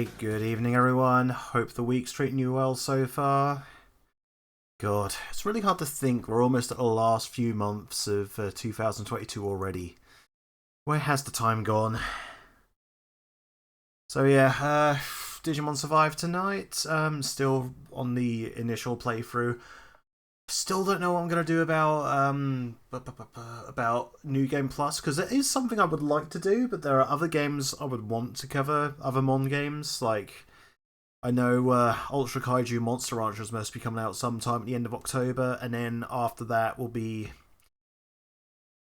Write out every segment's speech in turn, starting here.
Hey, good evening everyone. Hope the week's treating you well so far. God, it's really hard to think we're almost at the last few months of 2022 already. Where has the time gone? So yeah, Digimon survived tonight. Still on the initial playthrough. Still don't know what I'm gonna do about New Game Plus, because it is something I would like to do, but there are other games I would want to cover, other Mon games. Like, I know Ultra Kaiju Monster Ranchers must be coming out sometime at the end of October, and then after that will be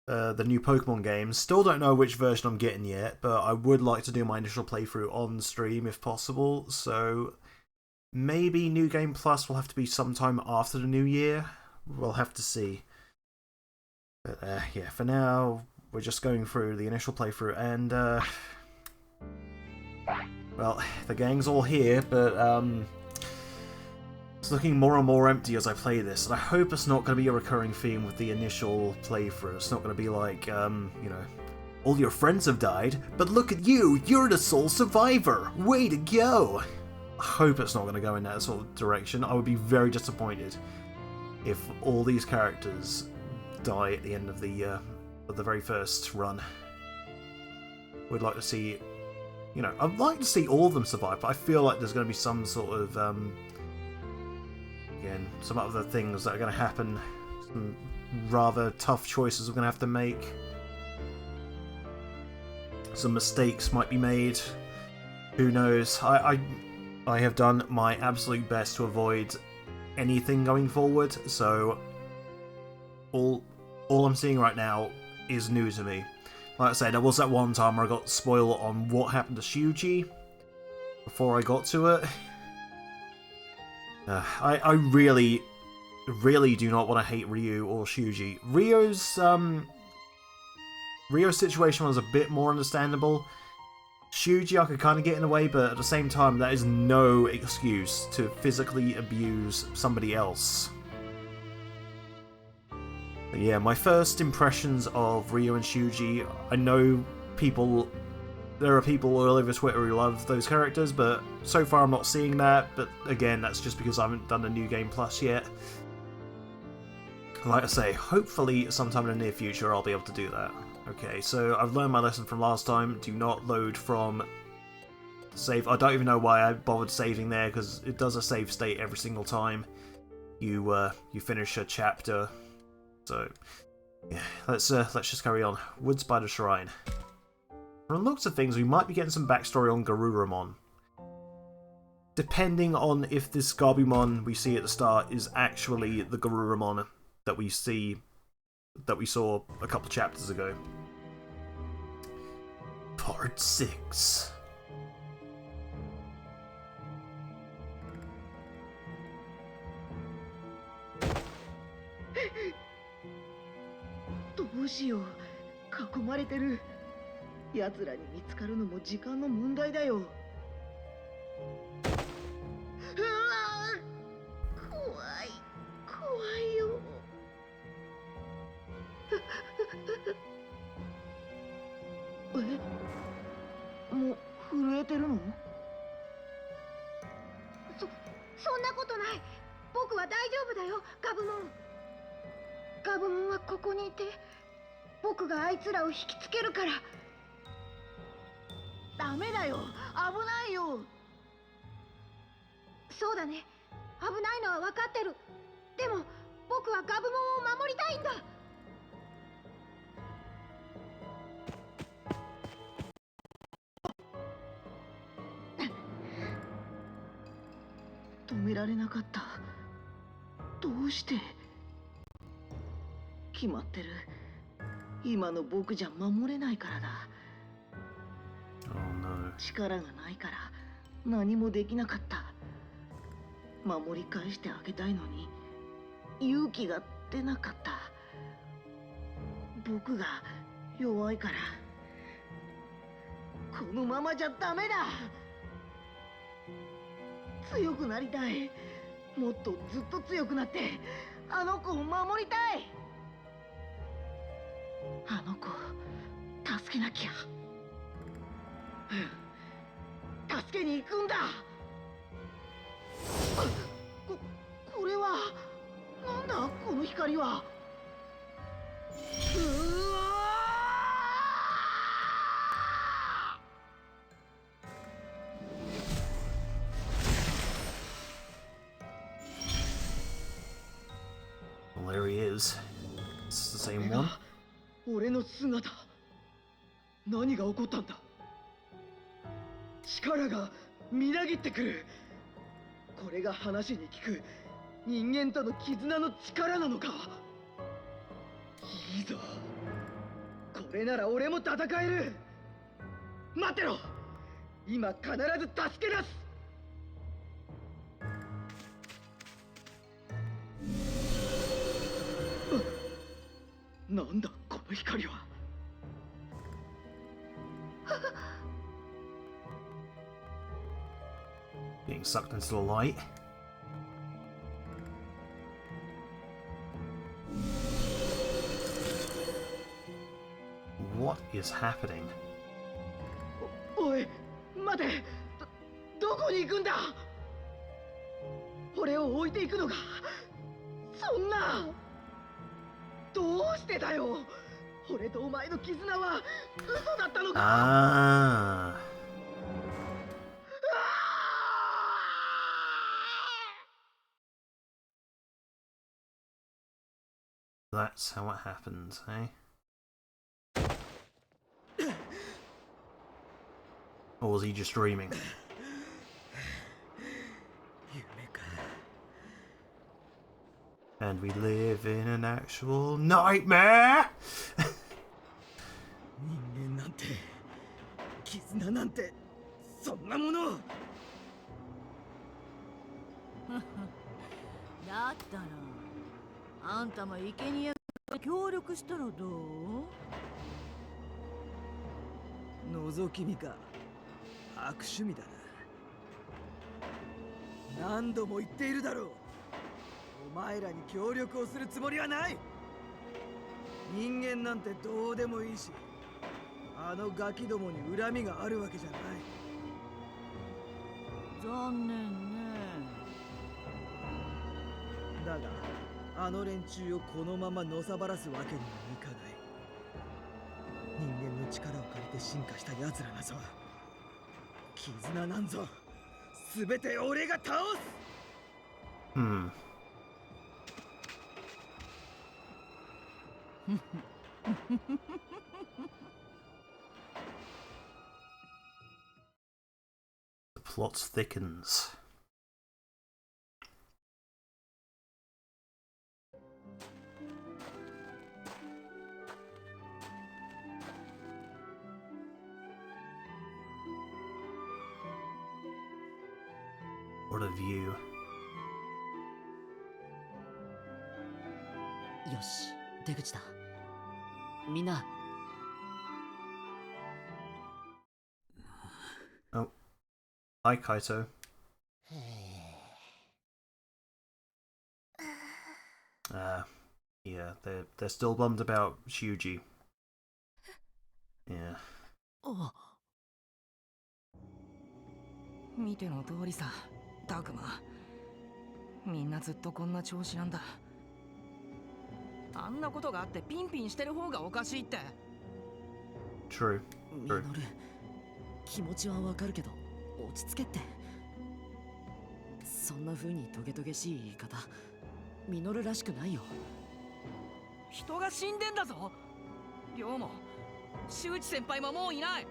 the new Pokemon games. Still don't know which version I'm getting yet, but I would like to do my initial playthrough on stream if possible, so maybe New Game Plus will have to be sometime after the new year. We'll have to see. But yeah, for now, we're just going through the initial playthrough, and well, the gang's all here, but it's looking more and more empty as I play this, and I hope it's not going to be a recurring theme with the initial playthrough. It's not going to be like, you know, all your friends have died, but look at you, you're the sole survivor! Way to go! I hope it's not going to go in that sort of direction. I would be very disappointed if all these characters die at the end of the very first run. Would like to see, you know, I'd like to see all of them survive, but I feel like there's going to be some sort of, again, some other things that are going to happen. Some rather tough choices we're going to have to make. Some mistakes might be made. Who knows? I have done my absolute best to avoid anything going forward, so all I'm seeing right now is new to me. Like I said, there was that one time where I got spoiled on what happened to Shuji before I got to it. I really do not want to hate Ryu or Shuji. Ryo's situation was a bit more understandable. Shuji I could kind of get in the way, but at the same time, that is no excuse to physically abuse somebody else. But yeah, my first impressions of Ryo and Shuji, I know there are people all over Twitter who love those characters, but so far I'm not seeing that, but again, that's just because I haven't done a New Game Plus yet. Like I say, hopefully sometime in the near future I'll be able to do that. Okay, so I've learned my lesson from last time. Do not load from save. I don't even know why I bothered saving there, because it does a save state every single time you finish a chapter. So yeah, let's just carry on. Woods by the Shrine. From the looks of things, we might be getting some backstory on Guardromon. Depending on if this Garbumon we see at the start is actually the Guardromon that we saw a couple chapters ago. Part 6.どうしよう。囲まれてる。奴らに見つかるのも時間の問題だよ。うわー、怖いよ。もう震えてるの？そんなことない。僕は大丈夫だよ、ガブモン。ガブモンはここにいて、僕があいつらを引きつけるから。ダメだよ、危ないよ。そうだね、危ないのは分かってる。でも僕はガブモンを守りたいんだ。止められなかった。どうして？決まってる。今の僕じゃ守れないからだ。力がないから何もできなかった。守り返してあげたいのに勇気が出なかった。僕が弱いから。このままじゃダメだ。強くなりたい。もっとずっと強くなってあの子を守りたい。あの子助けなきゃ。助けに行くんだ。これはなんだこの光は。うわWell, there he is. It's the same one. 俺の姿。何が起こったんだ。力がみなぎってくる。これが話に聞く人間との絆の力なのか。いいぞ。これなら俺も戦える。待ってろ。今必ず助け出す。なんだこの光は。Being sucked into the light. What is happening? おい、待て。どこに行くんだ。俺を置いていくのか。そんな。どうしてだよ。俺とお前の絆は嘘だったのか。That's how it happened, eh? Or was he just dreaming? And we live in an actual nightmare! 人間なんて絆なんてそんなもの。だったらあんたも生贄協力したらどう？覗き見か。悪趣味だな。何度も言っているだろう。お前らに協力をするつもりはない。人間なんてどうでもいいし、あのガキどもに恨みがあるわけじゃない。残念ね。だがあの連中をこのままのさばらすわけにもいかない。人間の力を借りて進化した奴らなぞ。絆なんぞ全て俺が倒す。The plot thickens. What a view. よし、出口だ。みんな。Oh. Hi, Kaito. Yeah, they're still bummed about Shuji. Yeah. 見ての通りさ、タクマ。みんなずっとこんな調子なんだ。あんなことがあってピンピンしてる方がおかしいって。True. ミノル、気持ちはわかるけど落ち着けって。そんな風にトゲトゲしい言い方、ミノルらしくないよ。人が死んでんだぞ。亮も周知先輩ももういない。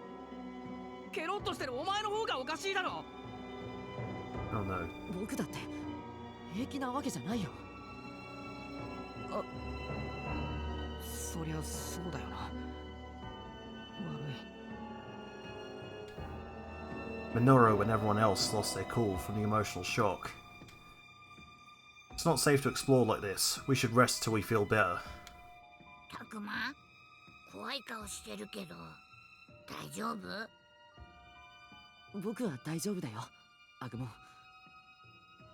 ケロッとしてるお前の方がおかしいだろ。 Oh no. 僕だって平気なわけじゃないよ。あ、そりゃそうだよな。悪い。 Minoru and everyone else lost their cool from the emotional shock. It's not safe to explore like this. We should rest till we feel better. たくま、怖い顔してるけど大丈夫？僕は大丈夫だよ、アグモン。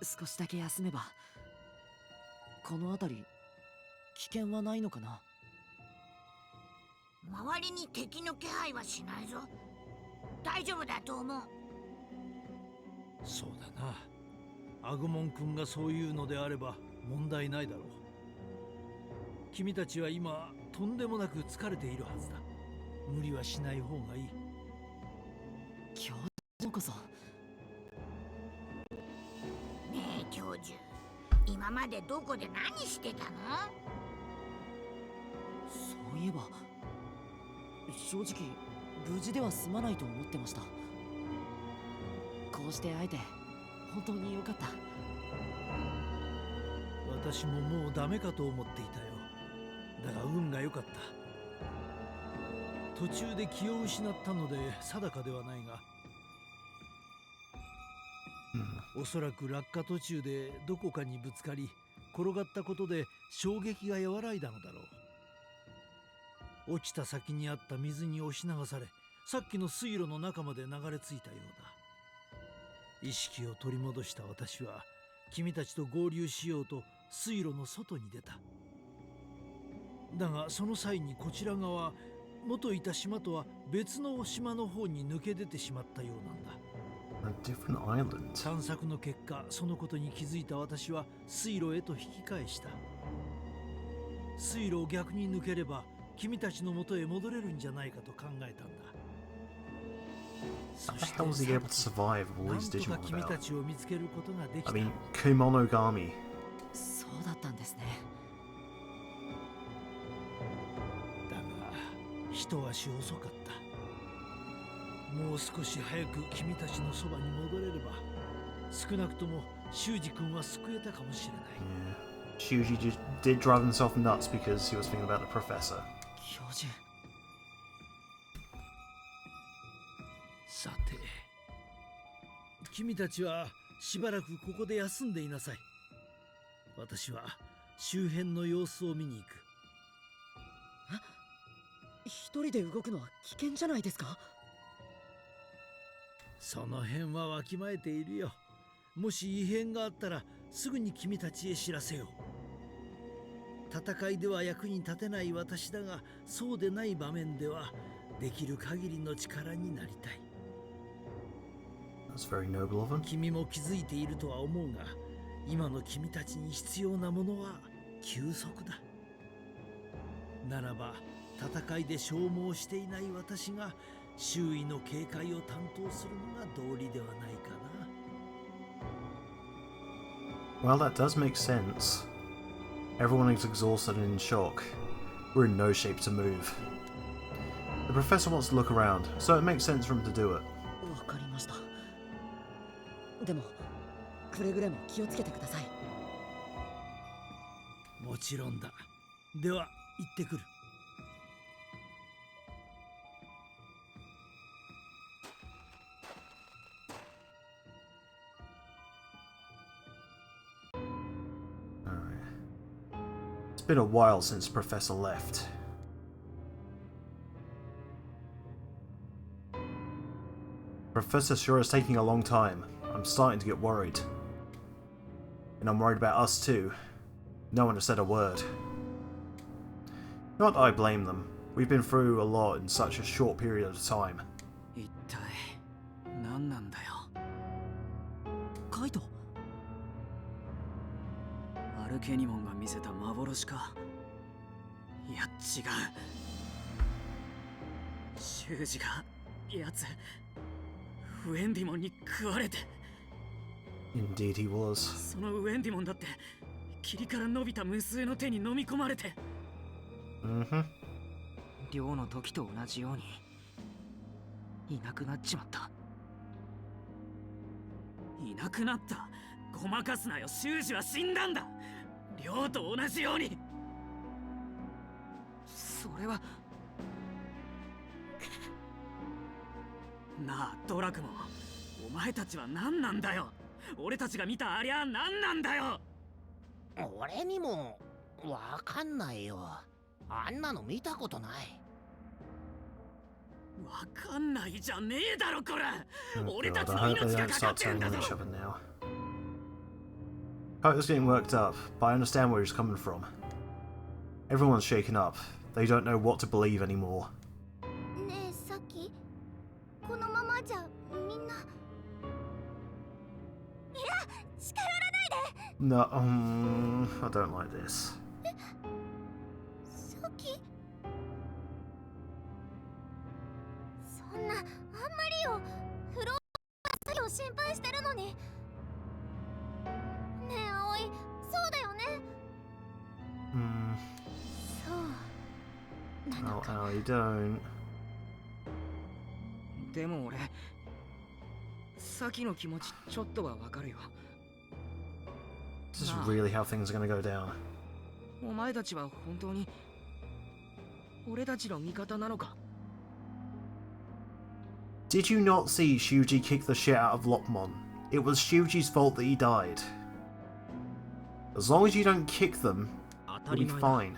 少しだけ休めば。この辺り危険はないのかな。周りに敵の気配はしないぞ。大丈夫だと思う。そうだな。アグモン君がそういうのであれば問題ないだろう。君たちは今とんでもなく疲れているはずだ。無理はしない方がいい。教授こそ。ねえ教授、今までどこで何してたの？そういえば正直無事では済まないと思ってました。こうして会えて本当によかった。私ももうダメかと思っていたよ。だが運が良かった。途中で気を失ったので定かではないが、おそらく落下途中でどこかにぶつかり転がったことで衝撃が和らいだのだろう。落ちた先にあった水に押し流され、さっきの水路の中まで流れ着いたようだ。意識を取り戻した私は君たちと合流しようと水路の外に出た。だがその際にこちら側、元いた島とは別の島の方に抜け出てしまったようなんだ。A different island. 探索の結果、そのことに気づいた私は水路へと引き返した。水路を逆に抜ければ君たちの元へ戻れるんじゃないかと考えたんだ。 How the hell was he able to survive all these なんとか Digimon 君た about? ちを見つけることができた。 I mean, Kumonogami. そうだったんですね。だが一足遅かった。もう少し早く君たちのそばに戻れれば、少なくとも修二君は救えたかもしれない。 Yeah. Shuji did drive himself nuts because he was thinking about the professor. 教授。さて、君たちはしばらくここで休んでいなさい。私は周辺の様子を見に行く。一人で動くのは危険じゃないですか？その辺はわきまえているよ。もし異変があったらすぐに君たちへ知らせよう。戦いでは役に立てない私だが、そうでない場面ではできる限りの力になりたい。 That's very noble of him. 君も気づいているとは思うが、今の君たちに必要なものは休息だ。ならば戦いで消耗していない私が周囲の警戒を担当するのが道理ではないかな。 Well, that does make sense. Everyone is exhausted and in shock. We're in no shape to move. The professor wants to look around, so it makes sense for him to do it. わかりました。でもくれぐれも気をつけてください。もちろんだ。では行ってくる。It's been a while since Professor left. Professor sure is taking a long time. I'm starting to get worried. And I'm worried about us too. No one has said a word. Not that I blame them. We've been through a lot in such a short period of time. 一体何なんだよ。カイト。アルケニモンが見せた幻か。いや違う。修二が奴ウェンディモンに食われて。 Indeed he was. そのウェンディモンだって霧から伸びた無数の手に飲み込まれて。Mm-hmm. 寮の時と同じようにいなくなっちまった。いなくなった。ごまかすなよ。修二は死んだんだ。寮と同じように。それはなあドラクモン、お前たちは何なんだよ。俺たちが見たありゃ何なんだよ。俺にもわかんないよ。あんなの見たことない。わかんないじゃねえだろこれ。 Oh 俺た god, ち I の hope they 命が don't かかっ start てん turning だ on ぞ。 each other now. Kyto's getting worked up, but I understand where he's coming from. Everyone's shaken up. They don't know what to believe anymore. ねえさっきこのままじゃみんな No, I don't like this. さっきそんなあんまりよ。フロー作業心配してるのに。ねえ葵、そうだよね。そうなの Oh, か。 I don't. でも俺さきの気持ちちょっとはわかるよ。 This is really how things are gonna go down. お前たちは本当に俺たちの味方なのか？ Did you not see Shuji kick the shit out of Lockmon? It was Shuji's fault that he died. As long as you don't kick them, you'll be fine.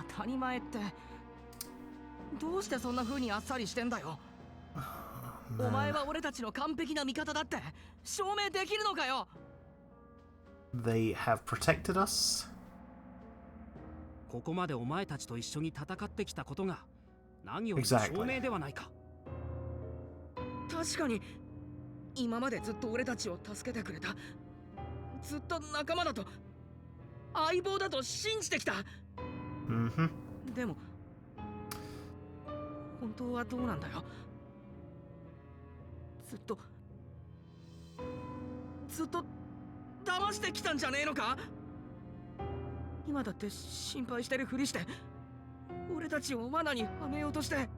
当たり前ってどうしてそんな風にあっさりしてんだよ。お前は俺たちの完璧な味方だって証明できるのかよ。 They have protected us. ここまでお前たちと一緒に戦ってきたことが何より証明ではないか。確かに今までずっと俺たちを助けてくれた。ずっと仲間だと相棒だと信じてきた。でも本当はどうなんだよ。ずっと騙してきたんじゃねえのか？今だって心配してるふりして俺たちを罠にはめようとして。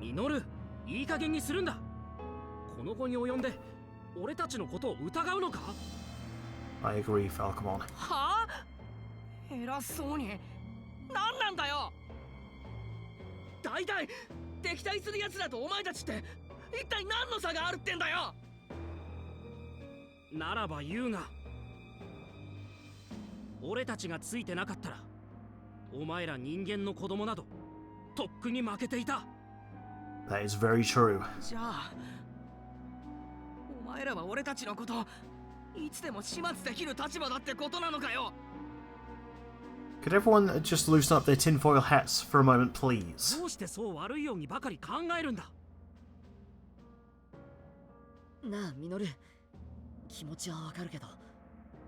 ミノル、いい加減にするんだ。この後に及んで俺たちのことを疑うのか？ I agree, Fangmon. はあ？偉そうに。何なんだよ。大体敵対する奴らとお前たちって一体何の差があるってんだよ。ならば言うが、俺たちがついてなかったらお前ら人間の子供などとっくに負けていた。 That is very true. じゃあお前らは俺たちのこといつでも始末できる立場だってことなのかよ。 Could everyone just loosen up their tinfoil hats for a moment, please? どうしてそう悪いようにばかり考えるんだ。なあミノル、気持ちはわかるけど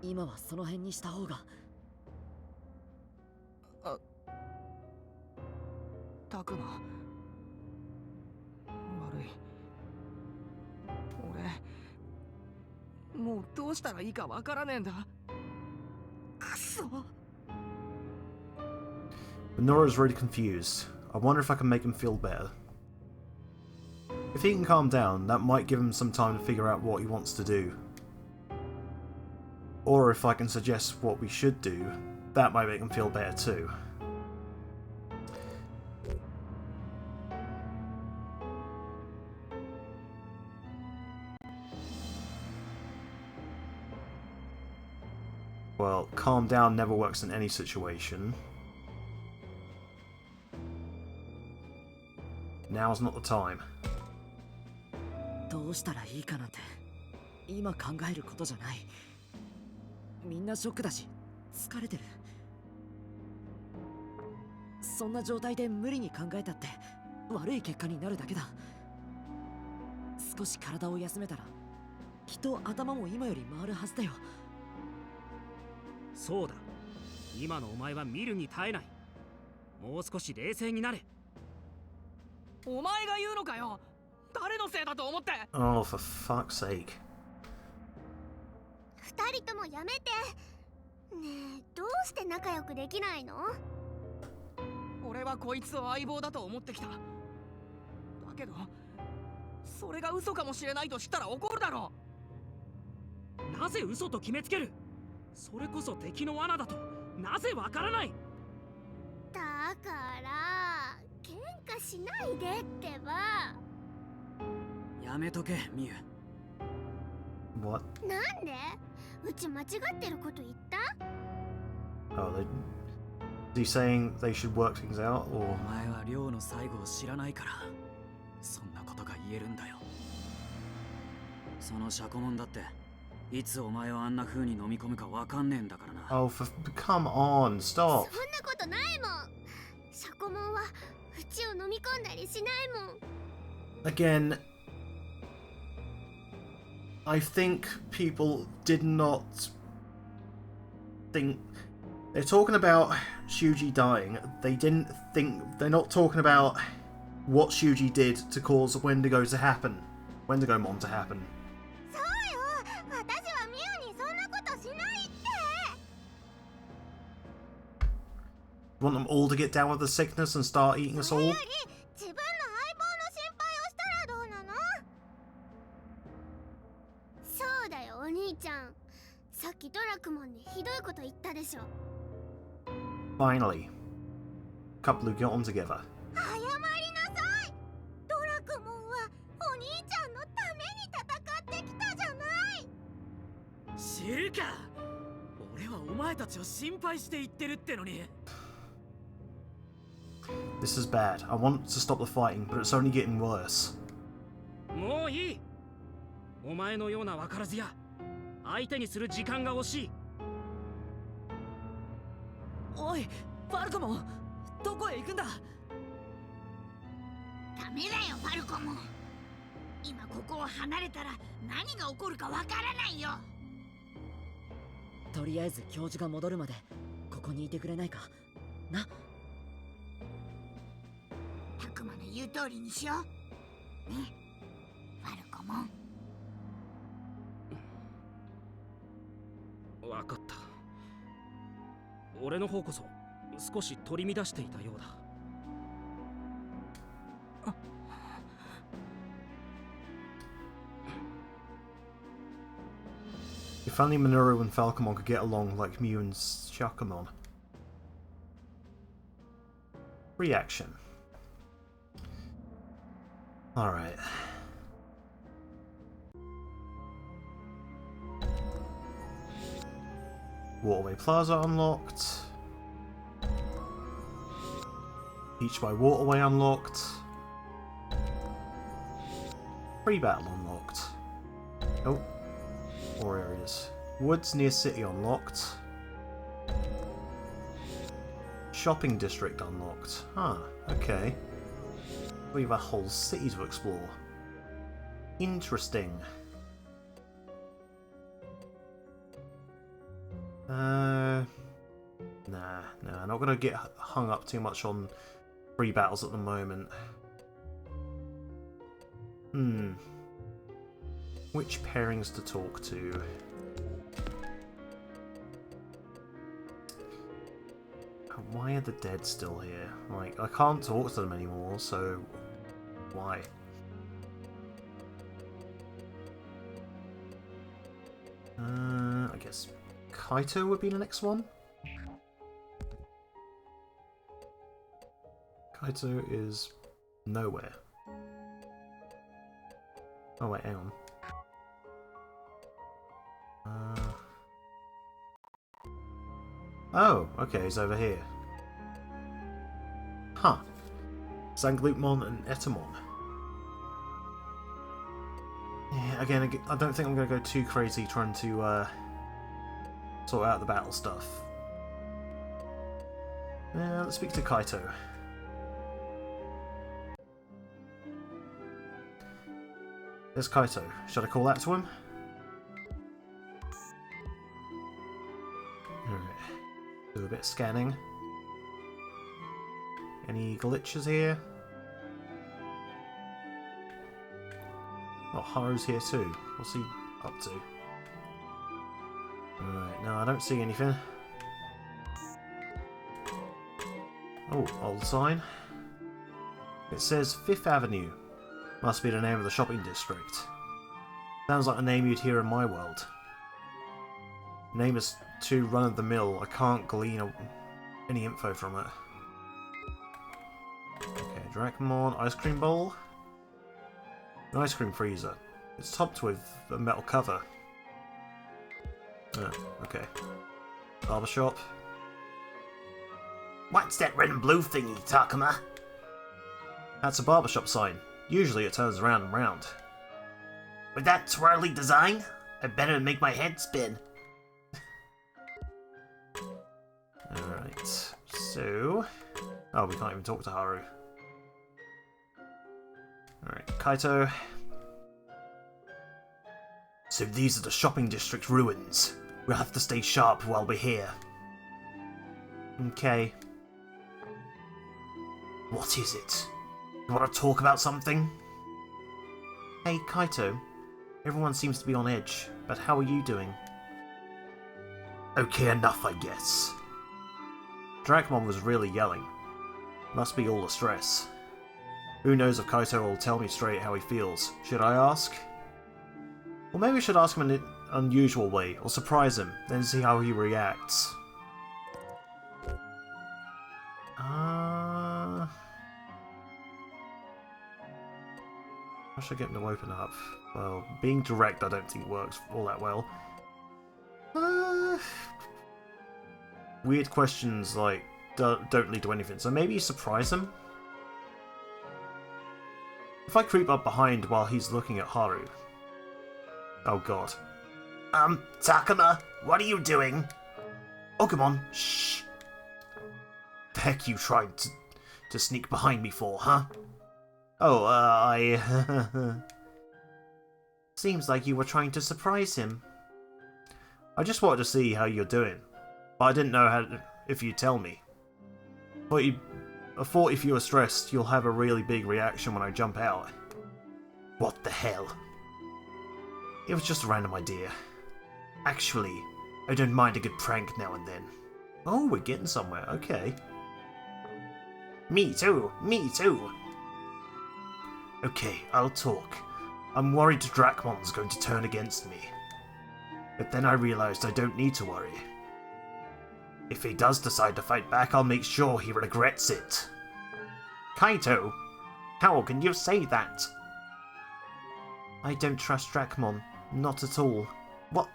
今はその辺にした方が。たくま悪い。俺もうどうしたらいいかわからねえんだ。くそ。 Nora's really confused. I wonder if I can make him feel better. If he can calm down, that might give him some time to figure out what he wants to do. Or if I can suggest what we should do, that might make him feel better too. Well, calm down never works in any situation. Now's not the time. どうしたらいいかなんて今考えることじゃない。みんなショックだし疲れてる。そんな状態で無理に考えたって悪い結果になるだけだ。少し体を休めたらきっと頭も今より回るはずだよ。そうだ、今のお前は見るに耐えない。もう少し冷静になれ。お前が言うのかよ。誰のせいだと思って。 Oh, for fuck's sake. 二人ともやめて。ねえ、どうして仲良くできないの？俺はこいつを相棒だと思ってきた。だけどそれが嘘かもしれないと知ったら怒るだろう。なぜ嘘と決めつける？それこそ敵の罠だとなぜわからない？だから喧嘩しないでってば。やめとけミュウ。 What? なんで？うち間違ってること言った？ Oh, is he saying they should work things out, お or...？ 前は亮の最後を知らないからそんなことが言えるんだよ。そのシャコモンだっていつお前をあんな風に飲み込むかわかんねえんだからな。 Oh, come on, そん stop. なことないもん。シャコモンはうちを飲み込んだりしないもん。 Again, I think people did not think... They're talking about Shuji dying. They didn't think... They're not talking about what Shuji did to cause Wendigo to happen. Wendigomon to happen. You want them all to get down with the sickness and start eating us all? Finally. Couple who got on together. 知るか。俺はお前たちを心配して言ってるってのに。 This is bad. I want to stop the fighting, but it's only getting worse. もういい。お前のような分からずや相手にする時間が惜しい。おい、ファルコモン、どこへ行くんだ。ダメだよ、ファルコモン。今ここを離れたら何が起こるかわからないよ。とりあえず教授が戻るまでここにいてくれないかな。タクマの言う通りにしようね、ファルコモン。分かった。俺の方こそ少し取り乱していたようだ。If only Minoru and Falcomon could get along like Mew and Shakumon. Reaction. Alright. Waterway Plaza unlocked. Beach by Waterway unlocked. Free Battle unlocked. Oh. More areas. Woods near City unlocked. Shopping District unlocked. Huh, okay. We have a whole city to explore. Interesting. Nah, I'm not gonna get hung up too much on free battles at the moment. Which pairings to talk to? Why are the dead still here? Like, I can't talk to them anymore, so why? I guess Kaito would be the next one? Kaito is nowhere. Oh wait, hang on. Oh, okay, he's over here. Huh. Sangloupmon and Etamon. Yeah, again, I don't think I'm going to go too crazy trying to sort out the battle stuff. Let's speak to Kaito. There's Kaito. Should I call out to him? Alright. Do a bit of scanning. Any glitches here? Oh, Haru's here too. What's he up to? Alright, no, I don't see anything. Oh, old sign. It says 5th Avenue. Must be the name of the shopping district. Sounds like a name you'd hear in my world. Name is too run-of-the-mill. I can't glean any info from it. Okay, Dracmon, ice cream bowl. An ice cream freezer. It's topped with a metal cover. Oh, okay. Barbershop. What's that red and blue thingy, Takuma? That's a barbershop sign. Usually it turns around and round. With that twirly design, I better make my head spin. Alright, so... Oh, we can't even talk to Haru. Alright, Kaito. So these are the shopping district ruins. We'll have to stay sharp while we're here. Okay. What is it? You want to talk about something? Hey, Kaito. Everyone seems to be on edge, but how are you doing? Okay, enough, I guess. Dracmon was really yelling. Must be all the stress. Who knows if Kaito will tell me straight how he feels. Should I ask? Or maybe I should ask him in an unusual way, or surprise him, then see how he reacts. How should I get him to open up? Well, being direct I don't think works all that well. Weird questions like don't lead to anything, so maybe surprise him? If I creep up behind while he's looking at Haru. Oh god. Takuma, what are you doing? Agumon, shh. The heck you trying to sneak behind me for, huh? Oh, I... Seems like you were trying to surprise him. I just wanted to see how you're doing, but I didn't know if you'd tell me. I thought if you were stressed, you'll have a really big reaction when I jump out. What the hell? It was just a random idea. Actually, I don't mind a good prank now and then. Oh, we're getting somewhere, okay. Me too, me too. Okay, I'll talk. I'm worried Dracmon's going to turn against me. But then I realized I don't need to worry. If he does decide to fight back, I'll make sure he regrets it. Kaito, how can you say that? I don't trust Dracmon. Not at all. What?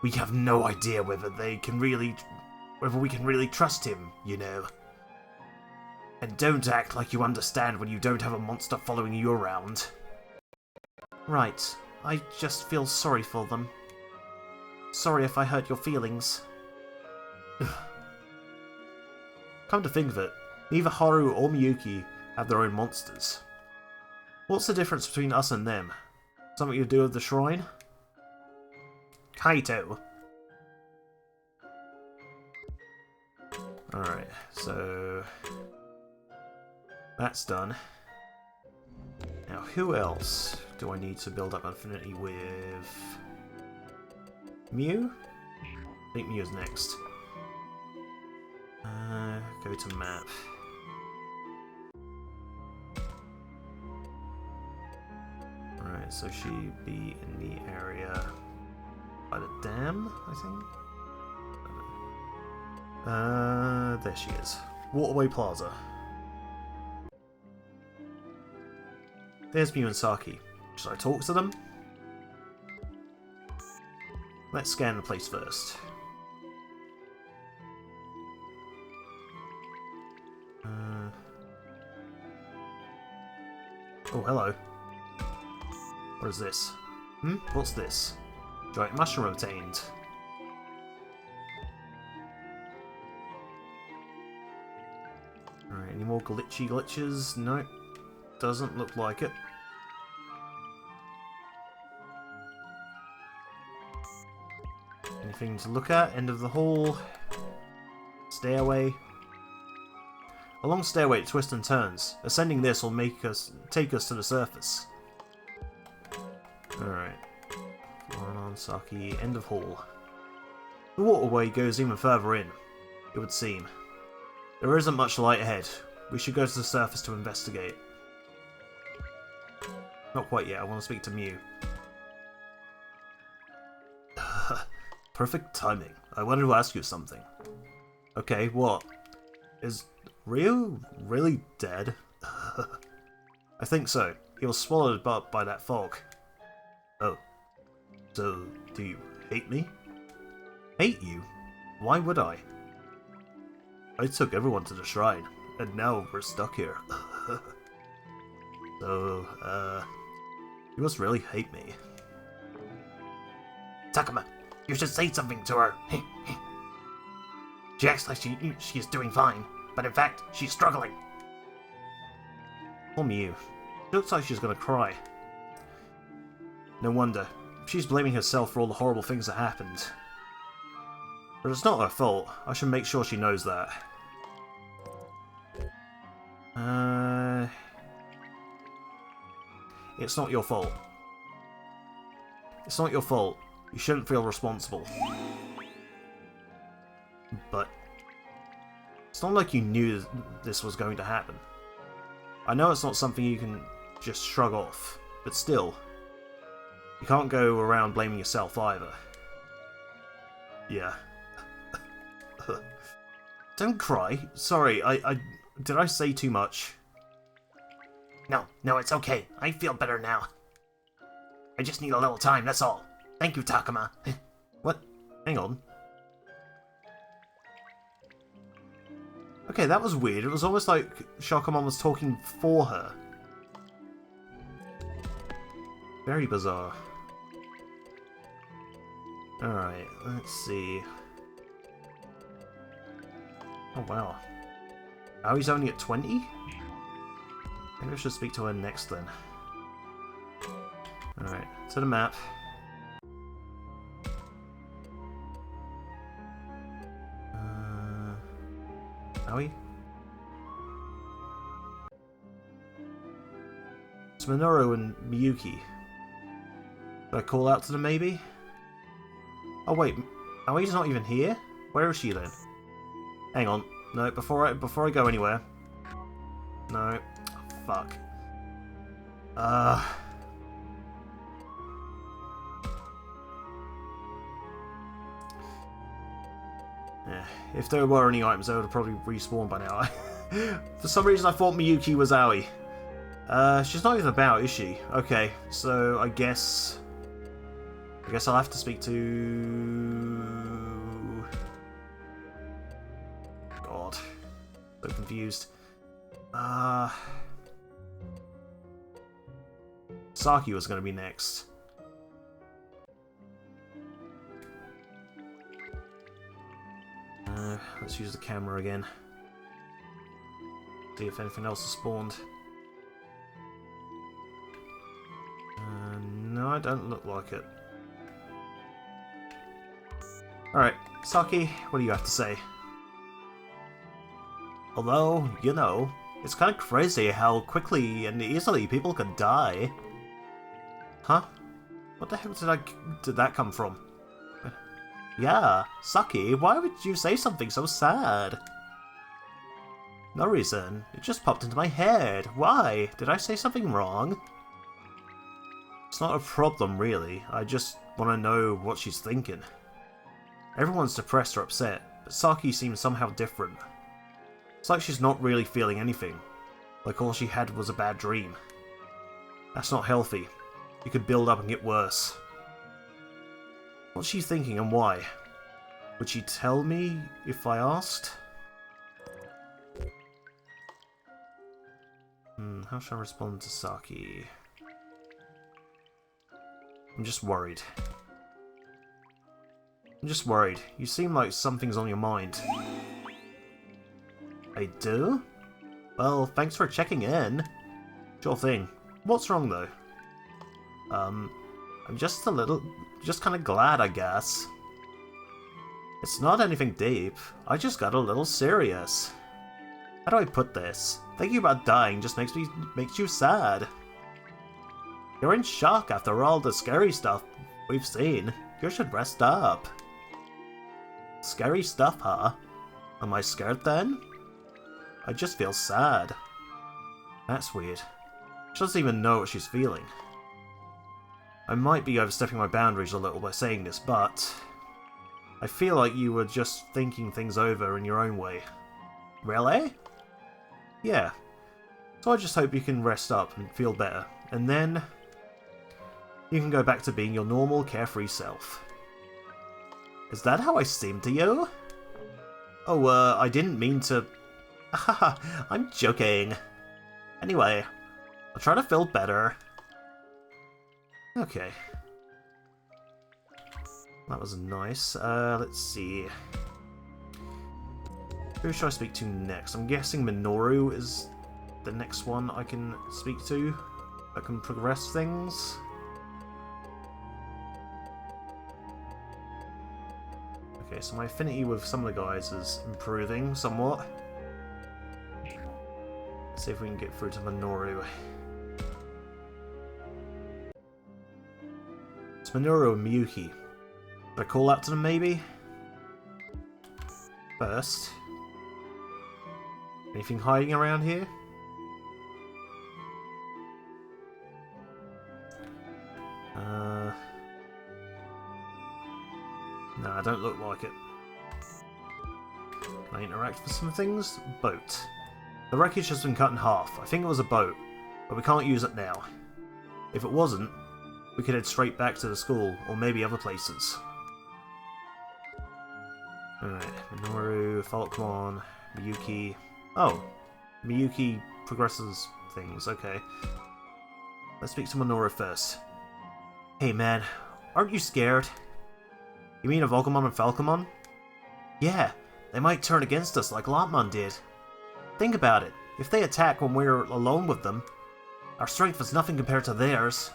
We have no idea whether we can really trust him, you know. And don't act like you understand when you don't have a monster following you around. Right. I just feel sorry for them. Sorry if I hurt your feelings. Come to think of it, neither Haru or Miyuki have their own monsters. What's the difference between us and them? Something to do with the shrine? Kaito. Alright, so... that's done. Now, who else do I need to build up affinity with? Mew? I think Mew's next. Go to map. Alright, so she'd be in the area by the dam, I think? There she is. Waterway Plaza. There's Mew and Saki. Should I talk to them? Let's scan the place first. Oh, hello. What is this? What's this? Giant mushroom obtained. Alright, any more glitches? Nope. Doesn't look like it. Anything to look at? End of the hall. Stairway. A long stairway that twists and turns. Ascending this will take us to the surface. Alright. Guardromon, Saki, end of hall. The waterway goes even further in, it would seem. There isn't much light ahead. We should go to the surface to investigate. Not quite yet, I want to speak to Mew. Perfect timing. I wanted to ask you something. Okay, what? Is Ryo really dead? I think so. He was swallowed up by that fog. Oh. So, do you hate me? Hate you? Why would I? I took everyone to the shrine, and now we're stuck here. So, you must really hate me. Takuma, you should say something to her. She acts like she is doing fine, but in fact, she's struggling. Poor Mew. She looks like she's gonna cry. No wonder. She's blaming herself for all the horrible things that happened. But it's not her fault. I should make sure she knows that. It's not your fault. It's not your fault. You shouldn't feel responsible. But it's not like you knew this was going to happen. I know it's not something you can just shrug off, but still, you can't go around blaming yourself either. Yeah. Don't cry. Sorry, did I say too much? No, it's okay. I feel better now. I just need a little time, that's all. Thank you, Takuma. What? Hang on. Okay, that was weird. It was almost like Shakomon was talking for her. Very bizarre. Alright, let's see. Oh wow. Oh, he's only at 20? Maybe I should speak to her next then. Alright, to the map. Aoi? It's Minoru and Miyuki. Should I call out to them maybe? Oh wait, Aoi's not even here? Where is she then? Hang on. No, before I go anywhere. No. Oh, fuck. Yeah, if there were any items, they would have probably respawned by now. For some reason, I thought Miyuki was Aoi. She's not even about, is she? Okay, so I guess I'll have to speak to... God. So confused. Saki was going to be next. Let's use the camera again. See if anything else has spawned. No, I don't look like it. Alright, Saki, what do you have to say? Although, you know, it's kind of crazy how quickly and easily people can die. Huh? What the hell did that come from? Yeah, Saki, why would you say something so sad? No reason. It just popped into my head. Why? Did I say something wrong? It's not a problem, really. I just want to know what she's thinking. Everyone's depressed or upset, but Saki seems somehow different. It's like she's not really feeling anything. Like all she had was a bad dream. That's not healthy. It could build up and get worse. What's she thinking and why? Would she tell me if I asked? How should I respond to Saki? I'm just worried. I'm just worried. You seem like something's on your mind. I do? Well, thanks for checking in. Sure thing. What's wrong, though? I'm just kind of glad, I guess. It's not anything deep. I just got a little serious. How do I put this? Thinking about dying just makes you sad. You're in shock after all the scary stuff we've seen. You should rest up. Scary stuff, huh? Am I scared then? I just feel sad. That's weird. She doesn't even know what she's feeling. I might be overstepping my boundaries a little by saying this, but I feel like you were just thinking things over in your own way. Really? Yeah. So I just hope you can rest up and feel better, and then you can go back to being your normal, carefree self. Is that how I seem to you? Oh, I didn't mean to... Haha, I'm joking. Anyway, I'll try to feel better. Okay. That was nice. Let's see. Who should I speak to next? I'm guessing Minoru is the next one I can speak to. I can progress things. Okay, so my affinity with some of the guys is improving somewhat. Let's see if we can get through to Minoru. It's Minoru and Miyuki. Should I call out to them maybe? First. Anything hiding around here? No, I don't look like it. Can I interact with some things? Boat. The wreckage has been cut in half. I think it was a boat, but we can't use it now. If it wasn't, we could head straight back to the school, or maybe other places. Alright, Minoru, Fangmon, Miyuki. Oh, Miyuki progresses things, okay. Let's speak to Minoru first. Hey man, aren't you scared? You mean of Agumon and Falcomon? Yeah, they might turn against us like Lottmon did. Think about it, if they attack when we're alone with them, our strength is nothing compared to theirs.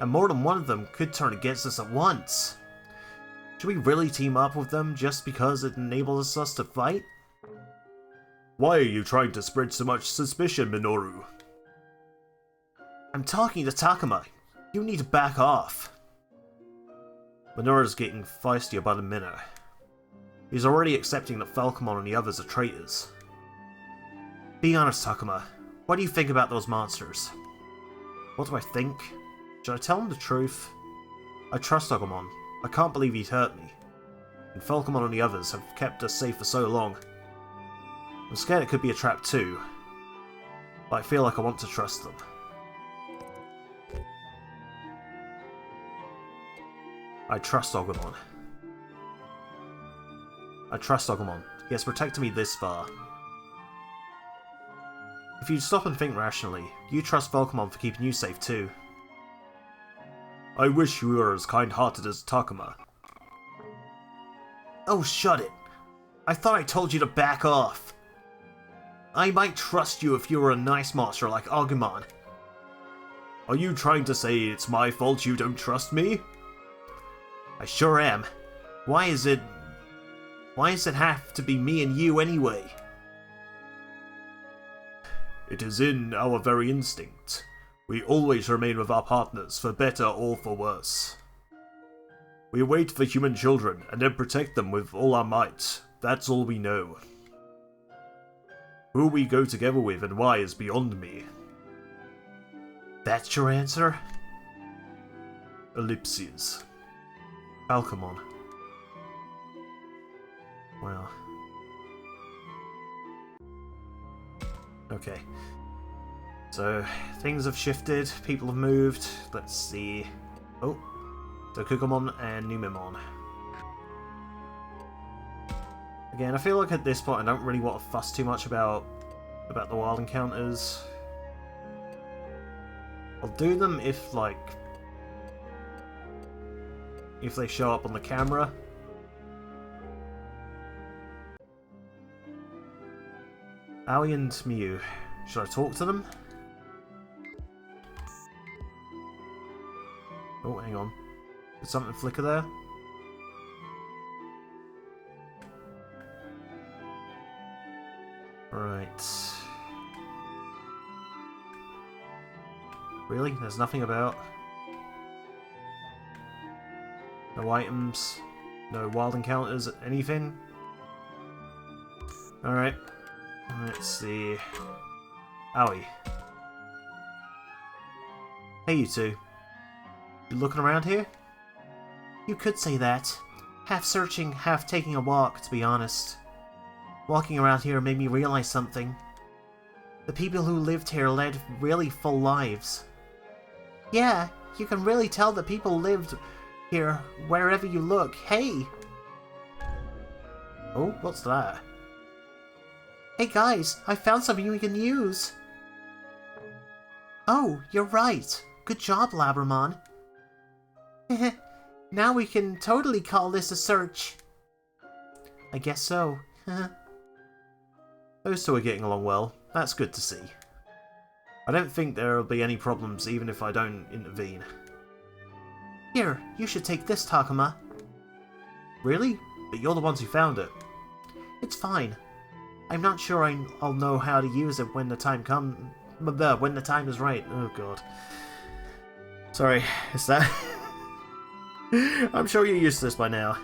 And more than one of them could turn against us at once. Should we really team up with them just because it enables us to fight? Why are you trying to spread so much suspicion, Minoru? I'm talking to Takuma. You need to back off. Minoru's getting feisty about the minute. He's already accepting that Falcomon and the others are traitors. Be honest, Takuma. What do you think about those monsters? What do I think? Should I tell him the truth? I trust Agumon. I can't believe he'd hurt me. And Falcomon and the others have kept us safe for so long. I'm scared it could be a trap too. But I feel like I want to trust them. I trust Agumon. I trust Agumon. He has protected me this far. If you'd stop and think rationally, you trust Falcomon for keeping you safe too. I wish you were as kind-hearted as Takuma. Oh, shut it! I thought I told you to back off! I might trust you if you were a nice monster like Agumon. Are you trying to say it's my fault you don't trust me? I sure am. Why does it have to be me and you anyway? It is in our very instinct. We always remain with our partners, for better or for worse. We wait for human children, and then protect them with all our might. That's all we know. Who we go together with and why is beyond me. That's your answer? Ellipses. Falcomon. Wow. Okay. So, things have shifted, people have moved. Let's see. Oh. So, Kukumon and Numemon. Again, I feel like at this point I don't really want to fuss too much about the wild encounters. I'll do them if, like, if they show up on the camera. Aoi and Miu. Should I talk to them? Oh, hang on. Did something flicker there? Right. Really? There's nothing about? No items? No wild encounters? Anything? Alright. Let's see. Aoi. Hey, you two. You looking around here? You could say that. Half searching, half taking a walk, to be honest. Walking around here made me realize something. The people who lived here led really full lives. Yeah, you can really tell that people lived here wherever you look. Hey! Oh, what's that? Hey guys, I found something we can use! Oh, you're right. Good job, Labramon. Now we can totally call this a search. I guess so. Those two are getting along well. That's good to see. I don't think there'll be any problems even if I don't intervene. Here, you should take this, Takuma. Really? but you're the ones who found it. It's fine. I'm not sure I'll know how to use it when the time when the time is right. Oh god. Sorry, is that... I'm sure you're used to this by now.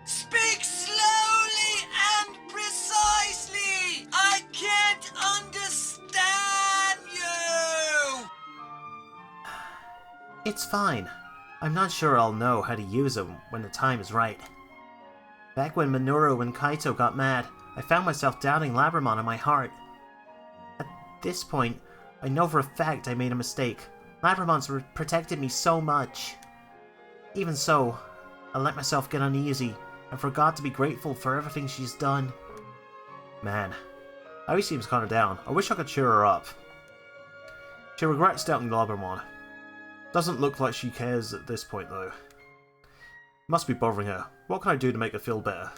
Speak slowly and precisely! I can't understand you! It's fine. I'm not sure I'll know how to use it when the time is right. Back when Minoru and Kaito got mad, I found myself doubting Labramon in my heart. At this point, I know for a fact I made a mistake. Labramon's protected me so much. Even so, I let myself get uneasy and forgot to be grateful for everything she's done. Man, Aoi seems kind of down. I wish I could cheer her up. She regrets doubting Labramon. Doesn't look like she cares at this point though. Must be bothering her. What can I do to make her feel better?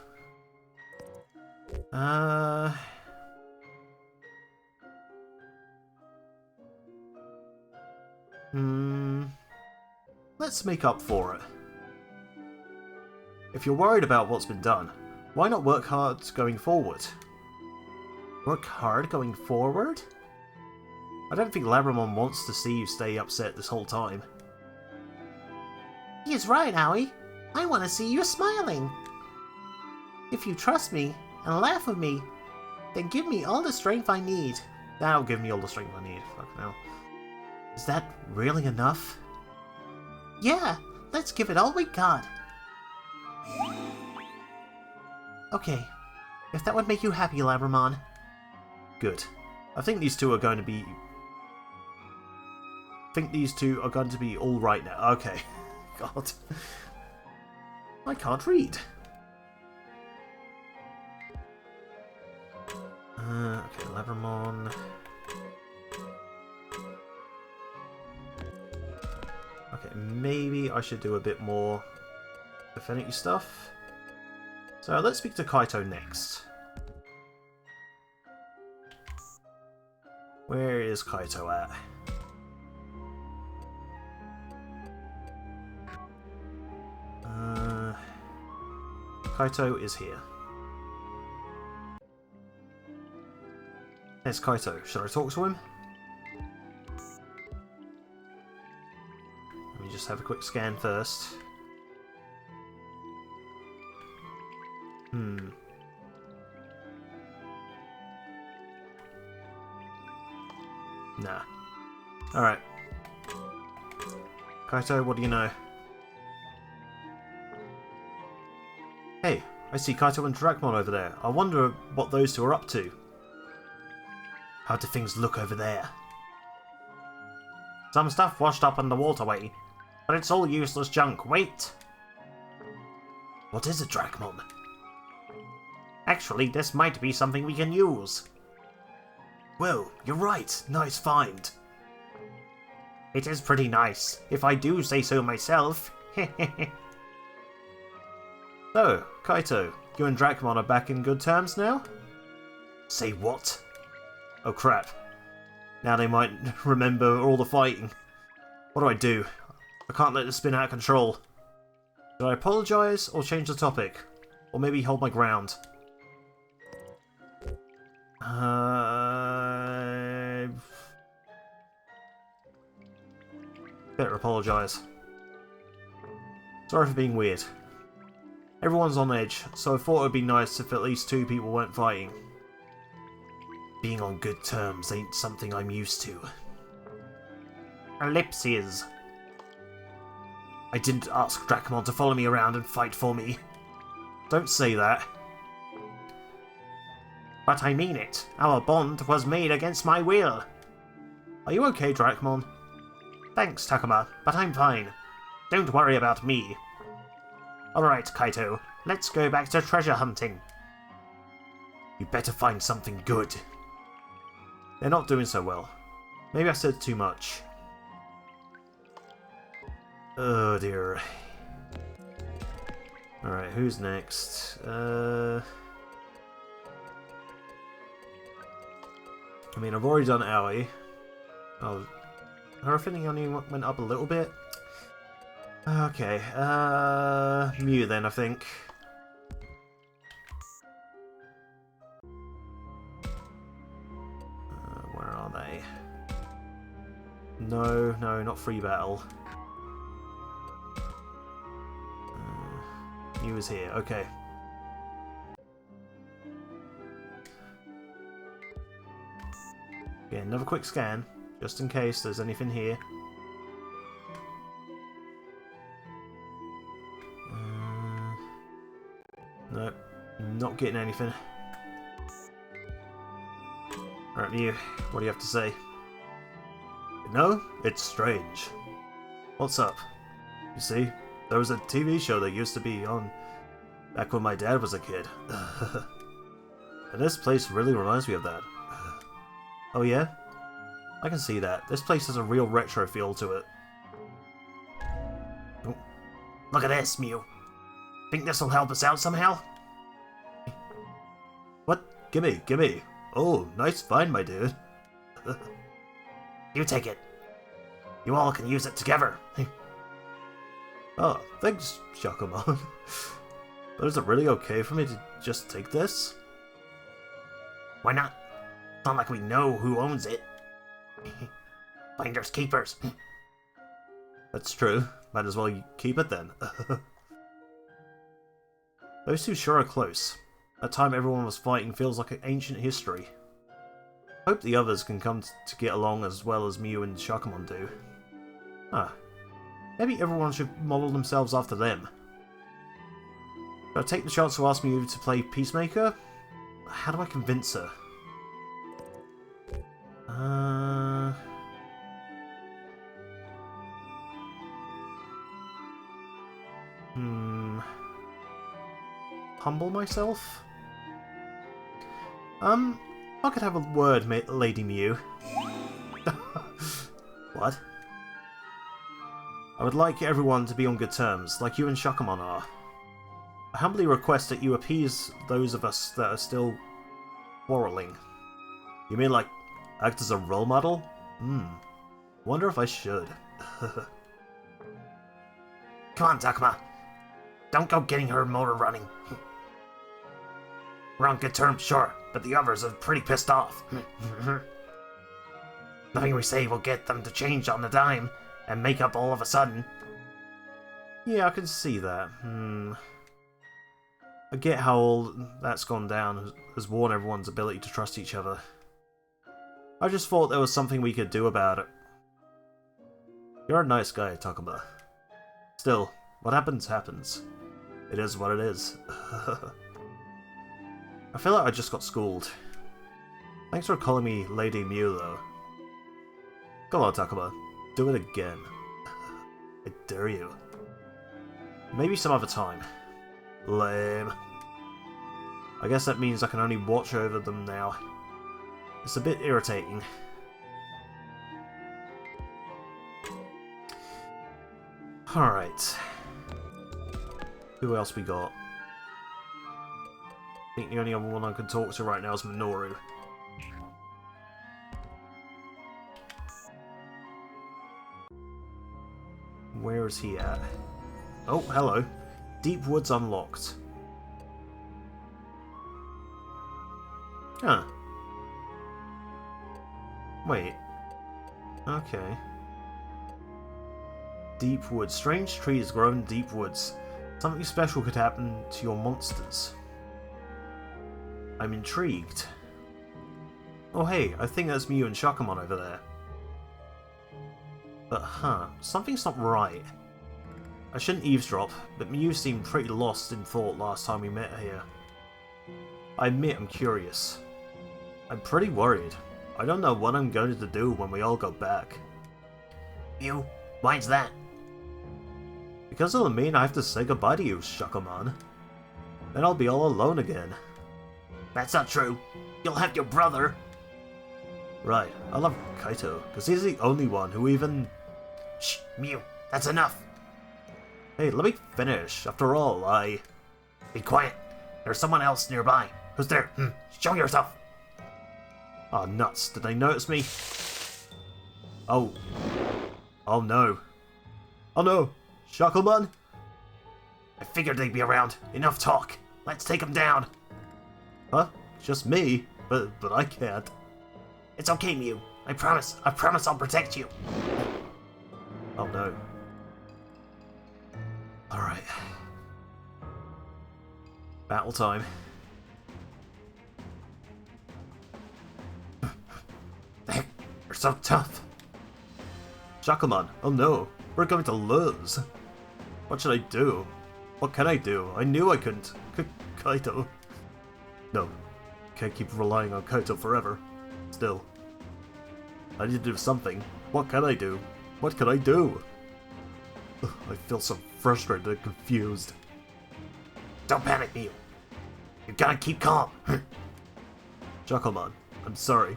Let's make up for it. If you're worried about what's been done, why not work hard going forward? Work hard going forward? I don't think Labramon wants to see you stay upset this whole time. He is right, Aoi. I want to see you smiling. If you trust me and laugh with me, then give me all the strength I need. That'll give me all the strength I need. Fuck now. Is that really enough? Yeah, let's give it all we got. Okay, if that would make you happy, Labramon. Good. I think these two are going to be... alright now. Okay. God. I can't read. Okay, Labramon. Okay, maybe I should do a bit more Affinity stuff. So let's speak to Kaito next. Where is Kaito at? Kaito is here. There's Kaito. Should I talk to him? Let me just have a quick scan first. Nah. Alright. Kaito, what do you know? Hey, I see Kaito and Dracmon over there. I wonder what those two are up to. How do things look over there? Some stuff washed up on the waterway, but it's all useless junk. Wait! What is it, Dracmon? Actually, this might be something we can use. Whoa, you're right. Nice find. It is pretty nice, if I do say so myself. So, Kaito, you and Dracmon are back in good terms now? Say what? Oh crap. Now they might remember all the fighting. What do I do? I can't let this spin out of control. Should I apologise or change the topic? Or maybe hold my ground? Better apologise. Sorry for being weird. Everyone's on edge, so I thought it would be nice if at least two people weren't fighting. Being on good terms ain't something I'm used to. Ellipses. I didn't ask Dracmon to follow me around and fight for me. Don't say that. But I mean it. Our bond was made against my will. Are you okay, Dracmon? Thanks, Takuma, but I'm fine. Don't worry about me. Alright, Kaito, let's go back to treasure hunting. You better find something good. They're not doing so well. Maybe I said too much. Oh dear. Alright, who's next? I mean, I've already done Aoi. Oh, her affinity only went up a little bit. Okay, Mew then, I think. Where are they? No, not free battle. Mew is here, okay. Yeah, another quick scan, just in case there's anything here. Nope, not getting anything. Alright, Mew, what do you have to say? No, it's strange. What's up? You see, there was a TV show that used to be on back when my dad was a kid. And this place really reminds me of that. Oh yeah? I can see that. This place has a real retro feel to it. Look at this, Mew. Think this'll help us out somehow? What? Gimme. Oh, nice find, my dude. You take it. You all can use it together. Oh, thanks, Shakomon. But is it really okay for me to just take this? Why not? It's not like we know who owns it. Finders keepers. That's true. Might as well keep it then. Those two sure are close. That time everyone was fighting feels like an ancient history. Hope the others can come to get along as well as Mew and Shakomon do. Maybe everyone should model themselves after them. Should I take the chance to ask Mew to play Peacemaker? How do I convince her? Humble myself? I could have a word, Lady Mew. What? I would like everyone to be on good terms, like you and Shakomon are. I humbly request that you appease those of us that are still quarreling. You mean like act as a role model? Wonder if I should. Come on, Takuma. Don't go getting her motor running. We're on good terms, sure, but the others are pretty pissed off. Nothing we say will get them to change on the dime and make up all of a sudden. Yeah, I can see that. I get how all that's gone down has worn everyone's ability to trust each other. I just thought there was something we could do about it. You're a nice guy, Takuma. Still, what happens, happens. It is what it is. I feel like I just got schooled. Thanks for calling me Lady Mew, though. Come on, Takuma. Do it again. I dare you. Maybe some other time. Lame. I guess that means I can only watch over them now. It's a bit irritating. Alright. Who else we got? I think the only other one I can talk to right now is Minoru. Where is he at? Oh, hello. Deep Woods unlocked. Huh. Wait. Okay. Deep Woods. Strange trees grow in deep woods. Something special could happen to your monsters. I'm intrigued. Oh hey, I think that's Mew and Shakomon over there. But something's not right. I shouldn't eavesdrop, but Mew seemed pretty lost in thought last time we met here. I admit I'm curious. I'm pretty worried. I don't know what I'm going to do when we all go back. Mew, why's that? Because it'll mean I have to say goodbye to you, Shakomon. Then I'll be all alone again. That's not true. You'll have your brother. Right, I love Kaito, because he's the only one who even... Shh, Mew, that's enough. Hey, let me finish. After all, Be quiet. There's someone else nearby. Who's there? Show yourself. Oh, nuts. Did they notice me? Oh. Oh, no. Oh, no. Shucklemon? I figured they'd be around. Enough talk. Let's take them down. Huh? Just me? But I can't. It's okay, Mew. I promise I'll protect you. Oh no. Alright. Battle time. You're so tough. Shucklemon, oh no, we're going to lose. What should I do? What can I do? I knew I couldn't. Kaito. No, can't keep relying on Kaito forever. Still, I need to do something. What can I do? What can I do? I feel so frustrated and confused. Don't panic, Mew. You gotta keep calm. Shucklemon, I'm sorry.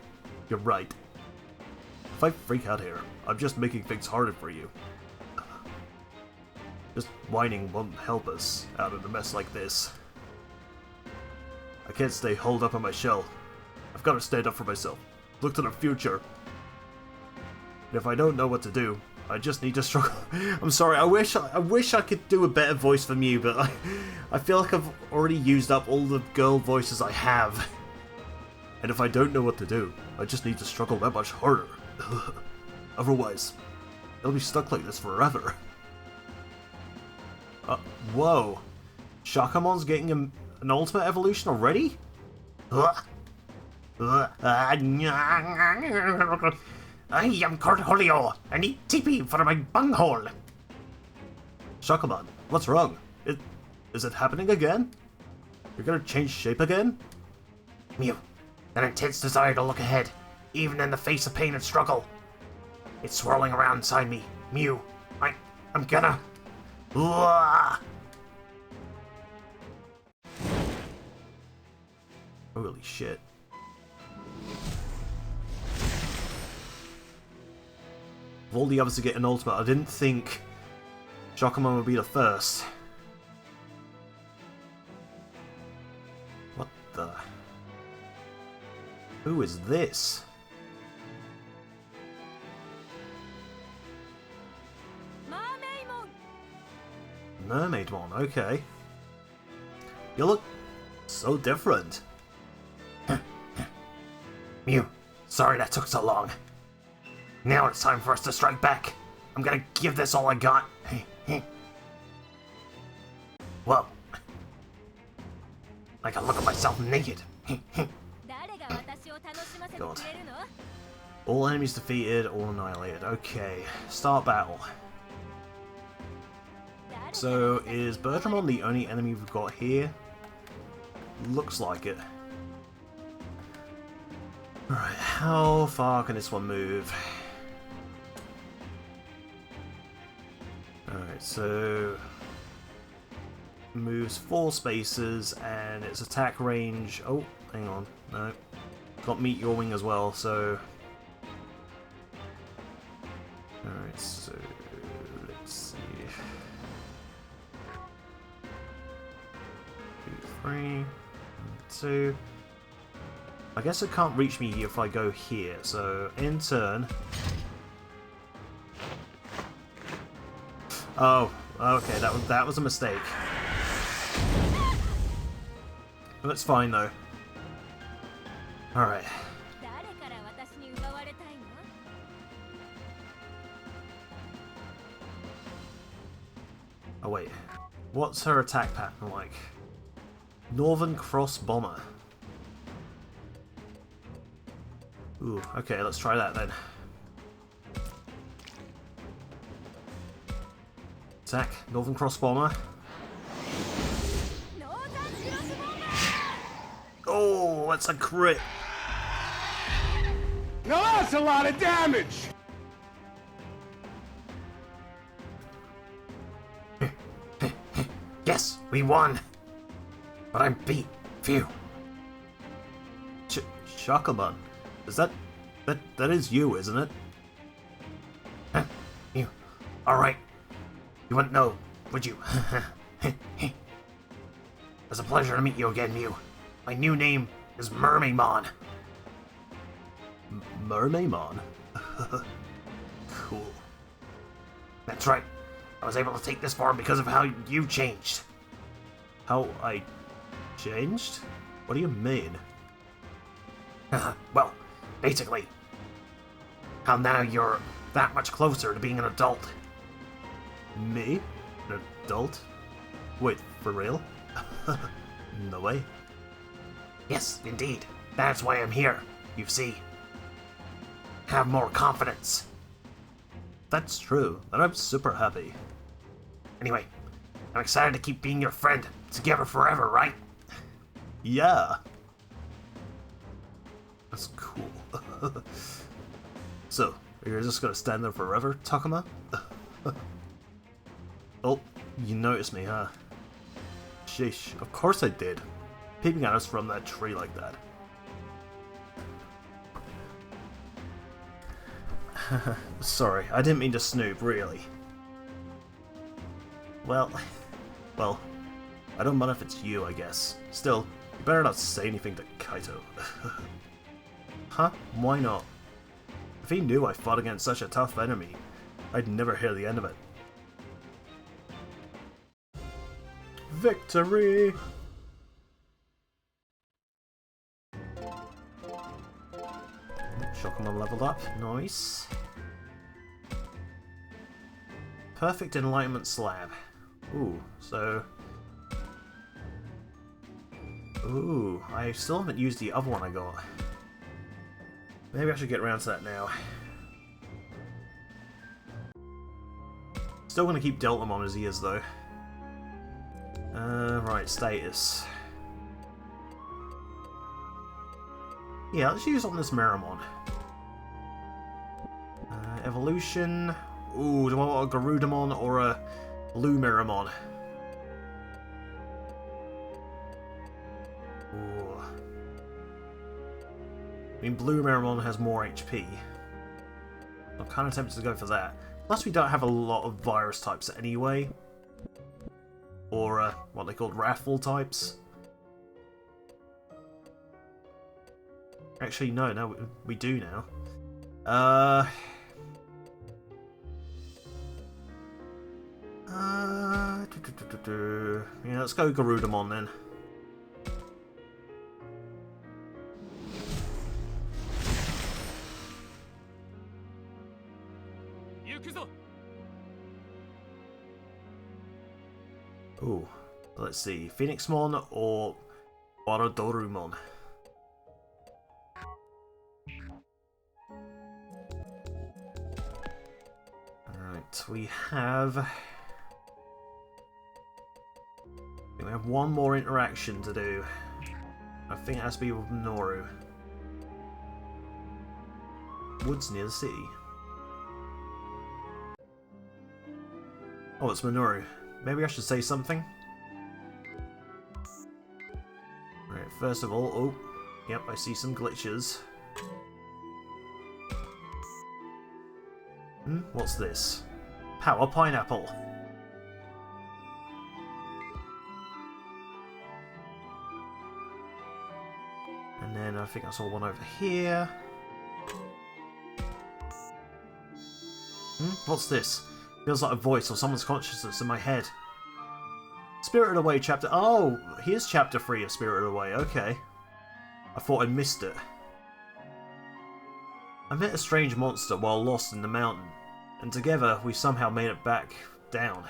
You're right. If I freak out here, I'm just making things harder for you. Just whining won't help us out of a mess like this. I can't stay holed up on my shell. I've got to stand up for myself. Look to the future. And if I don't know what to do, I just need to struggle. I'm sorry, I wish I could do a better voice from you, but I feel like I've already used up all the girl voices I have. And if I don't know what to do, I just need to struggle that much harder. Otherwise, it'll be stuck like this forever. Whoa. Shakamon's getting an ultimate evolution already? I am Cornholio. I need TP for my bunghole. Shakamon, what's wrong? Is it happening again? You're gonna change shape again? Mew, an intense desire to look ahead, even in the face of pain and struggle. It's swirling around inside me. Mew, I'm gonna... Holy shit. Of all the others to get an ultimate, I didn't think Shakamon would be the first. What the... Who is this? Mermaidmon, okay. You look so different. Mew, sorry that took so long. Now it's time for us to strike back. I'm gonna give this all I got. Well, I can look at myself naked. God. All enemies defeated, all annihilated. Okay, start battle. So, is Guardromon the only enemy we've got here? Looks like it. Alright, how far can this one move? Alright, so... moves 4 spaces, and its attack range... Oh, hang on, no. Got Meteor Wing as well, so... Alright, so... let's see... 2, 3, 2... I guess it can't reach me if I go here, so in turn... Oh, okay, that was a mistake. That's fine though. Alright. Oh wait, what's her attack pattern like? Northern Cross Bomber. Ooh, okay, let's try that then. Attack, Northern Cross Bomber. Oh, that's a crit! Now that's a lot of damage! Yes, we won! But I'm beat. Phew. Shakamon. Is that is you, isn't it? Huh? You. Alright. You wouldn't know, would you? It's a pleasure to meet you again, Mew. My new name is Mermaidmon. Mermaidmon? Cool. That's right. I was able to take this form because of how you changed. How I changed? What do you mean? Well, basically, how now you're that much closer to being an adult. Me? An adult? Wait, for real? No way. Yes, indeed. That's why I'm here, you see. Have more confidence. That's true, and I'm super happy. Anyway, I'm excited to keep being your friend. Together forever, right? Yeah. That's cool. So, you're just gonna stand there forever, Takuma? Oh, you noticed me, huh? Sheesh, of course I did. Peeping at us from that tree like that. Sorry, I didn't mean to snoop, really. Well, I don't mind if it's you, I guess. Still, you better not say anything to Kaito. Huh? Why not? If he knew I fought against such a tough enemy, I'd never hear the end of it. Victory! Shockmon leveled up, nice. Perfect Enlightenment Slab. Ooh, so... Ooh, I still haven't used the other one I got. Maybe I should get around to that now. Still gonna keep Deltamon as he is, though. Right, status. Yeah, let's use on this Meramon. Evolution. Ooh, do I want a Guardromon or a Blue Meramon? Ooh. I mean, Blue Meramon has more HP. I'm kind of tempted to go for that. Plus, we don't have a lot of virus types anyway. Or, what they called Wrathful types. Actually, no, we do now. Yeah, let's go Guardromon then. Ooh, let's see, Phoenixmon or Guardromon. Alright, we have one more interaction to do. I think it has to be with Noru. Woods near the city. Oh, it's Minoru. Maybe I should say something? Right, first of all, oh, yep, I see some glitches. What's this? Power Pineapple. And then I think I saw one over here. What's this? Feels like a voice or someone's consciousness in my head. Spirited Away chapter... Oh, here's chapter 3 of Spirited Away, okay. I thought I missed it. I met a strange monster while lost in the mountain, and together we somehow made it back down.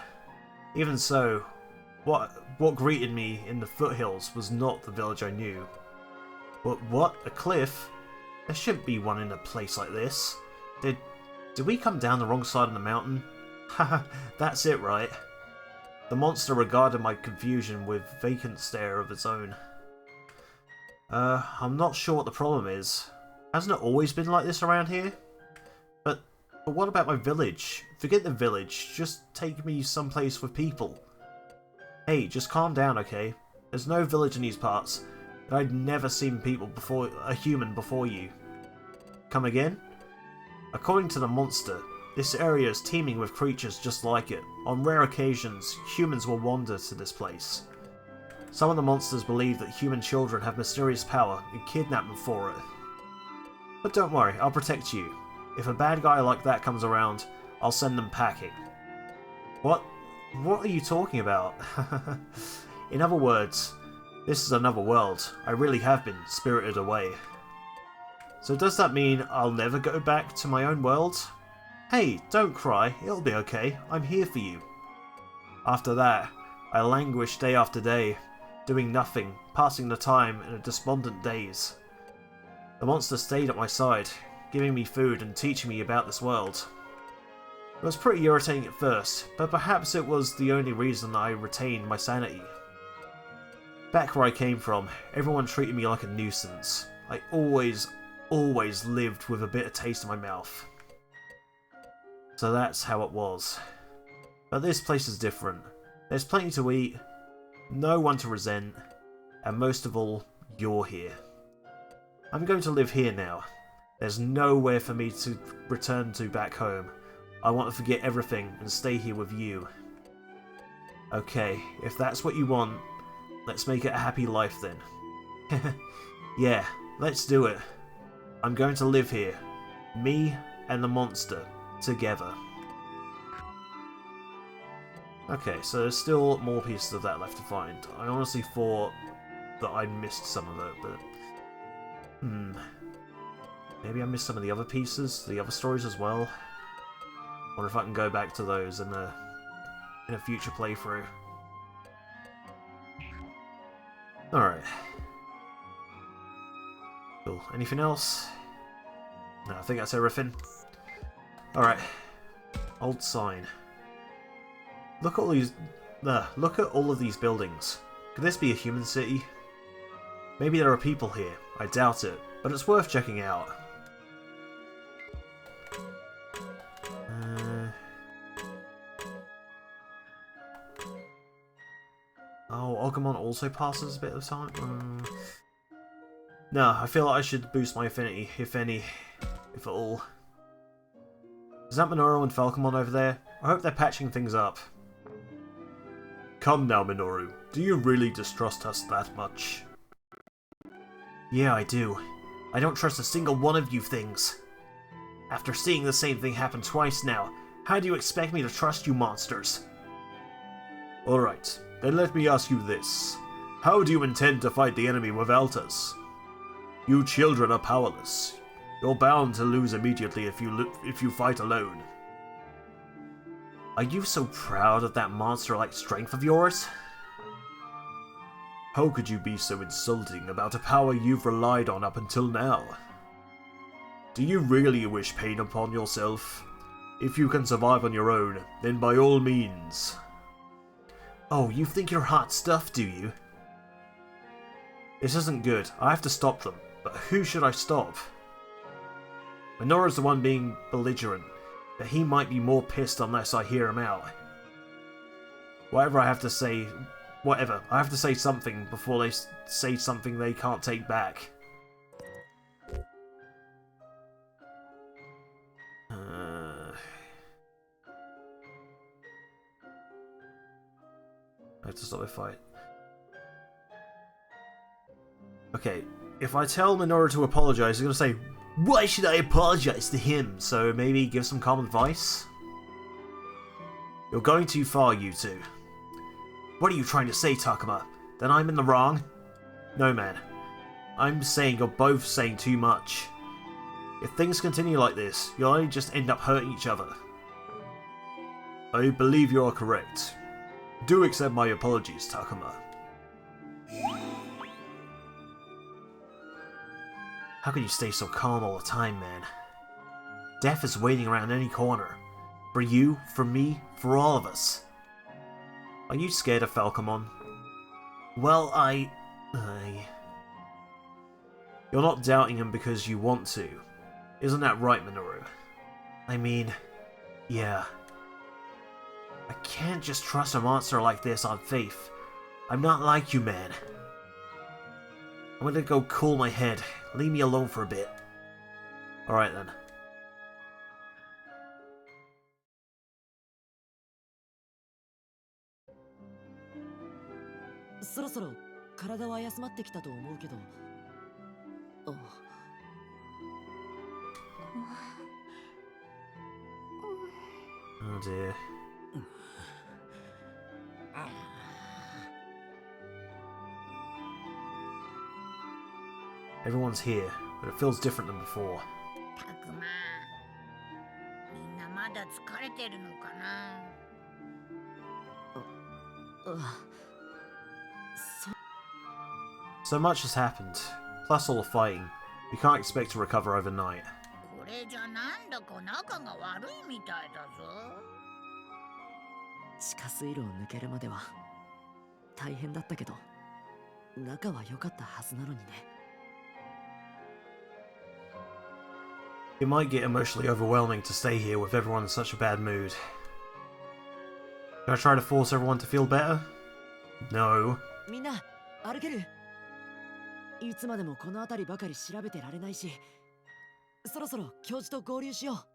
Even so, what greeted me in the foothills was not the village I knew. But what? A cliff? There shouldn't be one in a place like this. Did we come down the wrong side of the mountain? Haha, that's it, right? The monster regarded my confusion with vacant stare of its own. I'm not sure what the problem is. Hasn't it always been like this around here? But what about my village? Forget the village, just take me someplace with people. Hey, just calm down, okay? There's no village in these parts, and I'd never seen a human before you. Come again? According to the monster, this area is teeming with creatures just like it. On rare occasions, humans will wander to this place. Some of the monsters believe that human children have mysterious power and kidnap them for it. But don't worry, I'll protect you. If a bad guy like that comes around, I'll send them packing. What? What are you talking about? In other words, this is another world. I really have been spirited away. So does that mean I'll never go back to my own world? Hey, don't cry. It'll be okay. I'm here for you. After that, I languished day after day, doing nothing, passing the time in a despondent daze. The monster stayed at my side, giving me food and teaching me about this world. It was pretty irritating at first, but perhaps it was the only reason I retained my sanity. Back where I came from, everyone treated me like a nuisance. I always lived with a bitter taste in my mouth. So that's how it was. But this place is different. There's plenty to eat, no one to resent, and most of all, you're here. I'm going to live here now. There's nowhere for me to return to back home. I want to forget everything and stay here with you. Okay, if that's what you want, let's make it a happy life then. Yeah, let's do it. I'm going to live here. Me and the monster. Together. Okay, so there's still more pieces of that left to find. I honestly thought that I missed some of it, but... Maybe I missed some of the other pieces, the other stories as well. Wonder if I can go back to those in a future playthrough. Alright. Cool. Anything else? No, I think that's everything. Alright. Old sign. Look at all these... look at all of these buildings. Could this be a human city? Maybe there are people here. I doubt it, but it's worth checking out. Oh, Agumon also passes a bit of time? No, I feel like I should boost my affinity, if any, if at all. Is that Minoru and Falcomon over there? I hope they're patching things up. Come now, Minoru. Do you really distrust us that much? Yeah, I do. I don't trust a single one of you things. After seeing the same thing happen twice now, how do you expect me to trust you monsters? Alright, then let me ask you this. How do you intend to fight the enemy without us? You children are powerless. You're bound to lose immediately if you fight alone. Are you so proud of that monster-like strength of yours? How could you be so insulting about a power you've relied on up until now? Do you really wish pain upon yourself? If you can survive on your own, then by all means. Oh, you think you're hot stuff, do you? This isn't good. I have to stop them. But who should I stop? Minoru's the one being belligerent, but he might be more pissed unless I hear him out. Whatever, I have to say something before they say something they can't take back. I have to stop the fight. Okay, if I tell Minoru to apologize, he's gonna say, "Why should I apologize to him?" So maybe give some calm advice? You're going too far, you two. What are you trying to say, Takuma? That I'm in the wrong? No, man. I'm saying you're both saying too much. If things continue like this, you'll only just end up hurting each other. I believe you are correct. Do accept my apologies, Takuma. How can you stay so calm all the time, man? Death is waiting around any corner. For you, for me, for all of us. Are you scared of Falcomon? Well, You're not doubting him because you want to. Isn't that right, Minoru? I mean, yeah. I can't just trust a monster like this on faith. I'm not like you, man. I'm gonna go cool my head. Leave me alone for a bit. Alright then. Oh dear. Everyone's here, but it feels different than before. たくま、みんなまだ疲れてるのかな。So much has happened, plus all the fighting. We can't expect to recover overnight. これじゃなんだか仲が悪いみたいだぞ。地下水路を抜けるまでは大変だったけど、仲は良かったはずなのにね。It might get emotionally overwhelming to stay here with everyone in such a bad mood. Should I try to force everyone to feel better? No. みんな歩ける？いつまでもこの辺りばかり調べてられないし、そろそろ教授と合流しよ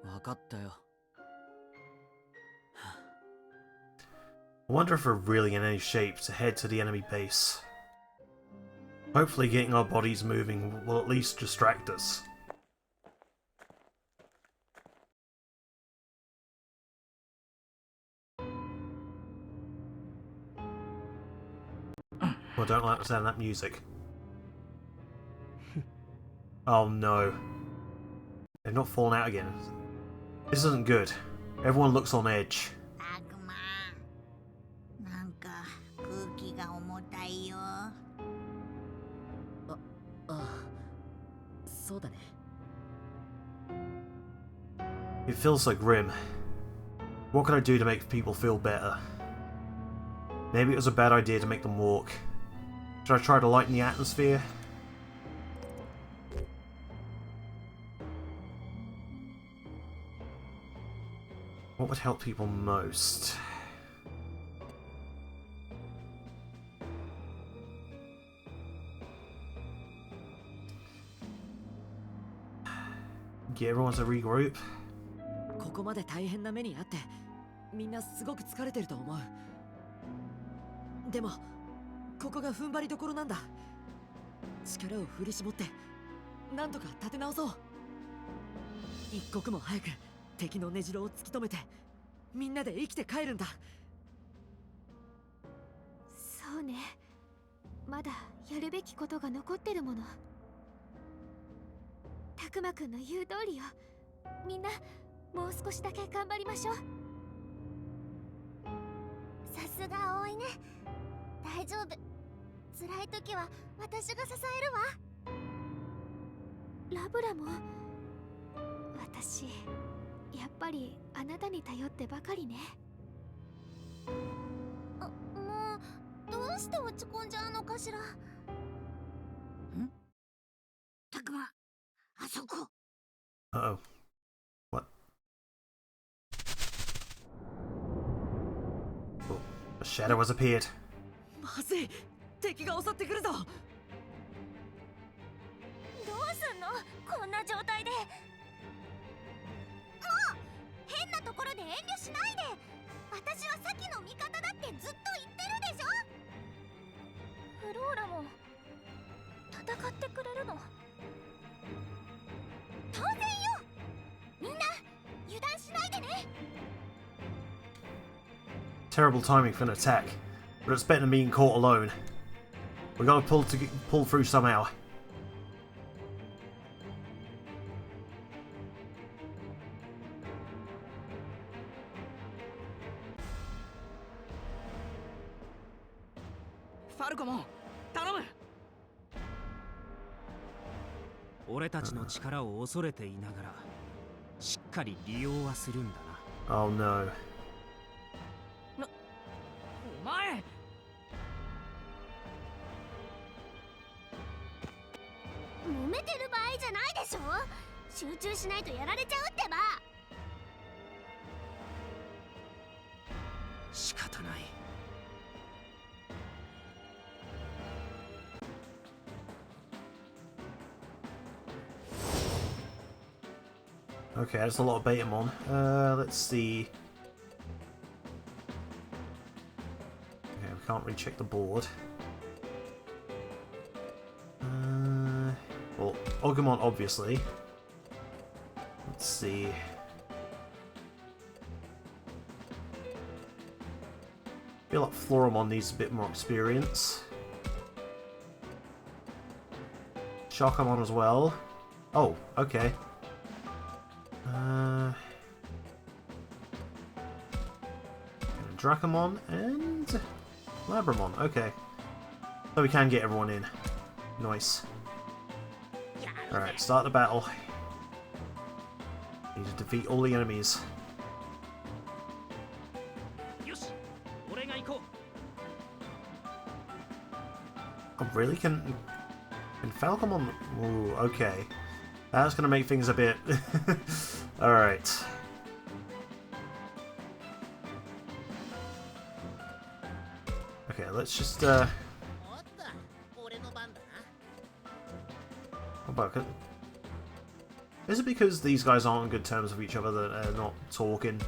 う。分かったよ。I wonder if we're really in any shape to head to the enemy base. Hopefully getting our bodies moving will at least distract us. I don't like the sound of that music. Oh no. They've not fallen out again. This isn't good. Everyone looks on edge. たくま、なんか空気が重たいよ。そうだね。It feels so grim. What can I do to make people feel better? Maybe it was a bad idea to make them walk. Should I try to lighten the atmosphere? What would help people most? Get everyone to regroup. ここまで大変な目にあって、みんなすごく疲れてると思う。でもここが踏ん張りどころなんだ。力を振り絞ってなんとか立て直そう。一刻も早く敵の根城を突き止めてみんなで生きて帰るんだ。そうね、まだやるべきことが残ってるもの。たくまくんの言う通りよ。みんなもう少しだけ頑張りましょう。さすが葵ね。大丈夫。辛い時は私が支えるわ。ラブラも私やっぱりあなたに頼ってばかりね。もうどうして落ち込んじゃうのかしら。ん？たくま、あそこ。Uh-oh. What? Oh, a shadow has appeared. まずい、敵が襲ってくるぞ。どうすんの？こんな状態で。もう変なところで遠慮しないで。私はさっきの味方だってずっと言ってるでしょ。フローラも戦ってくれるの？当然よ。みんな油断しないでね。 Terrible timing for an attack, but it's better than being caught alone. We gotta pull through somehow. Fangmon, 頼む。俺たちの力を恐れていながらしっかり利用はするんだな。Oh no. お前。揉めてる場合じゃないでしょ。集中しないとやられちゃうってば。仕方ない。Okay, that's a lot of Betamon. Let's see. Okay, we can't really check the board. Well, Ogumon, obviously. Let's see. I feel like Floramon needs a bit more experience. Shockmon as well. Oh, okay. Dracomon and Labramon. Okay. So we can get everyone in. Nice. Alright, start the battle. Need to defeat all the enemies. Oh, really? Can Falcomon... Ooh, okay. That's gonna make things a bit... Alright. Okay, let's just, What about it? Is it because these guys aren't on good terms with each other that they're not talking?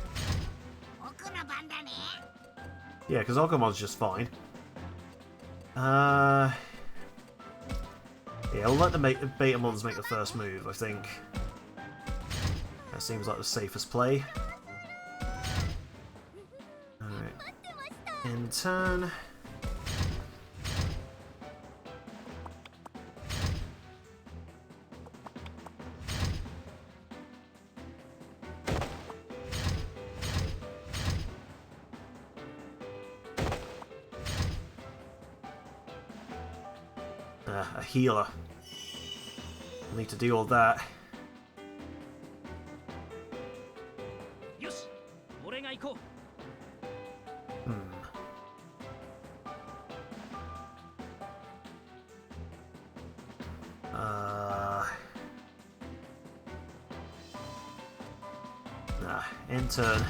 Yeah, because Ogumon's just fine. Yeah, I'll let the Betamons make the first move, I think. That seems like the safest play. Alright. In turn. A healer. I'll need to deal with that. End turn.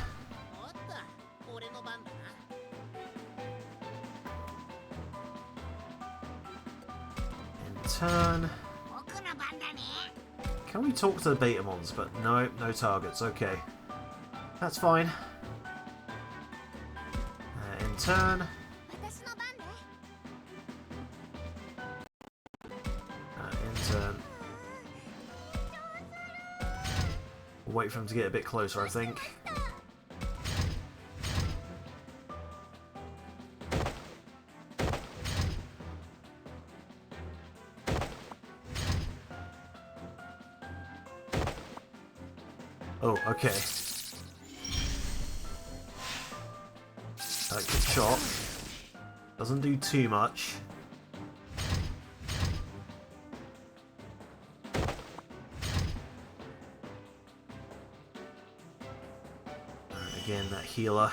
Turn. Can we talk to the Betamons? But no, no targets. Okay. That's fine. In turn. In turn. We'll wait for him to get a bit closer, I think. Oh, okay. Good shot. Doesn't do too much. Again, that healer.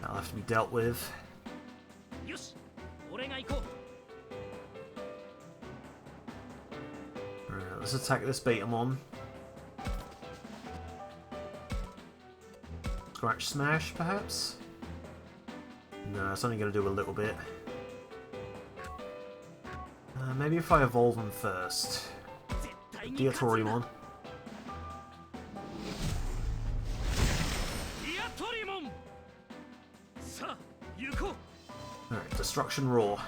That'll have to be dealt with. Alright, let's attack this Betamon. Scratch Smash, perhaps? No, it's only going to do a little bit. Maybe if I evolve them first. Diatorimon. Alright, Destruction Roar.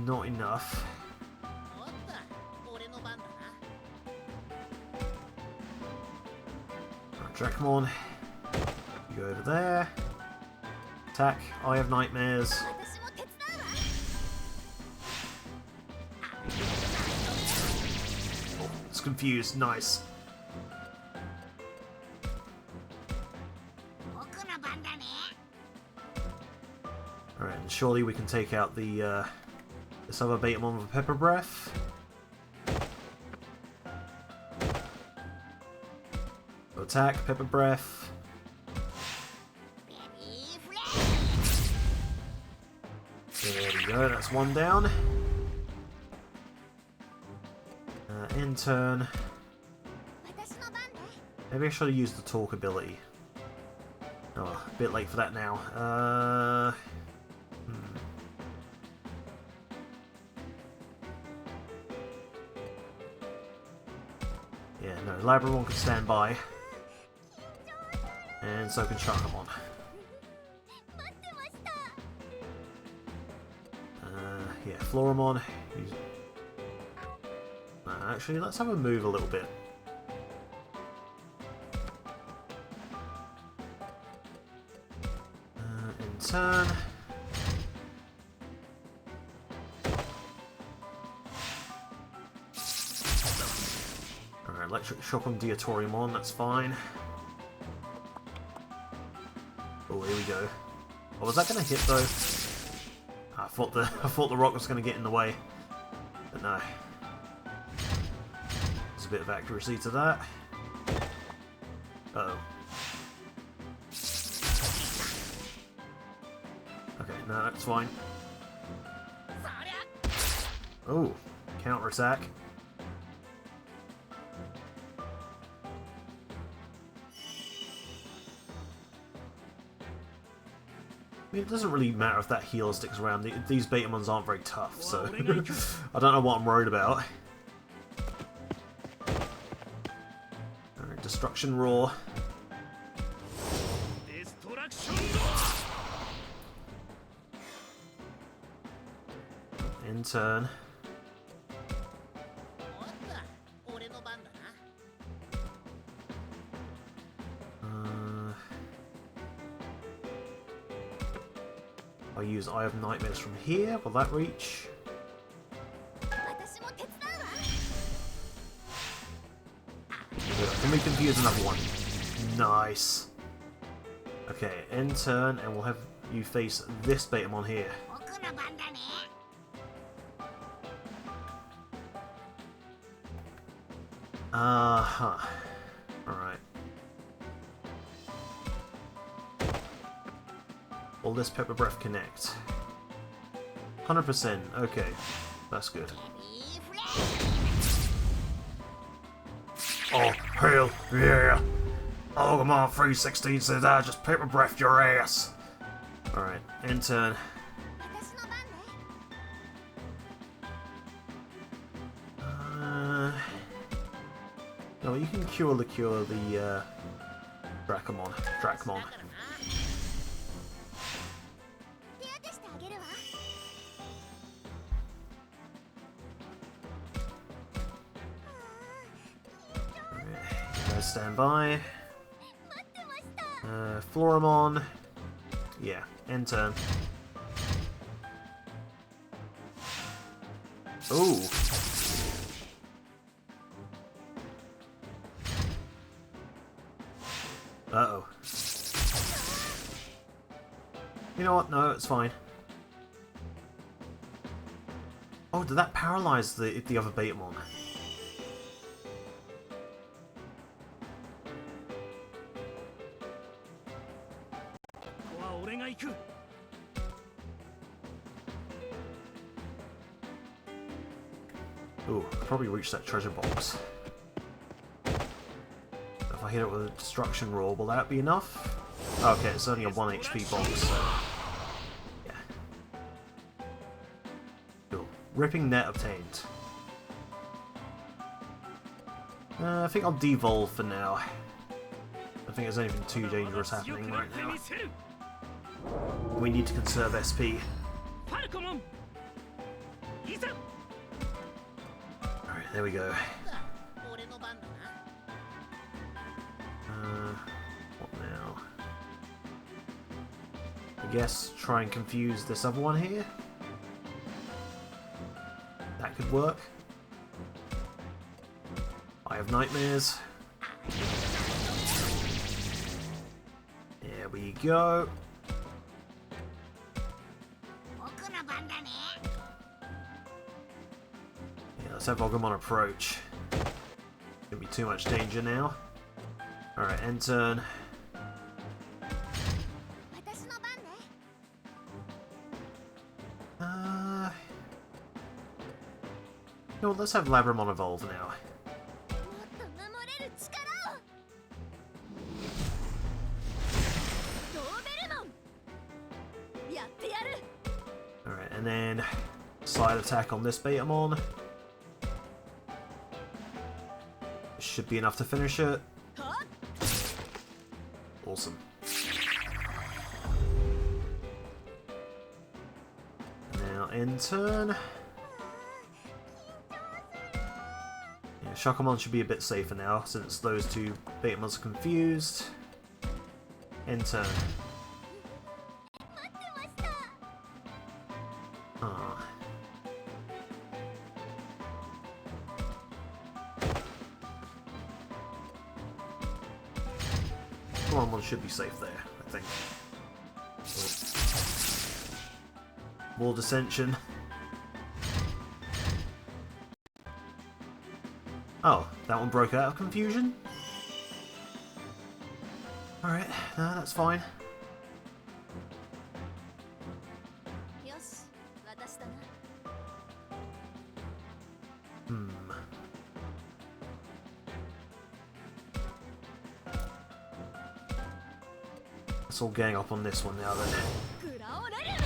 Not enough. Dracomon, you go over there. Attack, Eye of Nightmares. Oh, it's confused, nice. Alright, and surely we can take out the this other Betamon with a Pepper Breath. Attack, Pepper Breath. There we go, that's one down. End turn. Maybe I should have used the talk ability. Oh, a bit late for that now. Yeah, no, Labramon can stand by. And so can Shockmon. Yeah, Floramon. Actually, let's have a move a little bit. turn. Alright, electric shock on Guardromon, that's fine. Oh, here we go. Oh, was that going to hit though? I thought the rock was going to get in the way, but no. There's a bit of accuracy to that. Uh oh. Okay, no, that's fine. Oh, counter attack. I mean, it doesn't really matter if that healer sticks around. These Betamons aren't very tough, so I don't know what I'm worried about. Alright, Destruction Roar. In turn. I'll use Eye of Nightmares from here. Will that reach? Can we confuse another one? Nice. Okay, end turn, and we'll have you face this Betamon here. Uh-huh. Alright. Will this Pepper Breath connect? 100%. Okay. That's good. Oh, hell yeah! Pokemon 316 says I just Pepper Breath your ass! Alright, end turn. No, you can cure the Dracomon. Stand by. Floramon. Yeah, end turn. Ooh. Uh-oh. You know what? No, it's fine. Oh, did that paralyze the other Betamon? Ooh, I'll probably reach that treasure box. If I hit it with a Destruction Roar, will that be enough? Okay, it's only a 1 HP box, so... yeah. Cool. Ripping Net obtained. I think I'll devolve for now. I think there's anything too dangerous happening right now. We need to conserve SP. Alright, there we go. What now? I guess try and confuse this other one here. That could work. Eye of Nightmares. There we go. Yeah, let's have Ogumon approach. Gonna be too much danger now. Alright, end turn. No, let's have Labramon evolve now. Alright, and then side attack on this Betamon. Should be enough to finish it. Awesome. Now end turn. Yeah, Shakomon should be a bit safer now since those two Betamons are confused. End turn. Guardromon should be safe there, I think. Oh. More dissension. Oh, that one broke out of confusion? Alright, no, that's fine. よし、私だな。Let's all gang up on this one now then. グラオラリウム。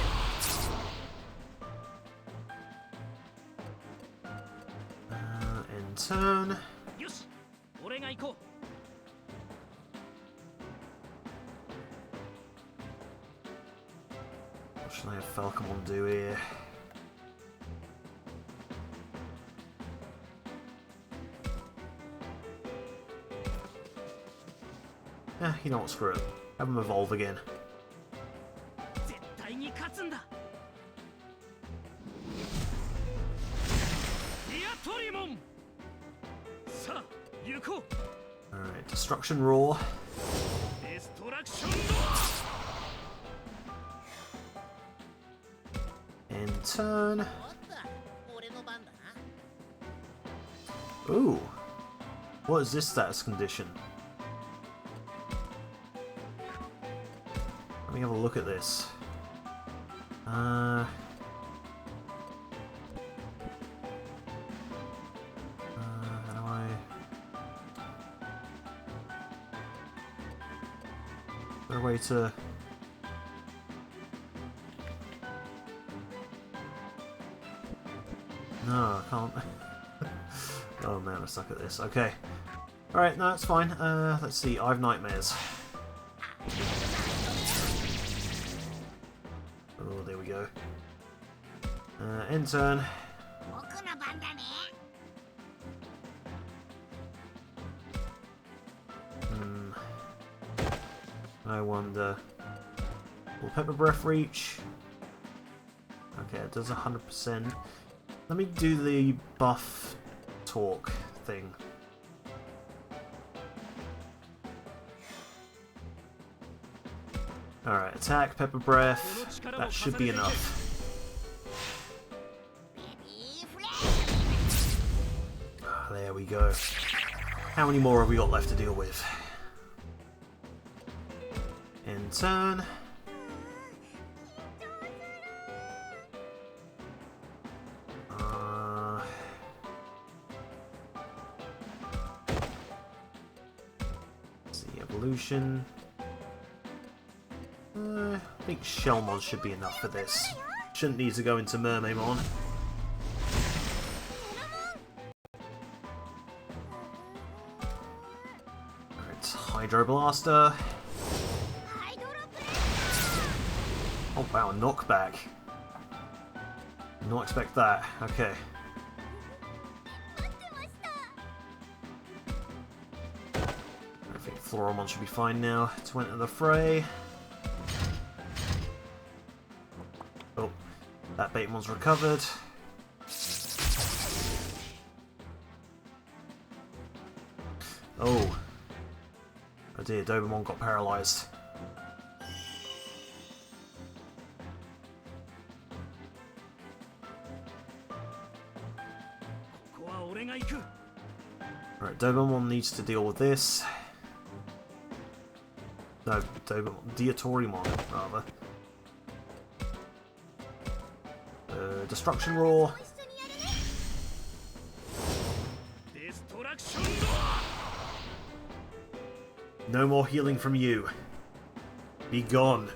End turn. よし、俺が行こう。 What should I have Fangmon do here? You know what, screw it. Have him evolve again. 絶対に勝つんだ。ディアトリモン。さあ、行こう。 Alright, Destruction Roar. デストラクションロー。 End turn. Ooh. What is this status condition? Let me have a look at this. How do I... Is there a way to... No, I can't. Oh man, I suck at this. Okay. Alright, no, it's fine. Let's see, I have nightmares. Oh, there we go. End turn. I wonder... Will Pepper Breath reach? Okay, it does 100%. Let me do the buff talk thing. Alright, attack, Pepper Breath. That should be enough. There we go. How many more have we got left to deal with? End turn. Let's see, evolution. I think Shellmon should be enough for this. Shouldn't need to go into Mermaimon. Alright, Hydro Blaster. Oh wow, knockback. Did not expect that. Okay. I think Floromon should be fine now to enter the fray. Oh, that Batemon's recovered. Oh. Oh dear, Dobemon got paralysed. Alright, Dobemon needs to deal with this. No, Diatorimon, rather. Destruction Roar. No more healing from you. Be gone.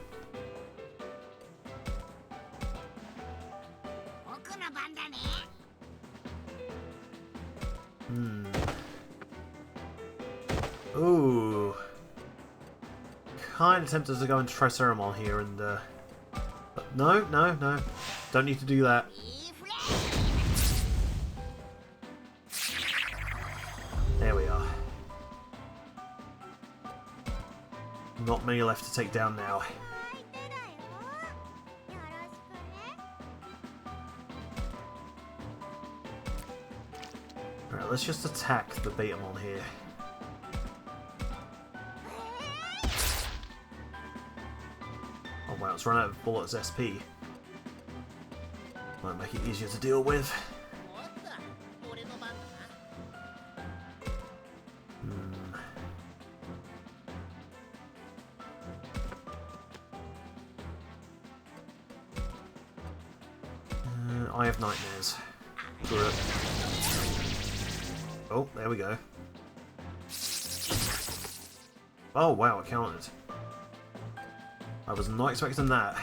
Ooh. Kinda tempted to go into Triceramon here and no, no, no. Don't need to do that. There we are. Not many left to take down now. Alright, let's just attack the Betamon here. wow, it's run out of bullets SP. Might make it easier to deal with. I have nightmares. Oh, there we go. Oh wow, it counted. I was not expecting that.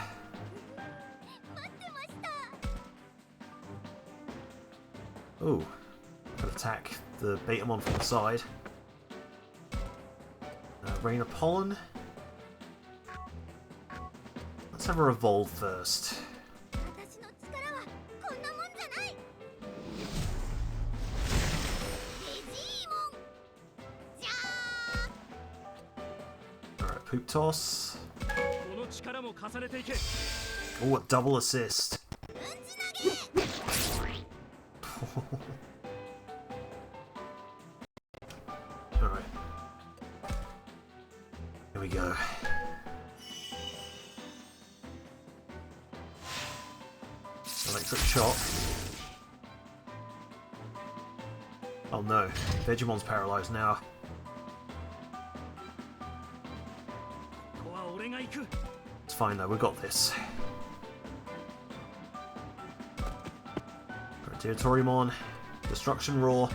Oh, could attack the Betamon from the side. Rain of Pollen. Let's have a evolve first. Alright, Poop Toss. Oh, a double assist. Alright. Here we go. Electric Shock. Oh no, Digimon's paralyzed now. It's fine though, we've got this. Guardromon, Destruction Roar.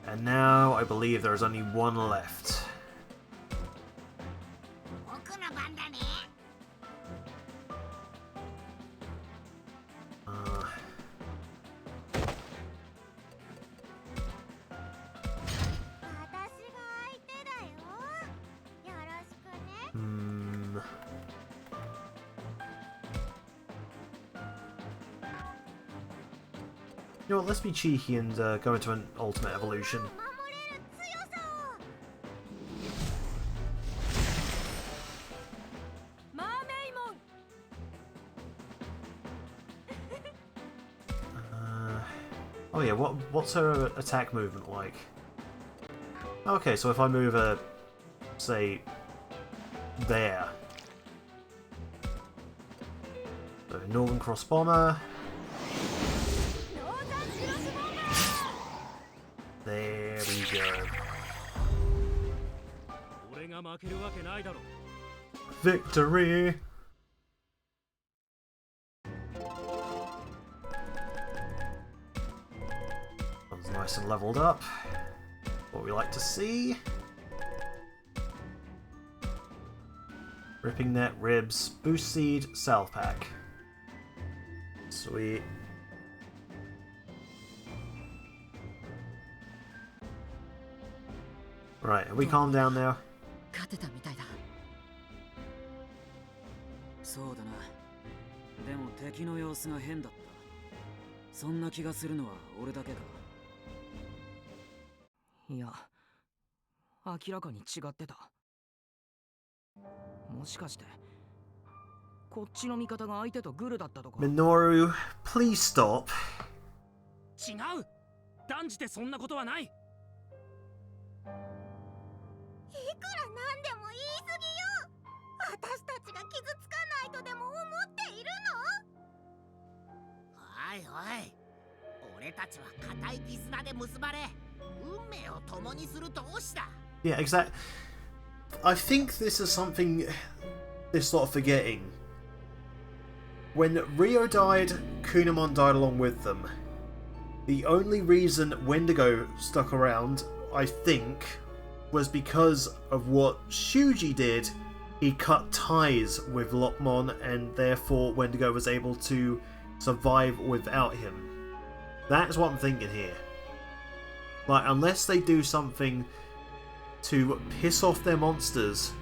And now I believe there is only one left. You know what, let's be cheeky and go into an ultimate evolution. Oh yeah, what's her attack movement like? Okay, so if I move her, say, there. So Northern Cross Bomber. There we go. Victory! One's nice and leveled up. What we like to see. Ripping Net, Ribs, Boost Seed, Salve Pack. Sweet. Right, are we calm down now? そうだな。でも敵の様子が変だった。そんな気がするのは俺だけか。いや、明らかに違ってた。もしかして、こっちの味方が相手とグルだったとか。Minoru, please stop. 違う。断じてそんなことはない。いくらなんでも言い過ぎよ。私たちが傷つかないとでも思っているの？おいおい、俺たちは固い絆で結ばれ、運命を共にする同志だ。Yeah, exactly. I think this is something they're sort of forgetting. When Rio died, Kunamon died along with them. The only reason Wendigo stuck around, I think, was because of what Shuji did. He cut ties with Lockmon, and therefore Wendigo was able to survive without him. That's what I'm thinking here. Like, unless they do something to piss off their monsters,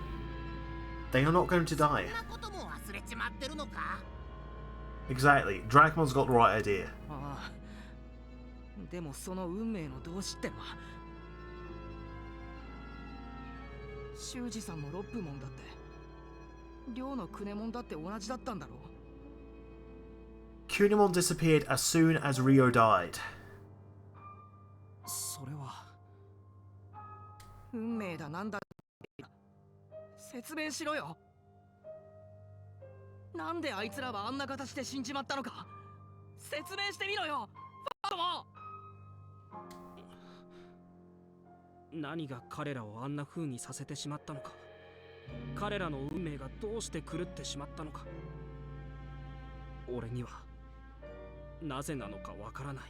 they are not going to die. Exactly. Dracmon's got the right idea. でもその運命の同志ってのは修二さんもロップモンだって寮のクネモンだって同じだったんだろう。 Kunamon disappeared as soon as Rio died. それは運命だなんだ。説明しろよ。なんであいつらはあんな形で死んじまったのか説明してみろよ、ファトモ。何が彼らをあんな風にさせてしまったのか、彼らの運命がどうして狂ってしまったのか、俺にはなぜなのかわからない。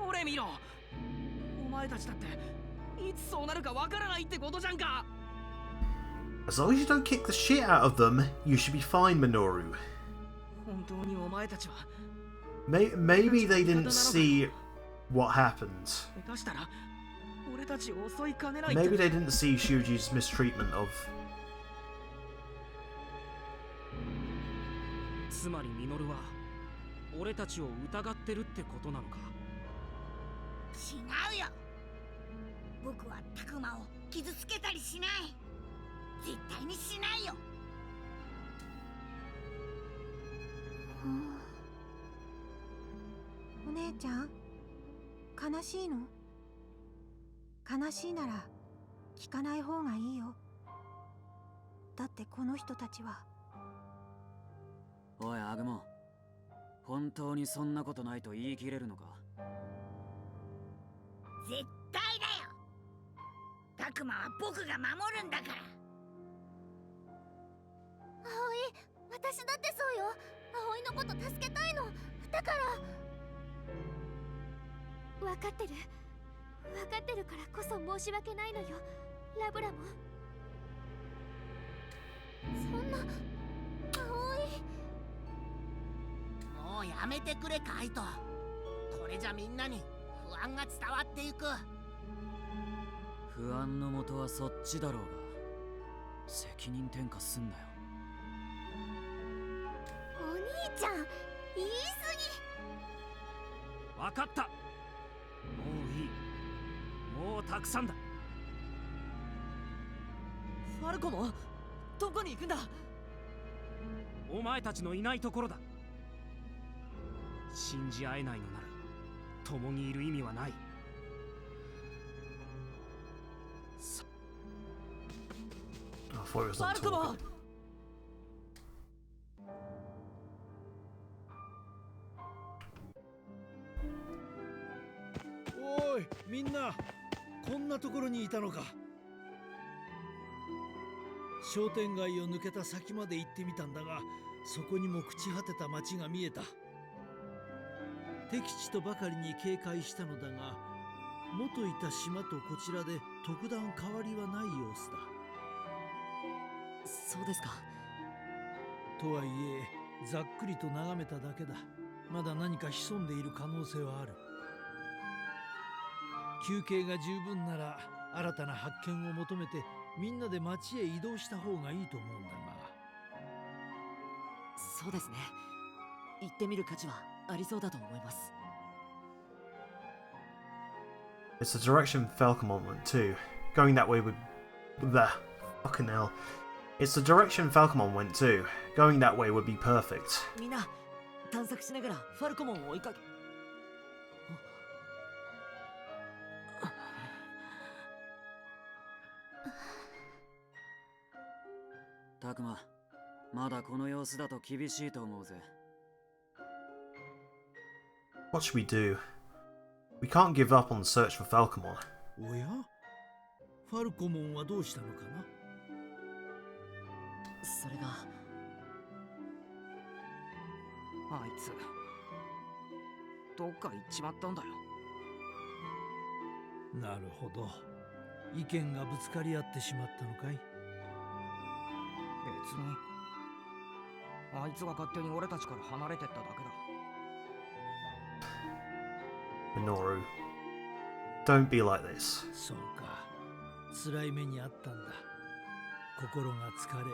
俺見ろ、お前たちだっていつそうなるかわからないってことじゃんか。 As long as you don't kick the shit out of them, you should be fine, Minoru. 本当にお前たちは Maybe they didn't see what happened. 下手したら俺たちを襲いかねないって。 Maybe they didn't see Shuji's mistreatment of. つまりミノルは俺たちを疑ってるってことなのか。違うよ。僕はタクマを傷つけたりしない。絶対にしないよ。お姉ちゃん、悲しいの？悲しいなら聞かない方がいいよ。だってこの人たちは。おいアグモン、本当にそんなことないと言い切れるのか。絶対だよ。タクマは僕が守るんだから。葵、私だってそうよ。葵のこと助けたいの。だから。分かってる。分かってるからこそ申し訳ないのよ、ラブラモン。そんな、葵。もうやめてくれカイト。これじゃみんなに不安が伝わっていく。不安のもとはそっちだろうが、責任転嫁すんなよ。お兄ちゃん、言い過ぎ。わかった。もういい。もうたくさんだ。ファルコモン、どこに行くんだ。お前たちのいないところだ。信じ合えないのなら共にいる意味はない。ファルコモン。おいみんな、こんなところにいたのか。商店街を抜けた先まで行ってみたんだが、そこにも朽ち果てた町が見えた。敵地とばかりに警戒したのだが、元いた島とこちらで特段変わりはない様子だ。そうですか。とはいえざっくりと眺めただけだ。まだ何か潜んでいる可能性はある。休憩が十分なら新たな発見を求めてみんなで町へ移動した方がいいと思うんだが。そうですね。行ってみる価値はありそうだと思います。 It's the direction Fangmon went too. Going that way would. There. Fucking hell. It's the direction Fangmon went too. Going that way would be perfect. みんな探索しながらファルコモンを追いかけ。タクマ、まだこの様子だと厳しいと思うぜ。What should we do? We can't give up on the search for Fangmon. おや、ファルコモンはどうしたのかな。それが、あいつどっか行っちまったんだよ。なるほど。意見がぶつかり合ってしまったのかい。別にあいつが勝手に俺たちから離れてっただけだ。Minoru, don't be like this. そうか、辛い目にあったんだ。心が疲れ、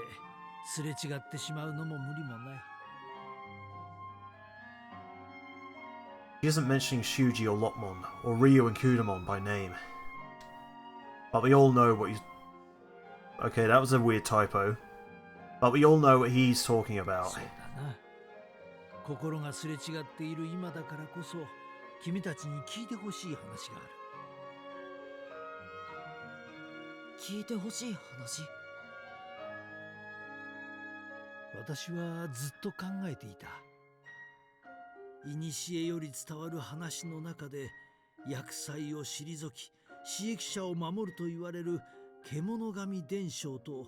すれ違ってしまうのも無理もない。He isn't mentioning Shuji or Lopmon, or Ryu and Kudamon by name. But we all know what he's... Okay, that was a weird typo. But we all know what he's talking about. そうだな。心がすれ違っている今だからこそ、君たちに聞いてほしい話がある。聞いてほしい話。私はずっと考えていた。古より伝わる話の中で、厄災を退き私益者を守ると言われる獣神伝承と、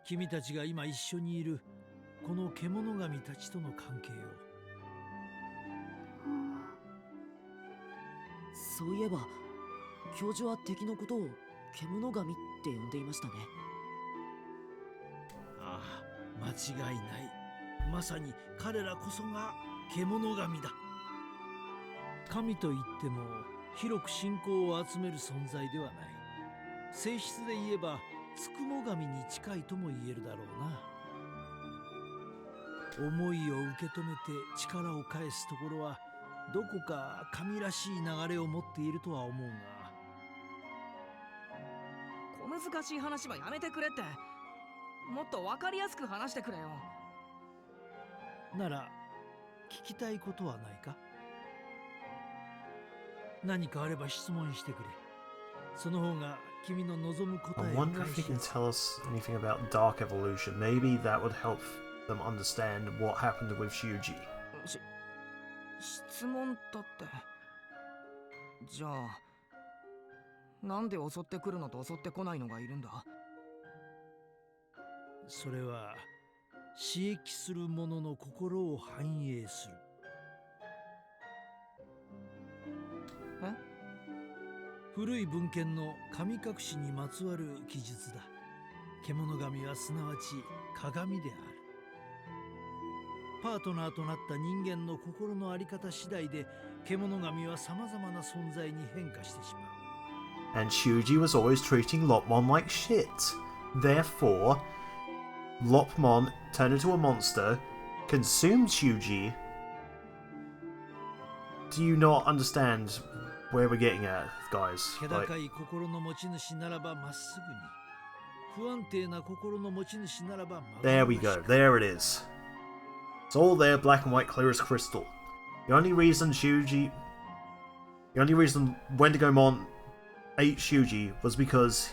君たちが今一緒にいるこの獣神たちとの関係を。そういえば教授は敵のことを獣神って呼んでいましたね。ああ、間違いない。まさに彼らこそが獣神だ。神といっても広く信仰を集める存在ではない。性質で言えばつくも神に近いとも言えるだろうな。思いを受け止めて力を返すところはどこか神らしい流れを持っているとは思うが。小難しい話はやめてくれって。もっと分かりやすく話してくれよ。なら聞きたいことはないか？何かあれば質問してくれ。その方が君の望む答 I えを wonder 返 if he し can やすい。 tell us anything about Dark Evolution. Maybe that would help them understand what happened with Shuji. 質問だって。じゃあなんで襲ってくるのと襲ってこないのがいるんだ？それは刺激する者の心を反映する。え？古い文献の神隠しにまつわる記述だ。獣神はすなわち鏡である。パートナーとなった人間の心の在り方次第で獣神はさまざまな存在に変化してしまう。 And Shuji was always treating Lopmon like shit. Therefore, Lopmon turned into a monster, consumed Shuji. Do you not understand where we're getting at, guys? 気高い心の持ち主ならばまっすぐに、不安定な心の持ち主ならばまがましく。 There we go. There it is. It's all there, black and white, clear as crystal. The only reason Wendigomon ate Shuji was because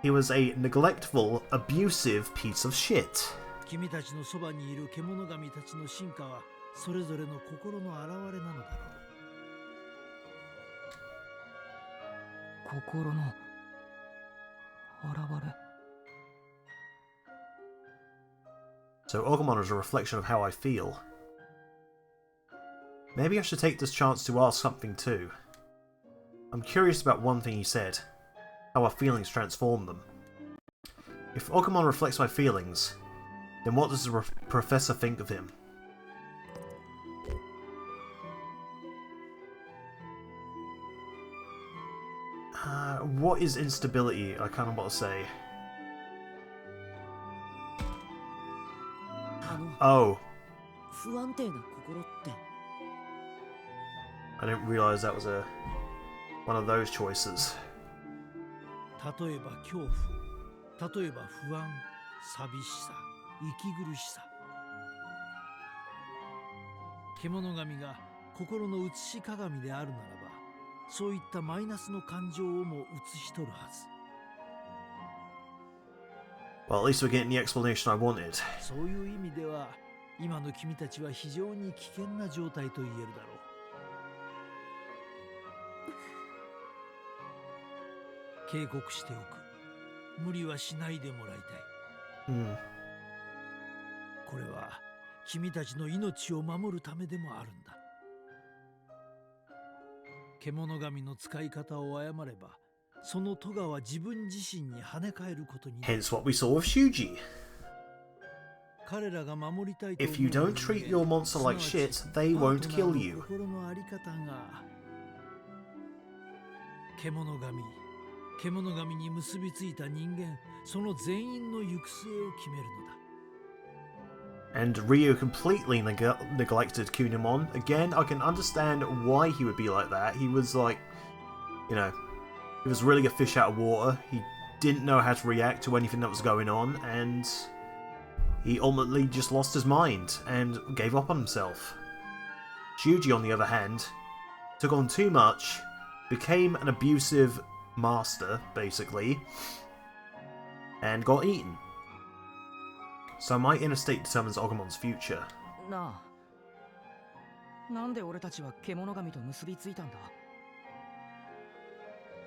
he was a neglectful, abusive piece of shit. 君たちのそばにいる獣神たちの進化はそれぞれの心の表れなのだろう。心の現れ。 So Agumon is a reflection of how I feel. Maybe I should take this chance to ask something too. I'm curious about one thing he said, how our feelings transform them. If Agumon reflects my feelings, then what does the professor think of him? What is instability? I kind of want to say. Oh. 不安定な心って。 I didn't realize that was one of those choices. 例えば恐怖、例えば不安、寂しさ、息苦しさ。獣神が心の写し鏡であるならば、そういったマイナスの感情をも写し取るはず。 Well, at least we're getting the explanation I wanted. そういう意味では、今の君たちは非常に危険な状態と言えるだろう。警告しておく。無理はしないでもらいたい。これは君たちの命を守るためでもあるんだ。獣神の使い方を誤れば、その咎は自分自身に跳ね返ることになる。 Hence what we saw with Shuji. 彼らが守りたいと If you don't treat your monster like shit, they won't kill you. 心のあり方が獣神に結びついた人間、その全員の行く末を決めるのだ。 And Ryu completely neglected Kunimon. Again, I can understand why he would be like that. He was like, you know, he was really a fish out of water. He didn't know how to react to anything that was going on, and he ultimately just lost his mind and gave up on himself. Shuji, on the other hand, took on too much, became an abusive master, basically, and got eaten. So my inner state determines Ogumon's future. なあ、なんで俺たちは獣神と結びついたんだ?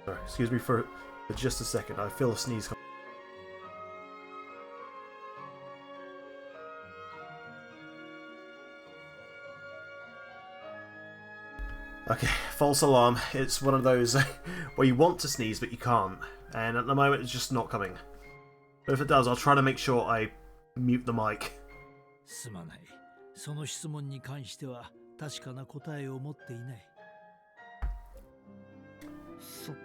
Sorry, excuse me for just a second. I feel a sneeze coming. Okay, false alarm. It's one of those where you want to sneeze but you can't, and at the moment it's just not coming. But if it does, I'll try to make sure I mute the mic. すまない。その質問に関しては確かな答えを持っていない。そっか。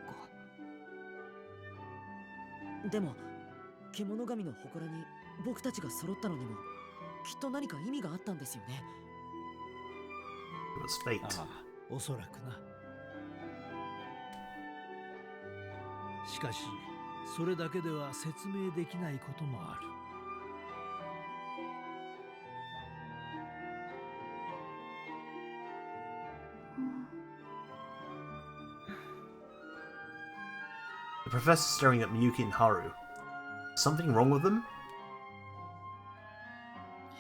でも、獣神の祠に僕たちが揃ったのにも、きっと何か意味があったんですよね。It was fate. ああ、おそらくな。しかし、それだけでは説明できないこともある。The professor's staring at Miyuki and Haru. Something wrong with them?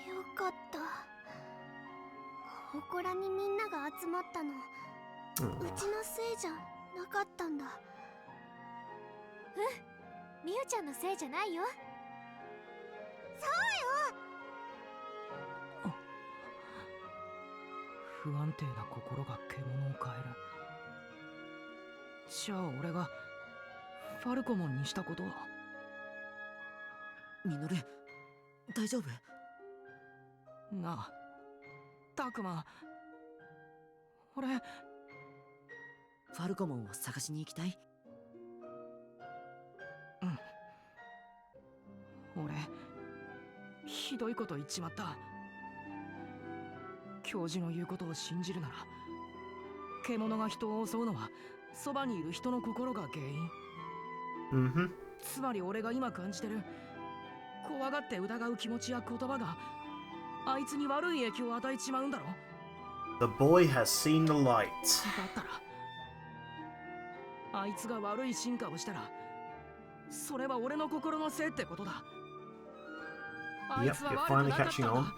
よかった。祠にみんなが集まったの、うちのせいじゃなかったんだ。みゆちゃんのせいじゃないよ。そうよ。不安定な心が獣を変える。じゃあ俺がファルコモンにしたことは？ミノル、大丈夫？なあ、タクマ、俺ファルコモンを探しに行きたい？うん。俺ひどいこと言っちまった。教授の言うことを信じるなら、獣が人を襲うのはそばにいる人の心が原因。つまり俺が今感じてる怖がって疑う気持ちや言葉があいつに悪い影響を与えちまうんだろ。 The boy has seen the light. だったらあいつが悪い進化をしたらそれは俺の心のせいってことだ。あいつは悪くなかったんだ。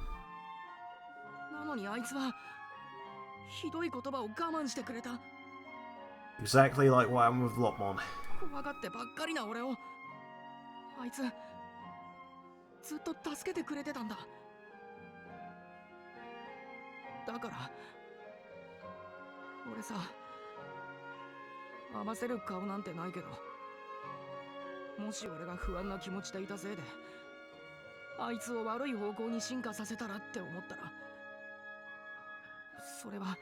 なのにあいつはひどい言葉を我慢してくれた。 Exactly like what happened with Lopmon. 怖がってばっかりな俺をあいつずっと助けてくれてたんだ。だから俺さ、合わせる顔なんてないけど、もし俺が不安な気持ちでいたせいであいつを悪い方向に進化させたらって思ったら、それは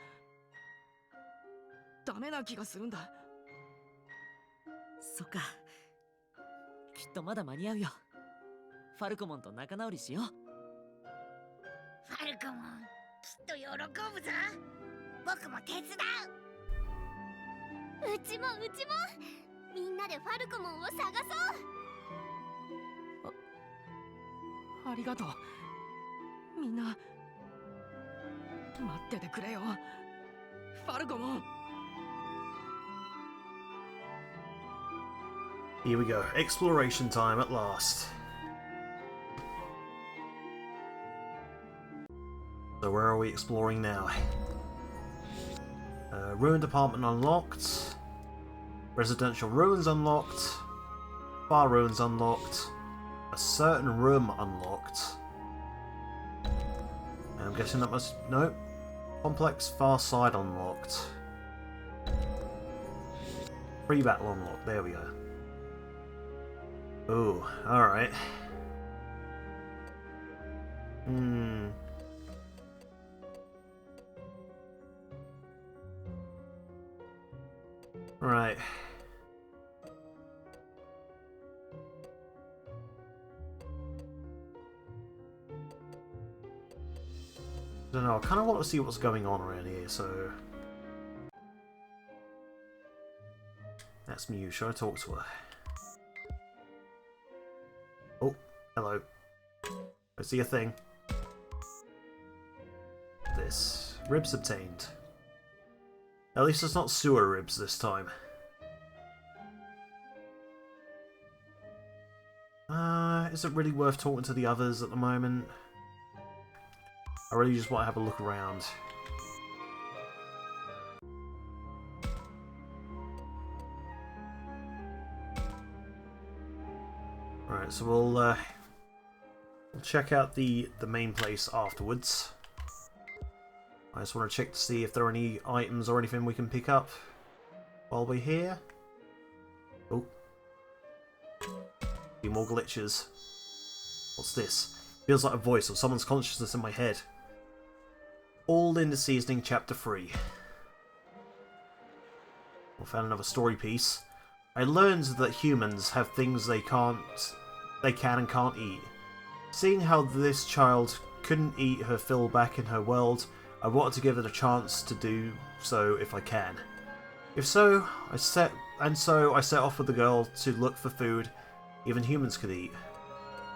ダメな気がするんだ。そっか、きっとまだ間に合うよ。ファルコモンと仲直りしよう。ファルコモンきっと喜ぶぞ。僕も手伝う。うちもみんなでファルコモンを探そう。ありがとう。みんな待っててくれよ、ファルコモン。Here we go. Exploration time at last. So where are we exploring now? Ruined apartment unlocked. Residential ruins unlocked. Bar ruins unlocked. A certain room unlocked. I'm guessing that must... no. Complex far side unlocked. Free battle unlocked. There we go. Ooh, alright. Right. I don't know, I kind of want to see what's going on around here, so... That's Mew, should I talk to her? Oh, hello. I see a thing. This. Ribs obtained. At least it's not sewer ribs this time. is it really worth talking to the others at the moment? I really just want to have a look around. Alright, so we'll check out the main place afterwards. I just want to check to see if there are any items or anything we can pick up while we're here. Oh. A few more glitches. What's this? Feels like a voice of someone's consciousness in my head. All in the Seasoning Chapter 3. We found another story piece. I learned that humans have things they can and can't eat. Seeing how this child couldn't eat her fill back in her world, I wanted to give it a chance to do so if I can. If so, I set off with the girl to look for food even humans could eat.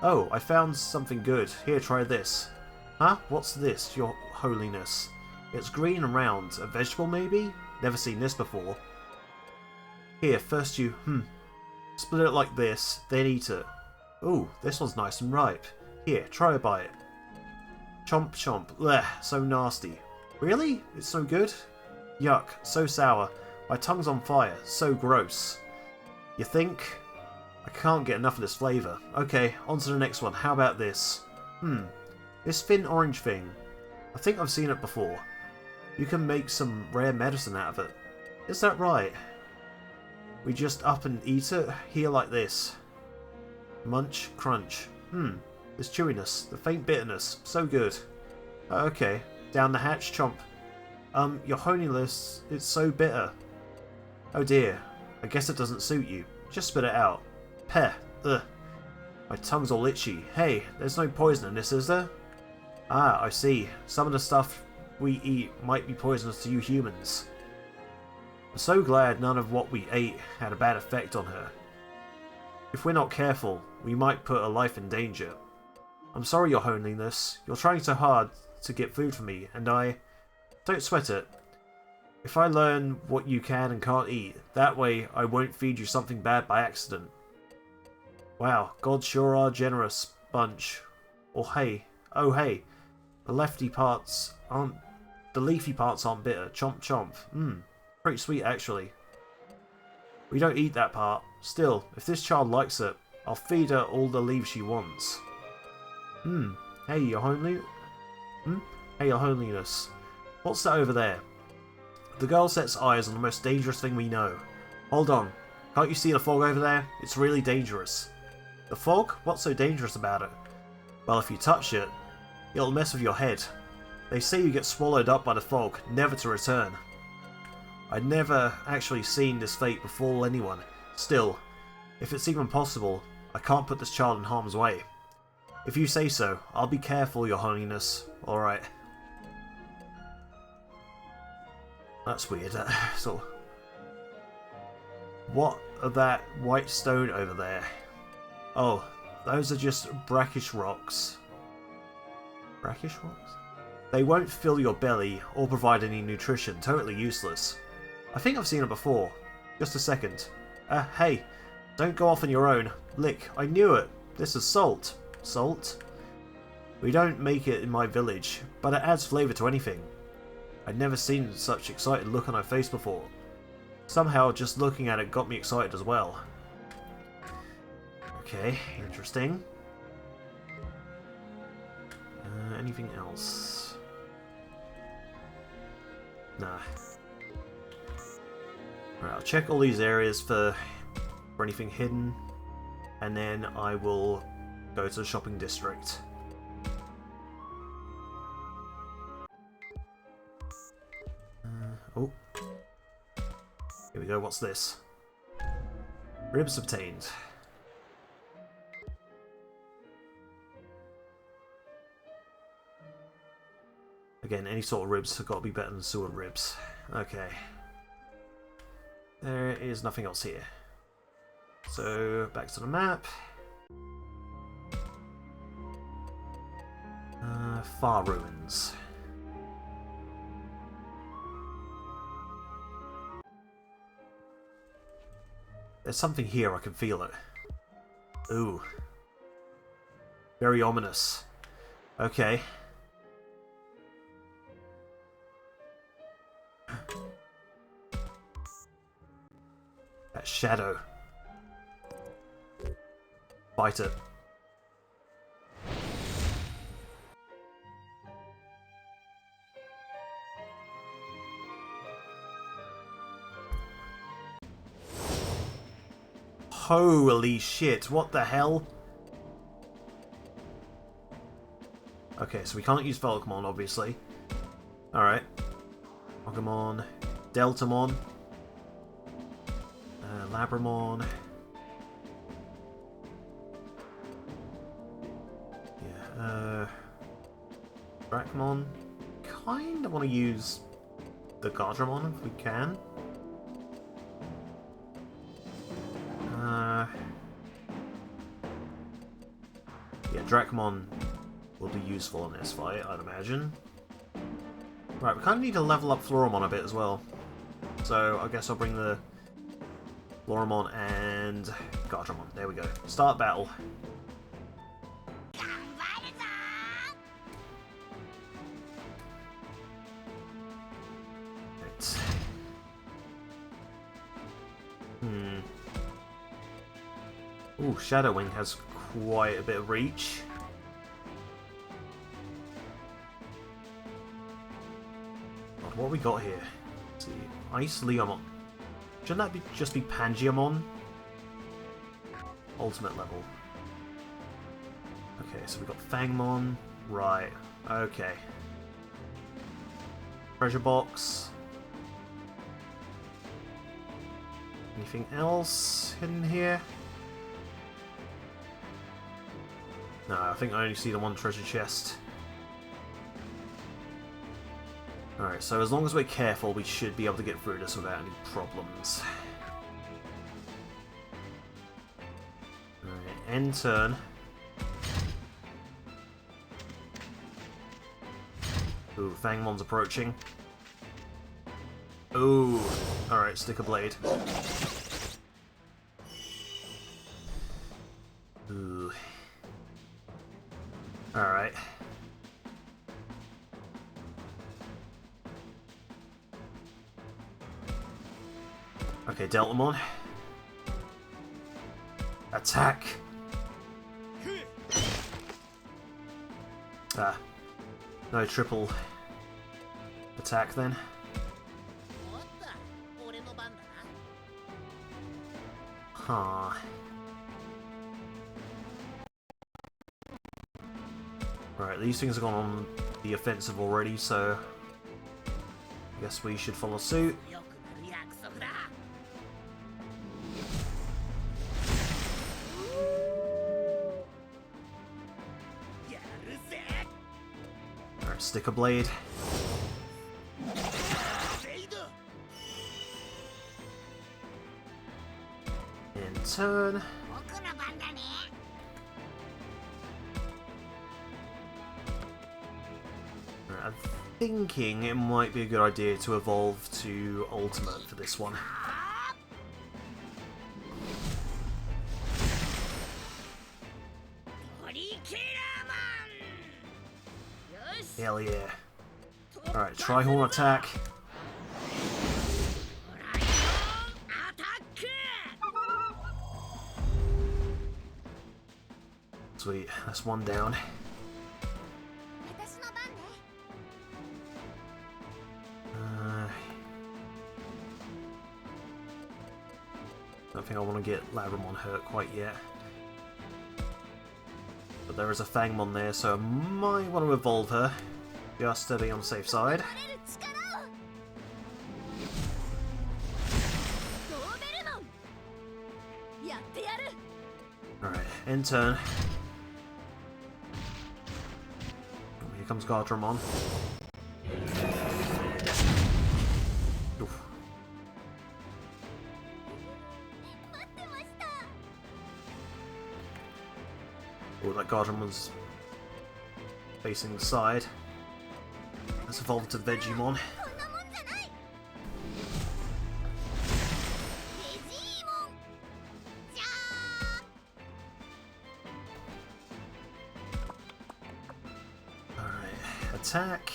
Oh, I found something good. Here, try this. Huh? What's this, your holiness? It's green and round. A vegetable, maybe? Never seen this before. Here, first you, split it like this, then eat it. Ooh, this one's nice and ripe. Here, try a bite. Chomp chomp. Blech, so nasty. Really? It's so good? Yuck, so sour. My tongue's on fire. So gross. You think? I can't get enough of this flavour. Okay, on to the next one. How about this? This thin orange thing. I think I've seen it before. You can make some rare medicine out of it. Is that right? We just up and eat it? Here like this. Munch, crunch. This chewiness, the faint bitterness. So good. Okay, down the hatch, chomp. Your holiness, it's so bitter. Oh dear, I guess it doesn't suit you. Just spit it out. Peh, ugh. My tongue's all itchy. Hey, there's no poison in this, is there? Ah, I see. Some of the stuff we eat might be poisonous to you humans. I'm so glad none of what we ate had a bad effect on her. If we're not careful, we might put her life in danger. I'm sorry, your holiness. You're trying so hard to get food for me, and I... Don't sweat it. If I learn what you can and can't eat, that way I won't feed you something bad by accident. Wow, gods sure are generous bunch. Oh hey, the leafy parts aren't bitter. Chomp chomp. Pretty sweet actually. We don't eat that part. Still, if this child likes it, I'll feed her all the leaves she wants. Hey, your holiness. What's that over there? The girl sets eyes on the most dangerous thing we know. Hold on. Can't you see the fog over there? It's really dangerous. The fog? What's so dangerous about it? Well, if you touch it, it'll mess with your head. They say you get swallowed up by the fog, never to return. I'd never actually seen this fate befall anyone. Still, if it's even possible, I can't put this child in harm's way. If you say so, I'll be careful, your holiness. Alright. That's weird. So, what are that white stone over there? Oh, those are just brackish rocks. Brackish rocks? They won't fill your belly or provide any nutrition. Totally useless. I think I've seen it before. Just a second. Hey, don't go off on your own. Lick, I knew it. This is salt. Salt? We don't make it in my village, but it adds flavour to anything. I'd never seen such excited look on her face before. Somehow, just looking at it got me excited as well. Okay, interesting. Anything else? Nah. Right, I'll check all these areas for anything hidden, and then I will go to the shopping district. Oh. Here we go, what's this? Ribs obtained. Again, any sort of ribs have got to be better than sewer ribs. Okay. There is nothing else here. So, back to the map. Far Ruins. There's something here, I can feel it. Ooh. Very ominous. Okay. That shadow. Fight it. Holy shit, what the hell? Okay, so we can't use Fangmon, obviously. Alright. Pokemon. Deltamon. Labramon. Yeah, Dracmon. Kinda want to use the Guardromon if we can. Yeah, Dracmon will be useful in this fight, I'd imagine. Right, we kind of need to level up Floramon a bit as well. So I guess I'll bring the Floramon and Guardromon. There we go. Start battle. Right. Ooh, Shadow Wing has quite a bit of reach. God, what have we got here? Let's see. IceLeomon. Shouldn't that just be Pangeamon? Ultimate level. Okay, so we've got Fangmon. Right, okay. Treasure box. Anything else hidden here? No, I think I only see the one treasure chest. Alright, so as long as we're careful, we should be able to get through this without any problems. Alright, end turn. Ooh, Fangmon's approaching. Ooh, alright, stick a blade. Ooh. Alright. Okay, Deltamon. Attack! Ah. No triple attack then. Huh. Right, these things have gone on the offensive already, so I guess we should follow suit. Alright, stick a blade. And turn. I'm thinking it might be a good idea to evolve to Ultimate for this one. Hell yeah. Alright, Tri-Horn attack. Sweet, that's one down. Don't think I want to get Labramon hurt quite yet. But there is a Fangmon there, so I might want to evolve her, just to be on the safe side. Alright, end turn. Here comes Guardromon. Oof. Oh, that Guardromon's facing the side. Let's evolve to Digimon. attack.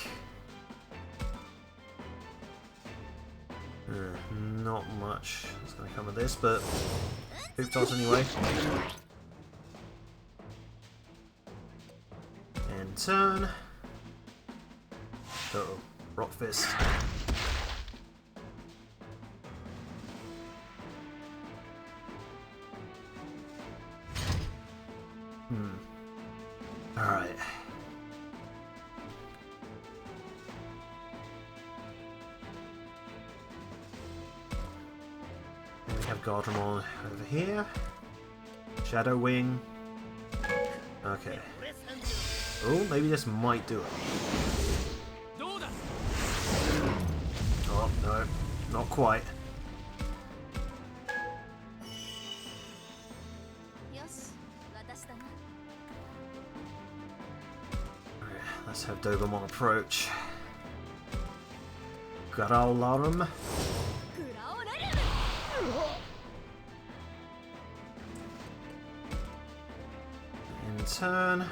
Not much is going to come of this, but hoop toss anyway. And turn. Uh-oh, rock fist. Alright. And we have Guardromon over here. Shadow Wing. Okay. Oh, maybe this might do it. Oh, no. Not quite. Let's have Dobermon approach. Guardromon. In turn.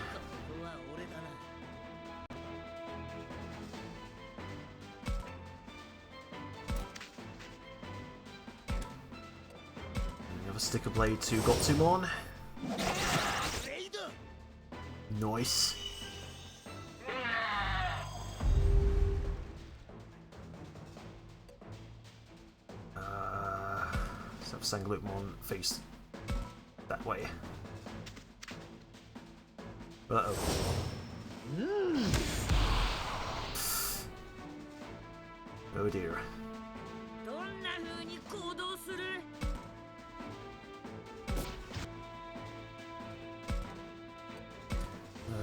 Another sticker blade to Gotsumon. Nice. Sangloupmon face that way. Uh-oh. Oh dear.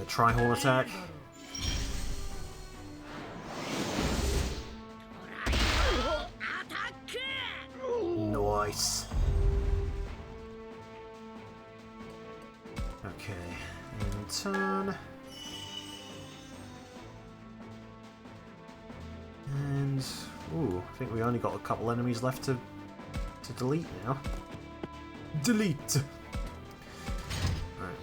Tri-horn attack. Nice. Okay, and turn. And ooh, I think we only got a couple enemies left to delete now. Delete. Right.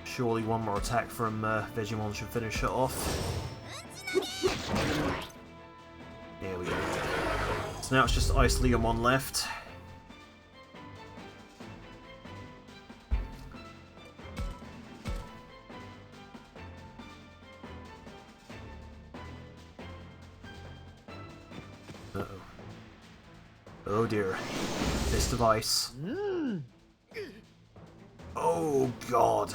Surely one more attack from Vegemon should finish it off. There we go. So now it's just IceLeomon left. Uh-oh. Oh dear. Fist of Ice. Oh god.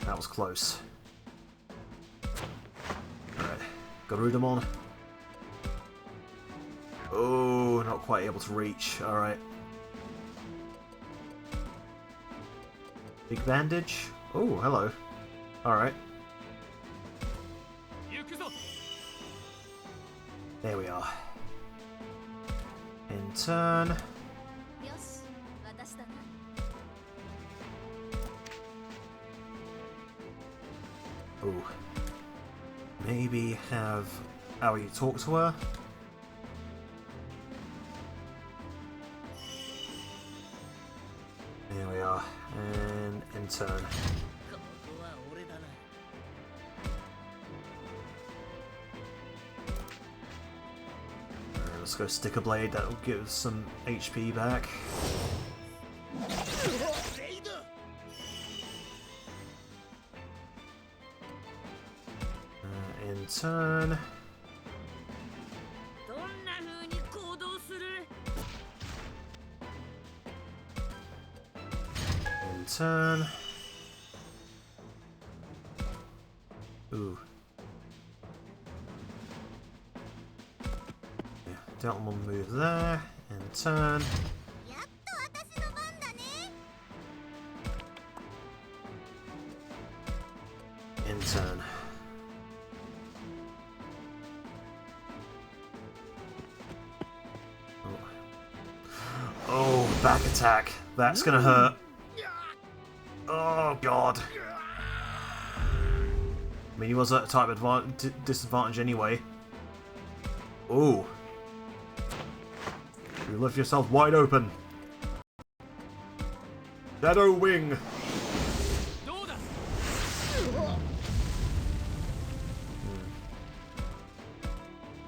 That was close. Alright. Guardromon. Oh, not quite able to reach. Alright. Big bandage. Oh, hello. Alright. There we are. In turn. Oh. Maybe have Aoi talk to her? There we are. And in turn. Let's go Sticker Blade, that'll give us some HP back. In turn. In turn. Ooh. Deltamon move there, and turn. In turn. Oh, back attack. That's gonna hurt. Oh god. I mean, he was at a type disadvantage anyway. Ooh. You left yourself wide open. Shadow Wing!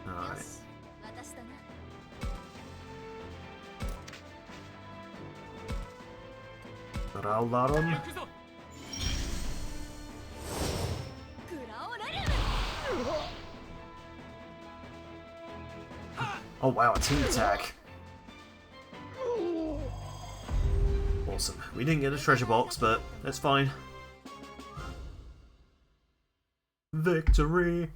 Alright. Rowlaron. Oh wow, a team attack. Awesome. We didn't get a treasure box, but that's fine. Victory!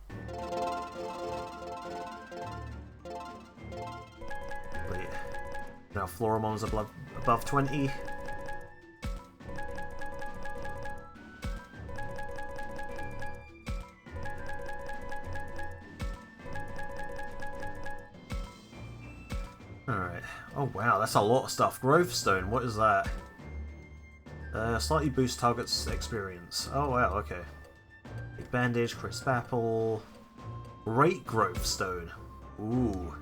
Wait. Now Floramon's above 20. Alright. Oh wow, that's a lot of stuff. Growth Stone, what is that? Slightly boost target's experience. Oh wow, okay. Big Bandage, Crisp Apple... Great Growth Stone. Ooh.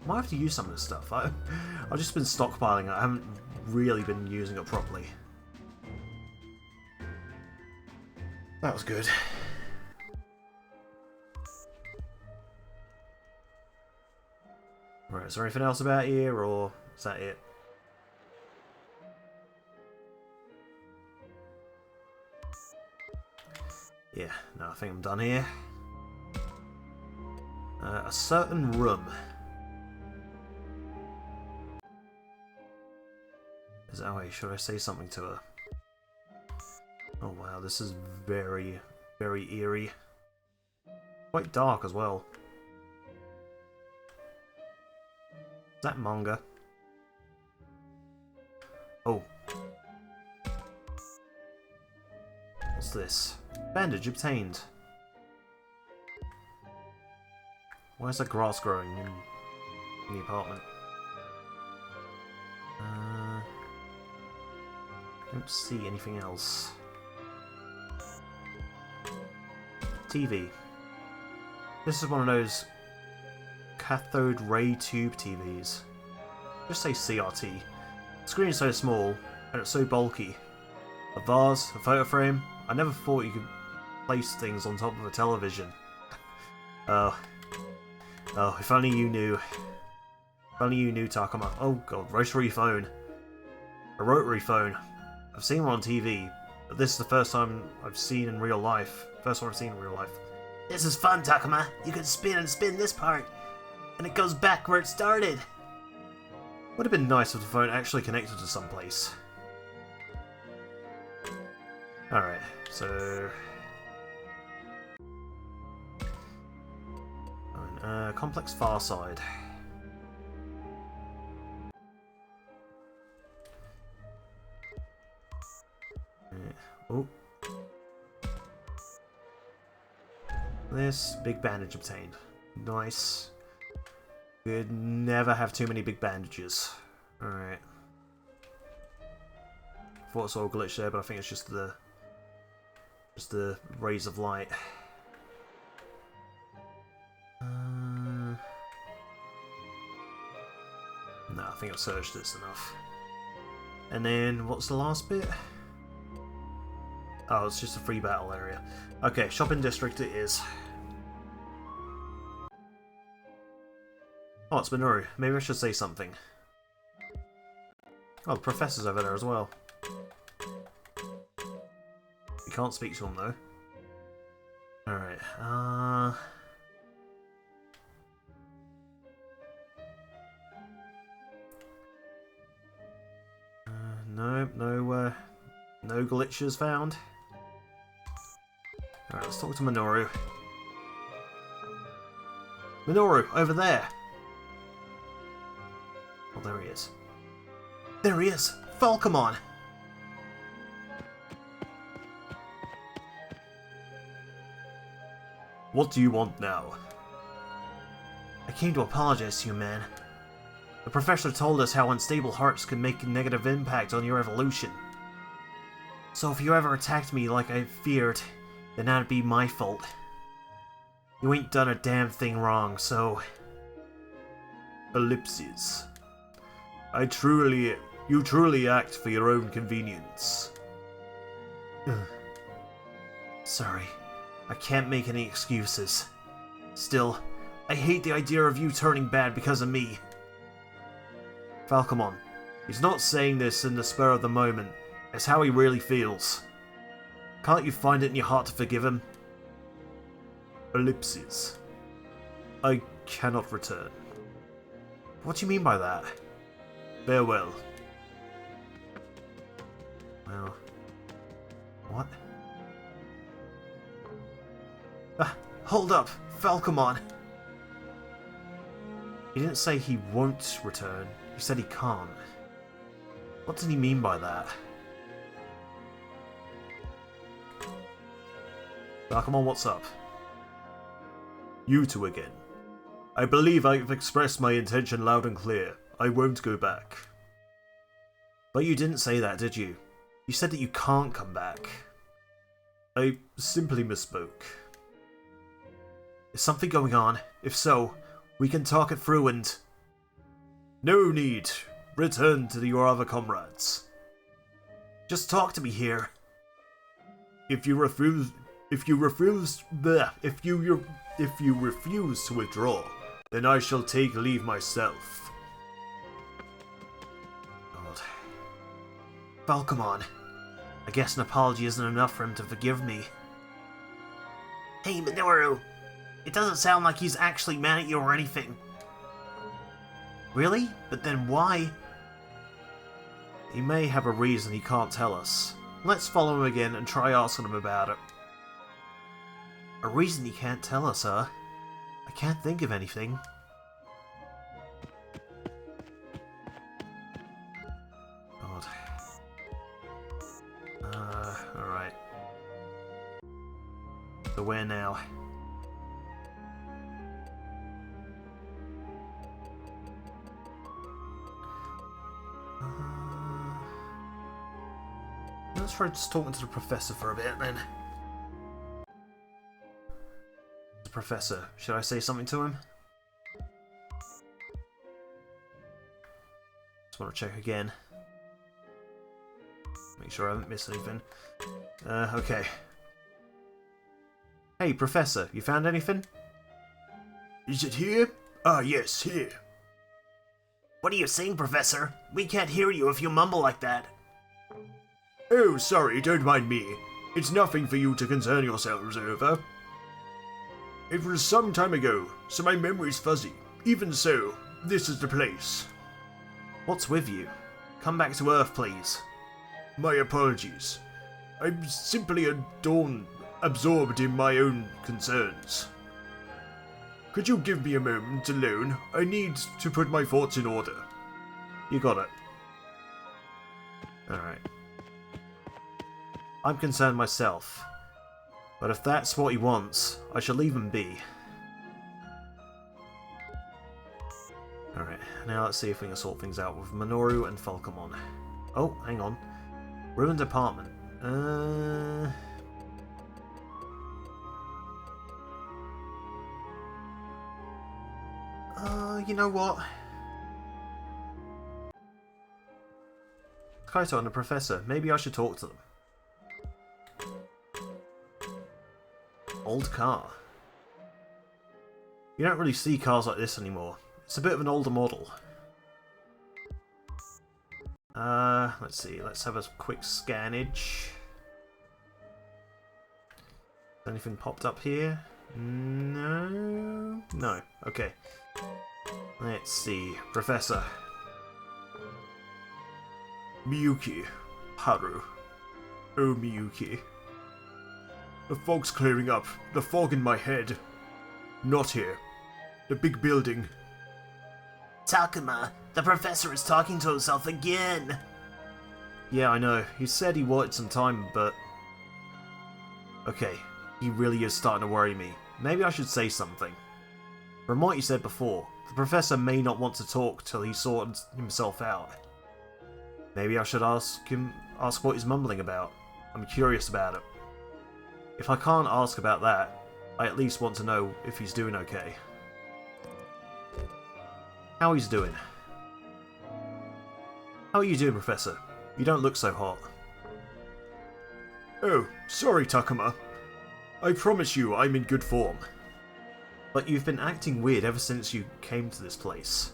Might have to use some of this stuff. I've just been stockpiling it. I haven't really been using it properly. That was good. Right, is there anything else about here, or is that it? Yeah, no, I think I'm done here. A certain room. Is that way? Should I say something to her? Oh wow, this is very, very eerie. Quite dark as well. Is that manga? Oh. What's this? Bandage obtained. Why is there grass growing in the apartment? Don't see anything else. TV. This is one of those cathode ray tube TVs. Just say CRT. The screen is so small and it's so bulky. A vase, a photo frame. I never thought you could place things on top of a television. Oh, if only you knew. If only you knew, Takuma. Oh god, rotary phone. A rotary phone. I've seen one on TV, but this is the first time I've seen in real life. First one I've seen in real life. This is fun, Takuma. You can spin and spin this part, and it goes back where it started. Would have been nice if the phone actually connected to someplace. Alright, so... Complex Far Side. Oh. This big bandage obtained. Nice. Good. Never have too many big bandages. Alright. Thought I saw a glitch there, but I think it's just the rays of light. No, I think I've searched this enough. And then, what's the last bit? Oh, it's just a free battle area. Okay, shopping district it is. Oh, it's Minoru. Maybe I should say something. Oh, the professor's over there as well. You can't speak to him though. Alright, no glitches found. Alright, let's talk to Minoru. Minoru, over there! Oh, there he is. There he is! Fangmon! What do you want now? I came to apologize to you, man. The professor told us how unstable hearts could make a negative impact on your evolution. So if you ever attacked me like I feared, then that'd be my fault. You ain't done a damn thing wrong, so... Ellipses. I truly You truly act for your own convenience. Sorry, I can't make any excuses. Still, I hate the idea of you turning bad because of me. Falcomon, he's not saying this in the spur of the moment. It's how he really feels. Can't you find it in your heart to forgive him? Ellipses. I cannot return. What do you mean by that? Farewell. Well... What? Hold up! Falcomon! He didn't say he won't return. He said he can't. What did he mean by that? Falcomon, what's up? You two again. I believe I've expressed my intention loud and clear. I won't go back. But you didn't say that, did you? You said that you can't come back. I simply misspoke. Is something going on? If so, we can talk it through and... No need. Return to your other comrades. Just talk to me here. If you refuse to withdraw, then I shall take leave myself. God. Falcomon. I guess an apology isn't enough for him to forgive me. Hey, Minoru! It doesn't sound like he's actually mad at you or anything. Really? But then why? He may have a reason he can't tell us. Let's follow him again and try asking him about it. A reason he can't tell us, huh? I can't think of anything. God. Alright. So where now? Let's try just talking to the professor for a bit then. The professor, should I say something to him? Just want to check again. Make sure I haven't missed anything. Okay. Hey, Professor, you found anything? Is it here? Ah, yes, here. What are you saying, Professor? We can't hear you if you mumble like that. Oh, sorry, don't mind me. It's nothing for you to concern yourselves over. It was some time ago, so my memory's fuzzy. Even so, this is the place. What's with you? Come back to Earth, please. My apologies. I'm simply absorbed in my own concerns. Could you give me a moment alone? I need to put my thoughts in order. You got it. Alright. I'm concerned myself. But if that's what he wants, I shall leave him be. Alright, now let's see if we can sort things out with Minoru and Falcomon. Oh, hang on. Ruined apartment. You know what? Kaito and the Professor, maybe I should talk to them. Old car. You don't really see cars like this anymore. It's a bit of an older model. Let's see, let's have a quick scannage. Anything popped up here? No? No, okay. Let's see, Professor. Miyuki. Haru. Oh, Miyuki. The fog's clearing up. The fog in my head. Not here. The big building. Takuma, the Professor is talking to himself again! Yeah, I know. He said he wanted some time, but... Okay, he really is starting to worry me. Maybe I should say something. From what you said before, the Professor may not want to talk till he sorted himself out. Maybe I should ask what he's mumbling about. I'm curious about it. If I can't ask about that, I at least want to know if he's doing okay. How he's doing. How are you doing, Professor? You don't look so hot. Oh, sorry, Takuma. I promise you I'm in good form. But you've been acting weird ever since you came to this place.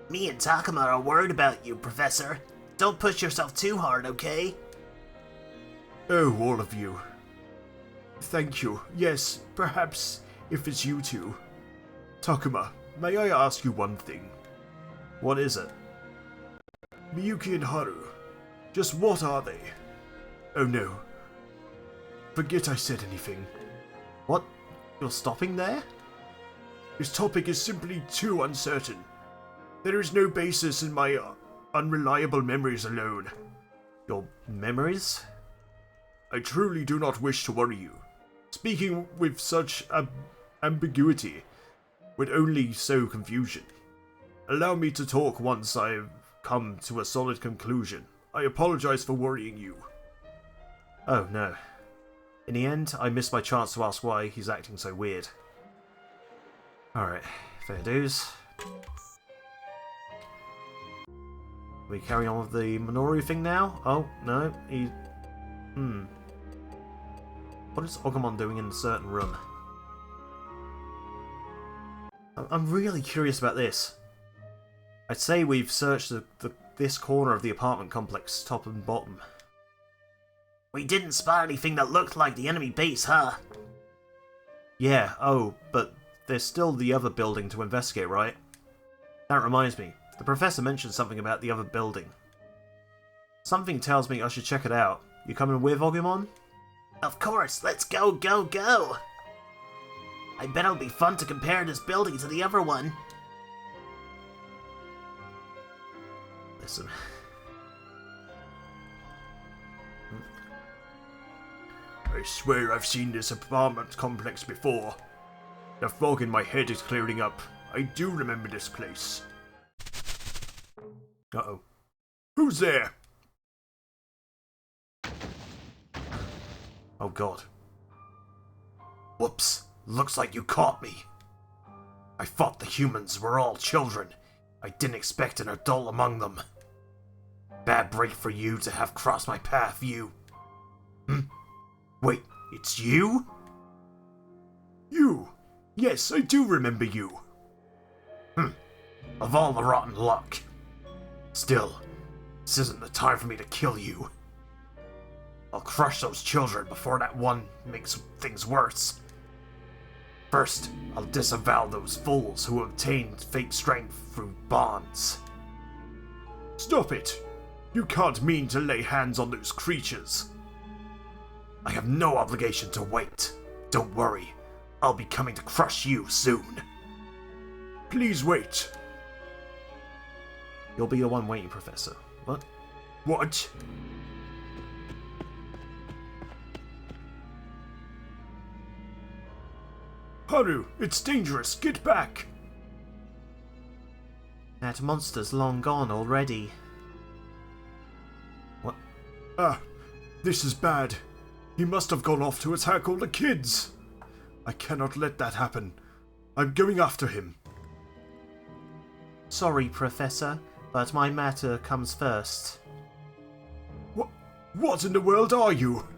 Me and Takuma are worried about you, Professor. Don't push yourself too hard, okay? Oh, all of you. Thank you. Yes, perhaps if it's you two. Takuma, may I ask you one thing? What is it? Miyuki and Haru. Just what are they? Oh no. Forget I said anything. What? You're stopping there? This topic is simply too uncertain. There is no basis in my unreliable memories alone. Your memories? I truly do not wish to worry you. Speaking with such ambiguity would only sow confusion. Allow me to talk once I've come to a solid conclusion. I apologize for worrying you. Oh no. In the end, I missed my chance to ask why he's acting so weird. Alright, fair dues. We carry on with the Minoru thing now? Oh, no, he... What is Agumon doing in a certain room? I'm really curious about this. I'd say we've searched this corner of the apartment complex, top and bottom. We didn't spot anything that looked like the enemy base, huh? Yeah, oh, but there's still the other building to investigate, right? That reminds me, the professor mentioned something about the other building. Something tells me I should check it out. You coming with, Agumon? Of course, let's go, go, go! I bet it'll be fun to compare this building to the other one. Listen. I swear I've seen this apartment complex before. The fog in my head is clearing up. I do remember this place. Uh-oh. Who's there? Oh god. Whoops. Looks like you caught me. I thought the humans were all children. I didn't expect an adult among them. Bad break for you to have crossed my path, you. Wait, it's you? You? Yes, I do remember you. Of all the rotten luck. Still, this isn't the time for me to kill you. I'll crush those children before that one makes things worse. First, I'll disavow those fools who obtained fake strength through bonds. Stop it! You can't mean to lay hands on those creatures. I have no obligation to wait. Don't worry, I'll be coming to crush you soon. Please wait. You'll be the one waiting, Professor. What? What? Haru, it's dangerous. Get back. That monster's long gone already. What? Ah, this is bad. He must have gone off to attack all the kids. I cannot let that happen. I'm going after him. Sorry, Professor, but my matter comes first. What in the world are you?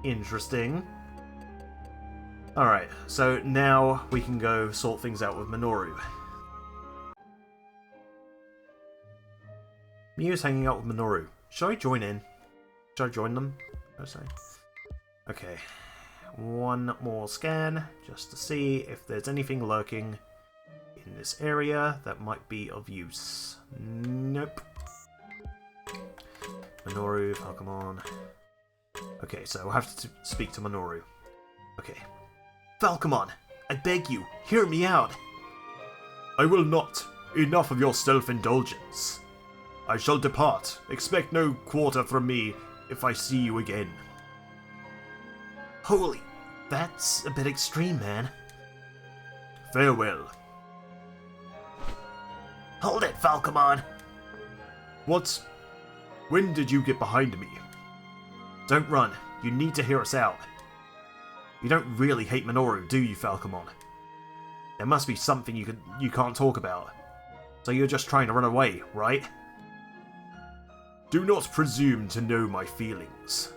Interesting. Alright, so now we can go sort things out with Minoru. Miu's hanging out with Minoru. Should I join in? Should I join them? Oh, sorry. Okay. One more scan, just to see if there's anything lurking in this area that might be of use. Nope. Minoru, Fangmon. Okay, so I'll have to speak to Minoru. Okay. Fangmon, I beg you, hear me out. I will not. Enough of your self-indulgence. I shall depart. Expect no quarter from me if I see you again. Holy, that's a bit extreme, man. Farewell. Hold it, Fangmon. What? When did you get behind me? Don't run. You need to hear us out. You don't really hate Minoru, do you, Fangmon? There must be something you can't talk about. So you're just trying to run away, right? Do not presume to know my feelings.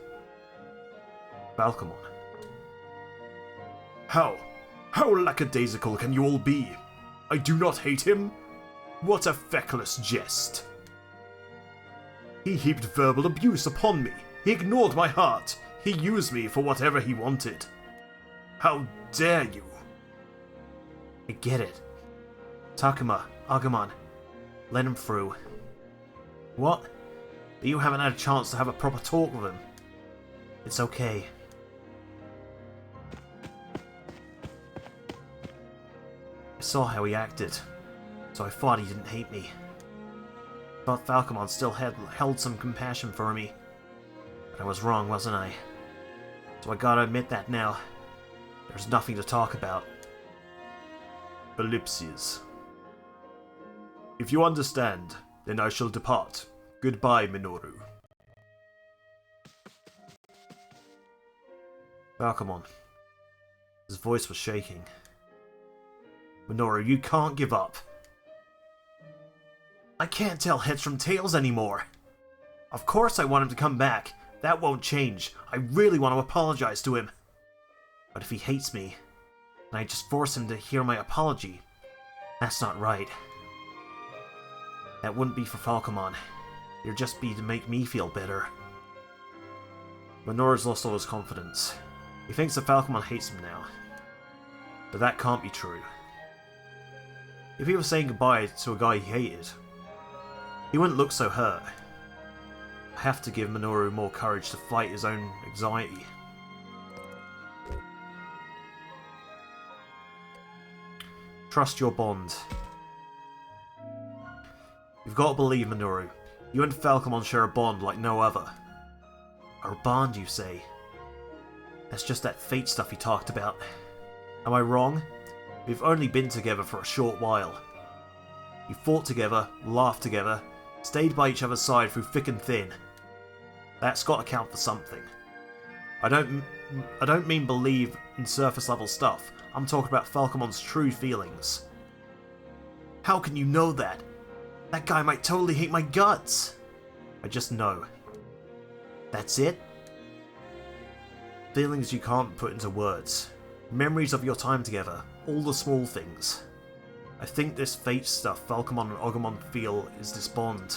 Falcomon. How lackadaisical can you all be? I do not hate him? What a feckless jest. He heaped verbal abuse upon me. He ignored my heart. He used me for whatever he wanted. How dare you? I get it. Takuma, Agumon, let him through. What? But you haven't had a chance to have a proper talk with him. It's okay. I saw how he acted, so I thought he didn't hate me. Thought Falcomon still held some compassion for me. But I was wrong, wasn't I? So I gotta admit that now. There's nothing to talk about. Ellipses. If you understand, then I shall depart. Goodbye, Minoru. Falcomon. His voice was shaking. Minoru, you can't give up. I can't tell heads from tails anymore. Of course I want him to come back. That won't change. I really want to apologize to him. But if he hates me, and I just force him to hear my apology, that's not right. That wouldn't be for Falcomon. It'd just be to make me feel better. Minoru's lost all his confidence. He thinks that Falcomon hates him now. But that can't be true. If he was saying goodbye to a guy he hated, he wouldn't look so hurt. I have to give Minoru more courage to fight his own anxiety. Trust your bond. You've got to believe, Minoru. You and Falcomon share a bond like no other. Our bond, you say? That's just that fate stuff you talked about. Am I wrong? We've only been together for a short while. We fought together, laughed together, stayed by each other's side through thick and thin. That's got to count for something. I don't mean believe in surface level stuff. I'm talking about Falcomon's true feelings. How can you know that? That guy might totally hate my guts. I just know. That's it? Feelings you can't put into words. Memories of your time together. All the small things. I think this fate stuff Falcomon and Agumon feel is this bond.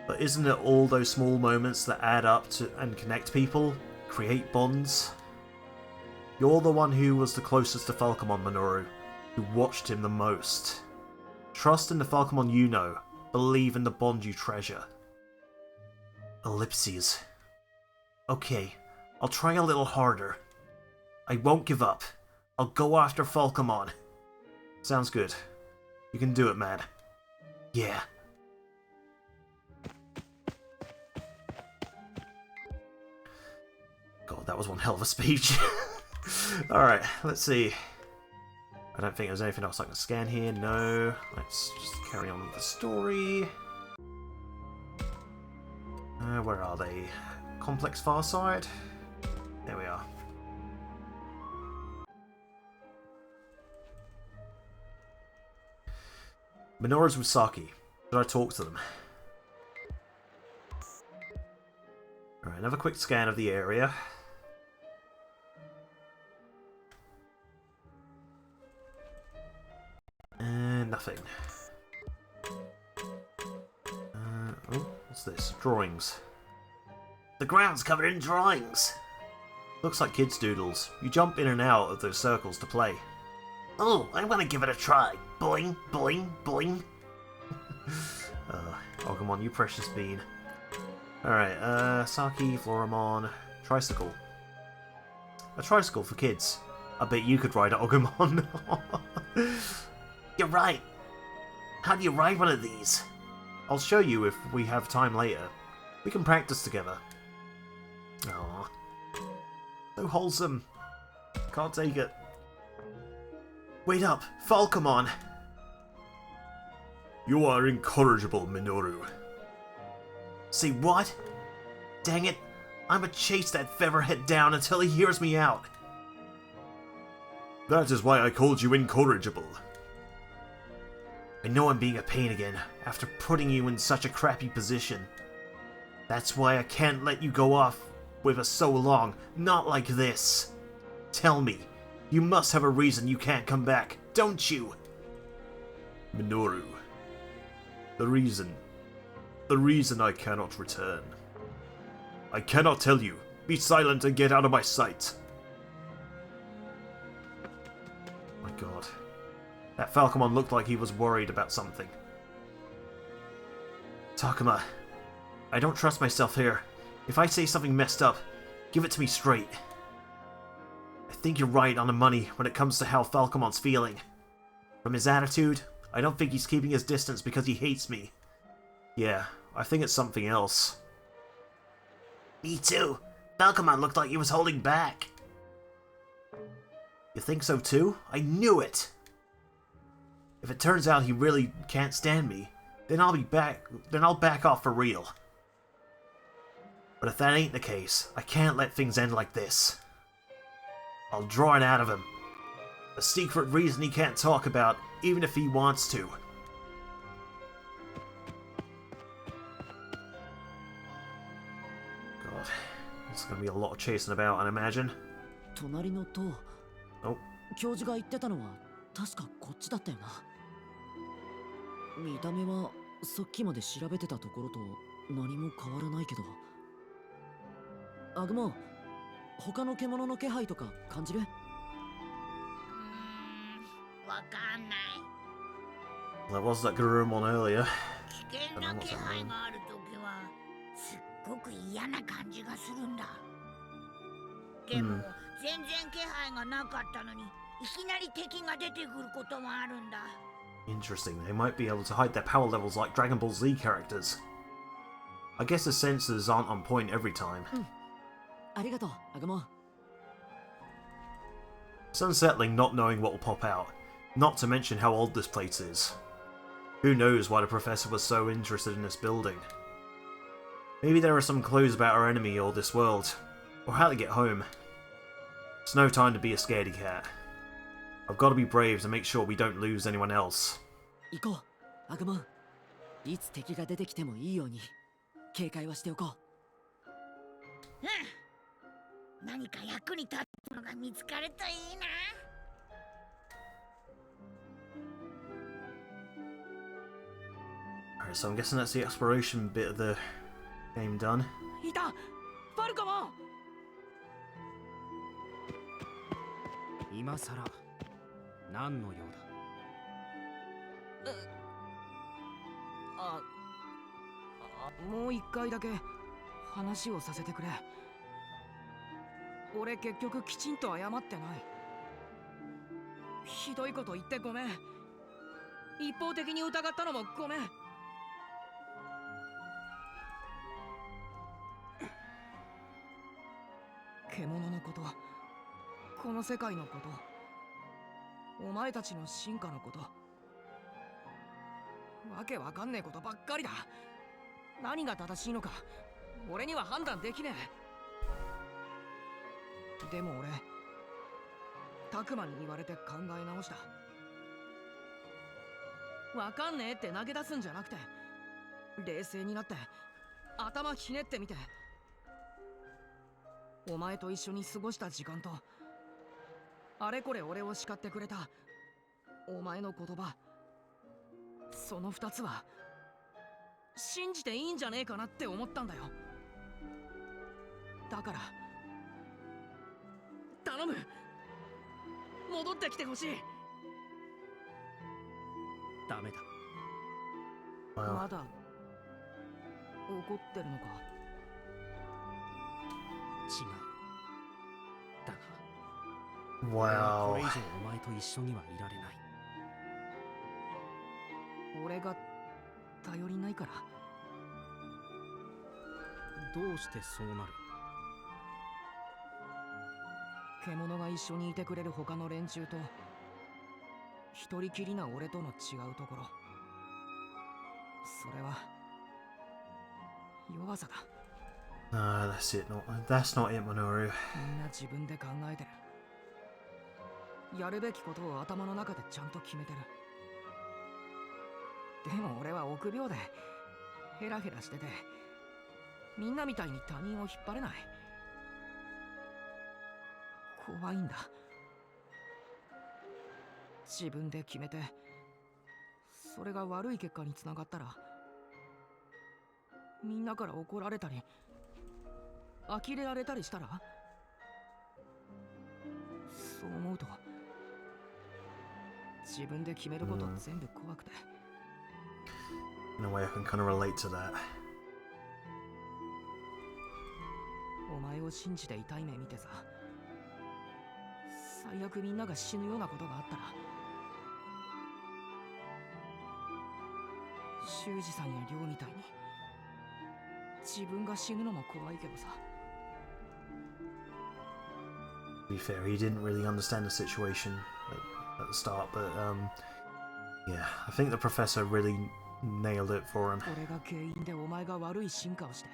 But isn't it all those small moments that add up to and connect people? Create bonds? You're the one who was the closest to Falcomon, Minoru. Who watched him the most. Trust in the Falcomon you know. Believe in the bond you treasure. Ellipses. Okay, I'll try a little harder. I won't give up. I'll go after Falcomon. Sounds good. You can do it, man. Yeah. God, that was one hell of a speech. Alright, let's see. I don't think there's anything else I can scan here. No. Let's just carry on with the story. Where are they? Complex Far Side? There we are. Minoru's with Saki. Should I talk to them? Alright, another quick scan of the area. And nothing. Oh, what's this? Drawings. The ground's covered in drawings. Looks like kids' doodles. You jump in and out of those circles to play. Oh, I want to give it a try. Boing, boing, boing. Agumon, you precious bean. Alright, Saki, Floramon, tricycle. A tricycle for kids. I bet you could ride it, Agumon. You're right. How do you ride one of these? I'll show you if we have time later. We can practice together. Aww. So wholesome. Can't take it. Wait up, Falcomon! You are incorrigible, Minoru. Say what? Dang it, I'ma chase that featherhead down until he hears me out. That is why I called you incorrigible. I know I'm being a pain again, after putting you in such a crappy position. That's why I can't let you go off with us so long, not like this. Tell me, you must have a reason you can't come back, don't you? Minoru. The reason I cannot return. I cannot tell you. Be silent and get out of my sight. My god. That Falcomon looked like he was worried about something. Takuma, I don't trust myself here. If I say something messed up, give it to me straight. I think you're right on the money when it comes to how Falcomon's feeling. From his attitude, I don't think he's keeping his distance because he hates me. Yeah, I think it's something else. Me too. Falcomon looked like he was holding back. You think so too? I knew it! If it turns out he really can't stand me, then I'll back off for real. But if that ain't the case, I can't let things end like this. I'll draw it out of him. A secret reason he can't talk about, even if he wants to. God, there's gonna be a lot of chasing about, I imagine. 隣の塔。Oh. 教授が言ってたのは確かこっちだったよな。見た目はさっきまで調べてたところと何も変わらないけど。アグモン、他の獣の気配とか感じる？わかんない。 There was that Guardromon earlier. 危険な気配があるときはすっごく嫌な感じがするんだ。でも、全然気配がなかったのにいきなり敵が出てくることもあるんだ。 Interesting, they might be able to hide their power levels like Dragon Ball Z characters. I guess the sensors aren't on point every time. ありがとう、アグモン。 It's unsettling not knowing what will pop out, not to mention how old this place is. Who knows why the professor was so interested in this building? Maybe there are some clues about our enemy or this world, or how to get home. It's no time to be a scaredy cat. I've got to be brave to make sure we don't lose anyone else. 行こう、アグモン。いつ敵が出てきてもいいように警戒はしておこう。何か役に立つのが見つかるといいな。 Alright, so I'm guessing that's the exploration bit of the game done. いた、ファルコモン。今さら何の用だ？もう一回だけ話をさせてくれ。俺結局きちんと謝ってない。ひどいこと言ってごめん。一方的に疑ったのもごめん。獣のこと、この世界のこと、お前たちの進化のこと、わけわかんねえことばっかりだ。何が正しいのか俺には判断できねえ。でも俺タクマに言われて考え直した。わかんねえって投げ出すんじゃなくて冷静になって頭ひねってみて、お前と一緒に過ごした時間とあれこれ俺を叱ってくれたお前の言葉、その二つは信じていいんじゃねえかなって思ったんだよ。だから頼む、戻ってきてほしい。ダメだ。まだ怒ってるのか？違う。だが、 Wow. これ以上お前と一緒にはいられない。俺が頼りないから。どうしてそうなる？獣が一緒にいてくれる他の連中と一人きりな俺との違うところ、それは弱さだ。That's it. That's not it, Minoru. みんな自分で考えてる。やるべきことを頭の中でちゃんと決めてる。でも俺は臆病でヘラヘラしてて、みんなみたいに他人を引っ張れない。怖いんだ。自分で決めてそれが悪い結果につながったら、みんなから怒られたり呆れられたりしたら、そう思うと自分で決めること全部怖くて。In a way, I can kind of relate to that. お前を信じて痛い目見てさ、最悪みんなが死ぬようなことがあったら、修二さんや亮みたいに自分が死ぬのも怖いけどさ。To be fair, he didn't really understand the situation at the start, but yeah, I think the professor really nailed it for him. 俺が原因でお前が悪い進化をして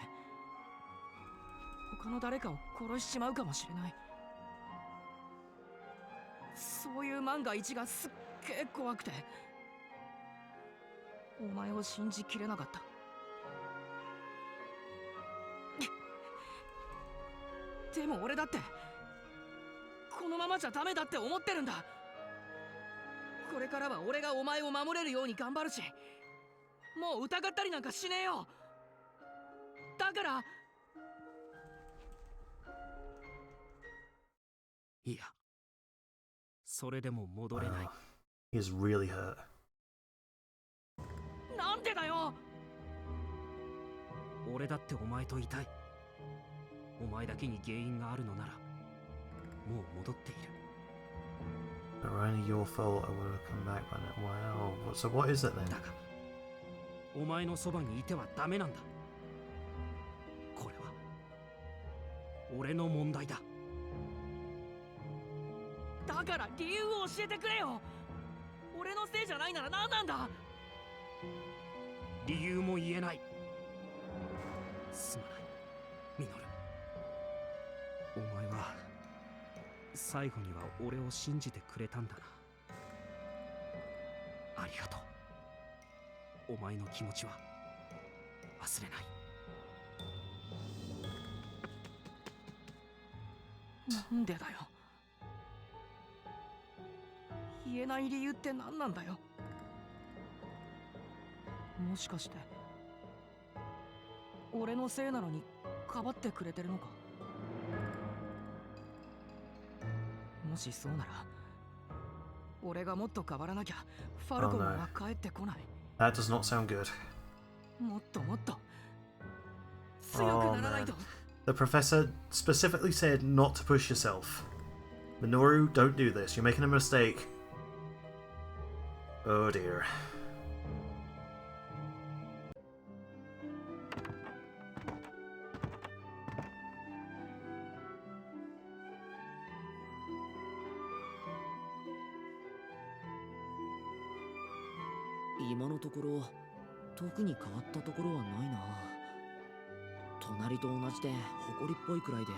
他の誰かを殺しちまうかもしれない。そういう万が一がすっげえ怖くて、お前を信じきれなかった。でも俺だってこのままじゃダメだって思ってるんだ。これからは俺がお前を守れるように頑張るし、もう疑ったりなんかしねえよ。だからいや、それでも戻れない。He's really hurt. なんでだよ。俺だってお前といたい。お前だけに原因があるのならもう戻っている。If it were only your fault, I would have come back by now. Wow. So what is it then? だがお前のそばにいてはダメなんだ。これは俺の問題だ。だから理由を教えてくれよ。俺のせいじゃないなら何なんだ。理由も言えない。すまないミノル。お前は最後には俺を信じてくれたんだな。ありがとう。お前の気持ちは忘れない。なんでだよ。言えない理由って何なんだよ。もしかして俺のせいなのにかばってくれてるのか。もしそうなら俺がもっと変わらなきゃファルコンは帰ってこない。That does not sound good. もっともっと強くならないと。The professor specifically said not to push yourself. Minoru, don't do this. You're making a mistake. Oh dear. 今のところ特に変わったところはないな。隣と同じで埃っぽいくらいで。こ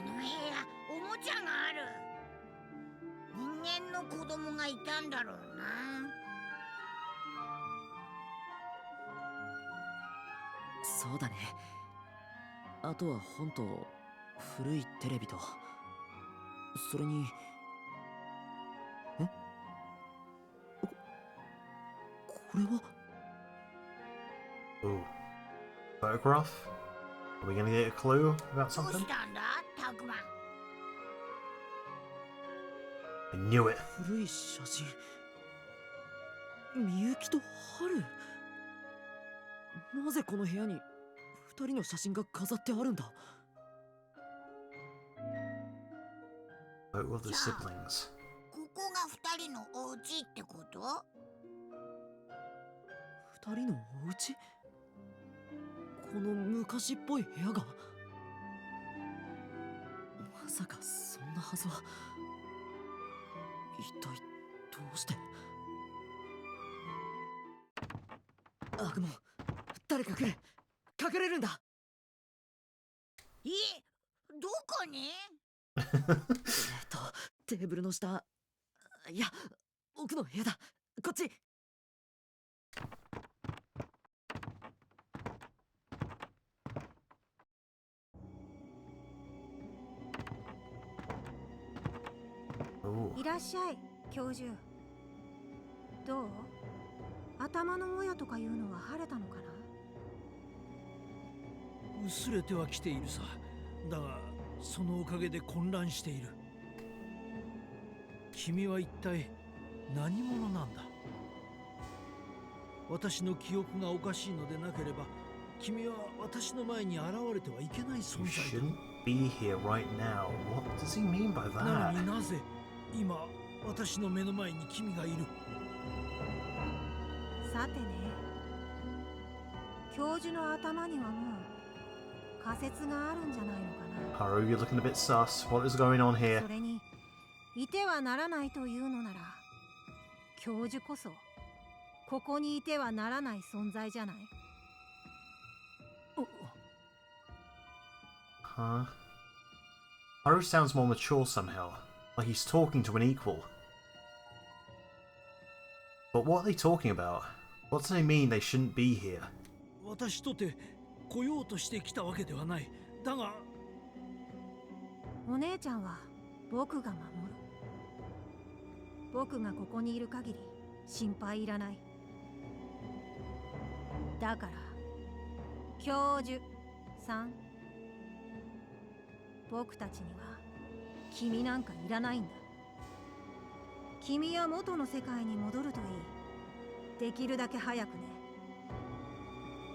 の部屋おもちゃがある。人間の子供がいたんだろうな。そうだね。あとは本と古いテレビと、それにこれは。 Ooh. Photograph? Are we gonna get a clue about どう something? したんだタクマン。 I knew it. 古い写真。みゆきと春。なぜこの部屋に二人の写真が飾ってあるんだ。 Photo of the siblings. ここが二人のお家ってこと？二人のお家？この昔っぽい部屋が。まさかそんなはずは。一体どうして。アグモン、誰か来る。隠れるんだ。どこに？テーブルの下。いや、奥の部屋だ。こっち。いらっしゃい、教授。どう？頭のもやとかいうのは晴れたのかな？薄れてはきているさ。だがそのおかげで混乱している。君は一体何者なんだ？私の記憶がおかしいのでなければ、君は私の前に現れてはいけない存 You 在だ。 shouldn't be here right now. What does he mean by な that? のになぜ今私の目の前に君がいる？さてね、教授の頭にはもう仮説があるんじゃないのかな。 Haru, you're looking a bit sus. What is going on here? それにいてはならないというのなら、教授こそここにいてはならない存在じゃない。Huh? Haru sounds more mature somehow, like he's talking to an equal. But what are they talking about? What do they mean they shouldn't be here? 私とて来ようとして来たわけではない。だがお姉ちゃんは僕が守る。僕がここにいる限り心配いらない。だから教授さん、僕たちには君なんかいらないんだ。君は元の世界に戻るといい。できるだけ早くね。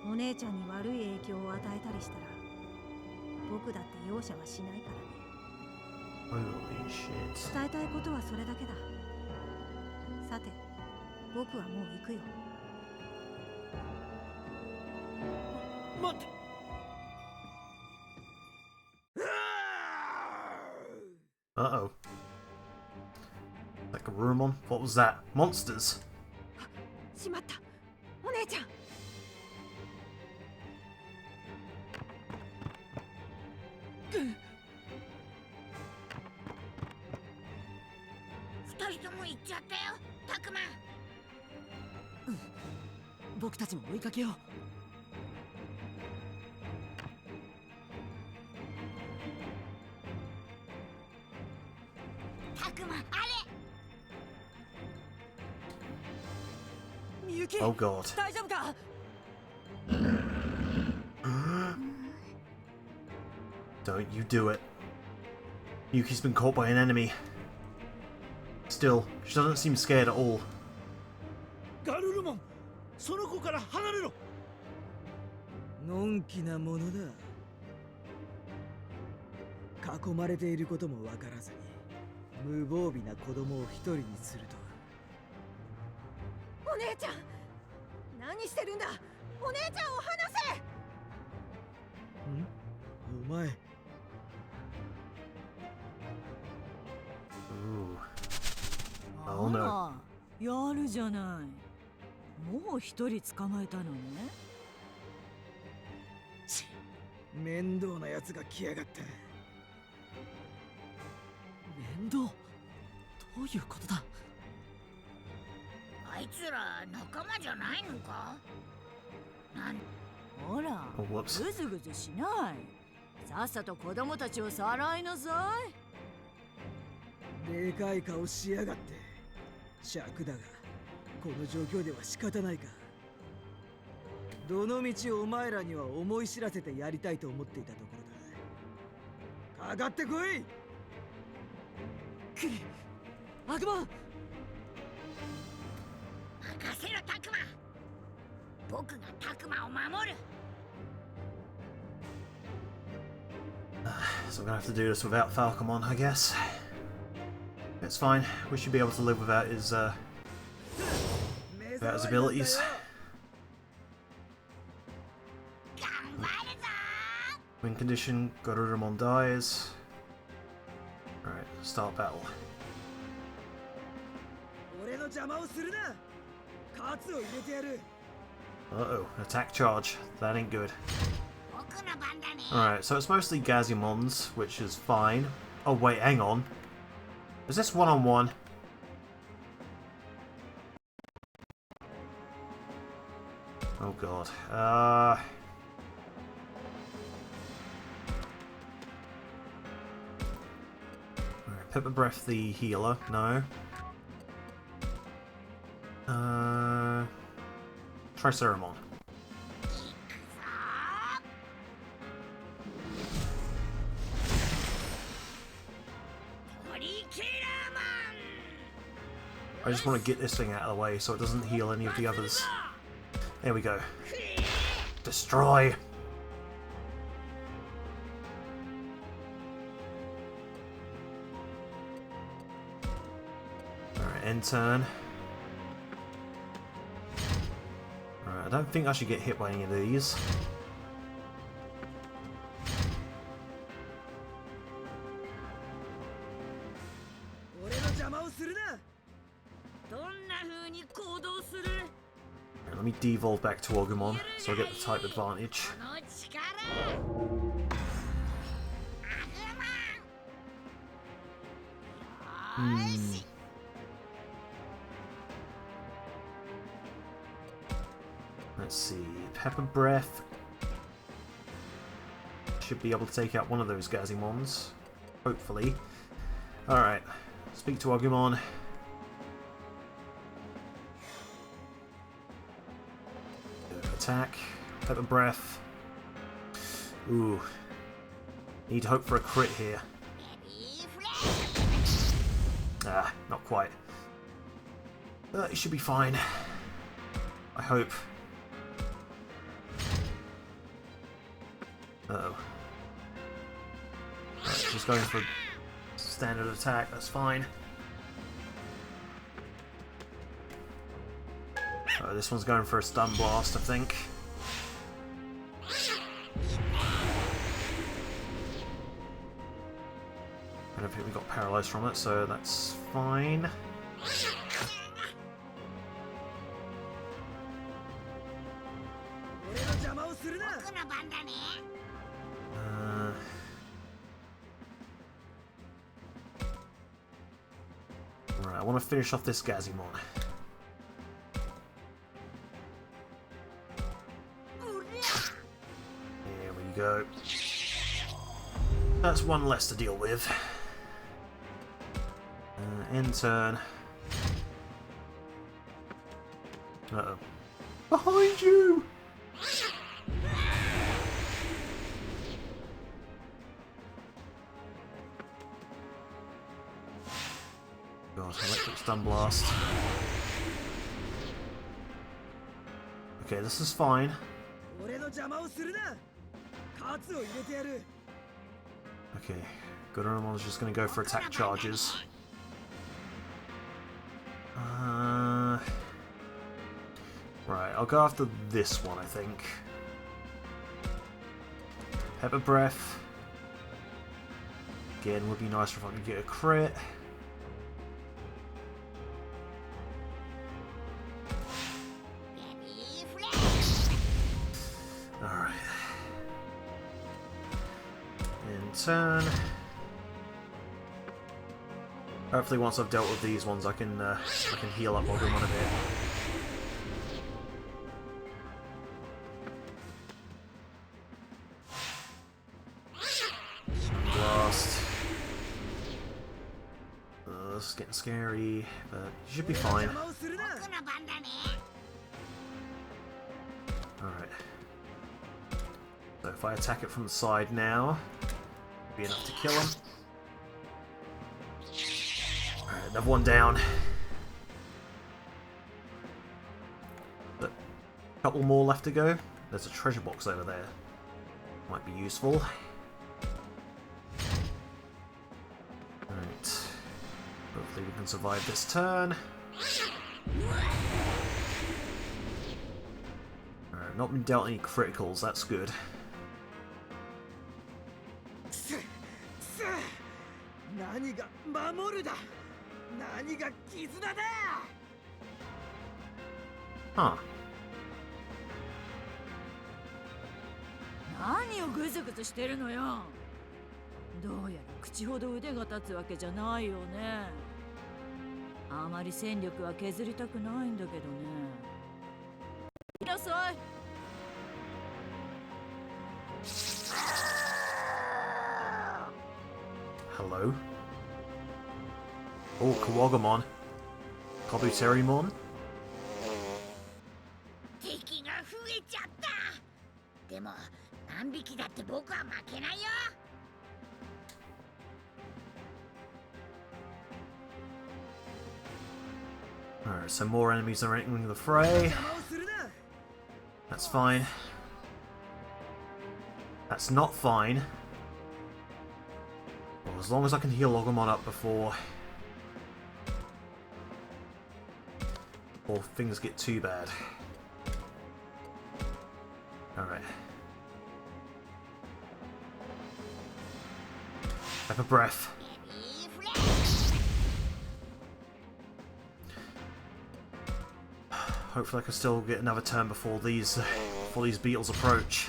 お姉ちゃんに悪い影響を与えたりしたら僕だって容赦はしないからね。 Holy shit. 伝えたいことはそれだけだ。さて、僕はもう行くよ。待って。 Uh-oh. Like a Guardromon? What was that? Monsters! しまった、お姉ちゃん。二人とも行っちゃったよ、タクマ。僕たちも追いかけよう。タクマ、あれ。みゆき、 Oh god. 大丈夫か？ Don't you do it. Yuki's been caught by an enemy. Still, she doesn't seem scared at all. ガルルモン、その子から離れろ。のんきなものだ。囲まれていることもわからずに無防備な子供を一人にするとは。お姉ちゃん、何してるんだ。お姉ちゃんを離せ。お前。 Ooh. Oh no. やるじゃない。もう一人捕まえたのね。面倒なやつが来やがった。面倒？どういうことだ？あいつら仲間じゃないのか？ほら、 Oh, whoops. ぐずぐずしない。さっさと子供たちをさらいなさい。でかい顔しやがって。尺だが、この状況では仕方ないか。どのみちお前らには思い知らせてやりたいと思っていたところだ。かかってこい。アグモン。任せろ、タクマ。僕がタクマを守る。 So I'm gonna have to do this without Fangmon, I guess. It's fine. We should be able to live without his abilities. Win condition, Guardromon dies. Alright, start battle. 俺の邪魔をするな。カツを入れてやる。 Uh-oh, attack charge. That ain't good. 僕の番 Alright, so it's mostly Gazumons, which is fine. Oh wait, hang on. Is this one-on-one? Oh god. Alright, Pepper Breath the healer, no. Triceramon. I just want to get this thing out of the way so it doesn't heal any of the others. There we go. Destroy! Alright, end turn. Alright, I don't think I should get hit by any of these. Let me devolve back to Agumon so I get the type advantage. Let's see, Pepper Breath should be able to take out one of those Gazumons, hopefully. Alright, speak to Agumon. Attack, Pepper Breath. Ooh, need to hope for a crit here. Ah, not quite. It should be fine. I hope. Uh-oh. Right, she's going for standard attack, that's fine. This one's going for a stun blast, I think. I don't think we got paralyzed from it, so that's fine. Right, I want to finish off this Gazumon. There we go. That's one less to deal with. End turn. Uh-oh. Behind you! God, electric stun blast. Okay, this is fine. Okay, Guardromon's just going to go for attack charges. Right, I'll go after this one, I think. Pepper Breath. Again, would be nice if I could get a crit. Alright. End turn. Hopefully once I've dealt with these ones I can heal up Agumon a bit. Blast. This is getting scary, but you should be fine. Alright. So if I attack it from the side now, it'll be enough to kill him. Alright, another one down. But a couple more left to go. There's a treasure box over there. Might be useful. Alright. Hopefully we can survive this turn. Alright, not been dealt any criticals, that's good. Huh. 何をグズグズしてるのよ。どうやら口ほど腕が立つわけじゃないよね。あまり戦力は削りたくないんだけどね。いらっしゃい。Hello? Oh, Guardromon. Kabuterimon? 敵が増えちゃった。でも何匹だって僕は負けないよ。Alright, so more enemies are entering the fray. That's fine. That's not fine. Well, as long as I can heal Agumon up before things get too bad. Alright. Have a breath. Hopefully I can still get another turn before these beetles approach.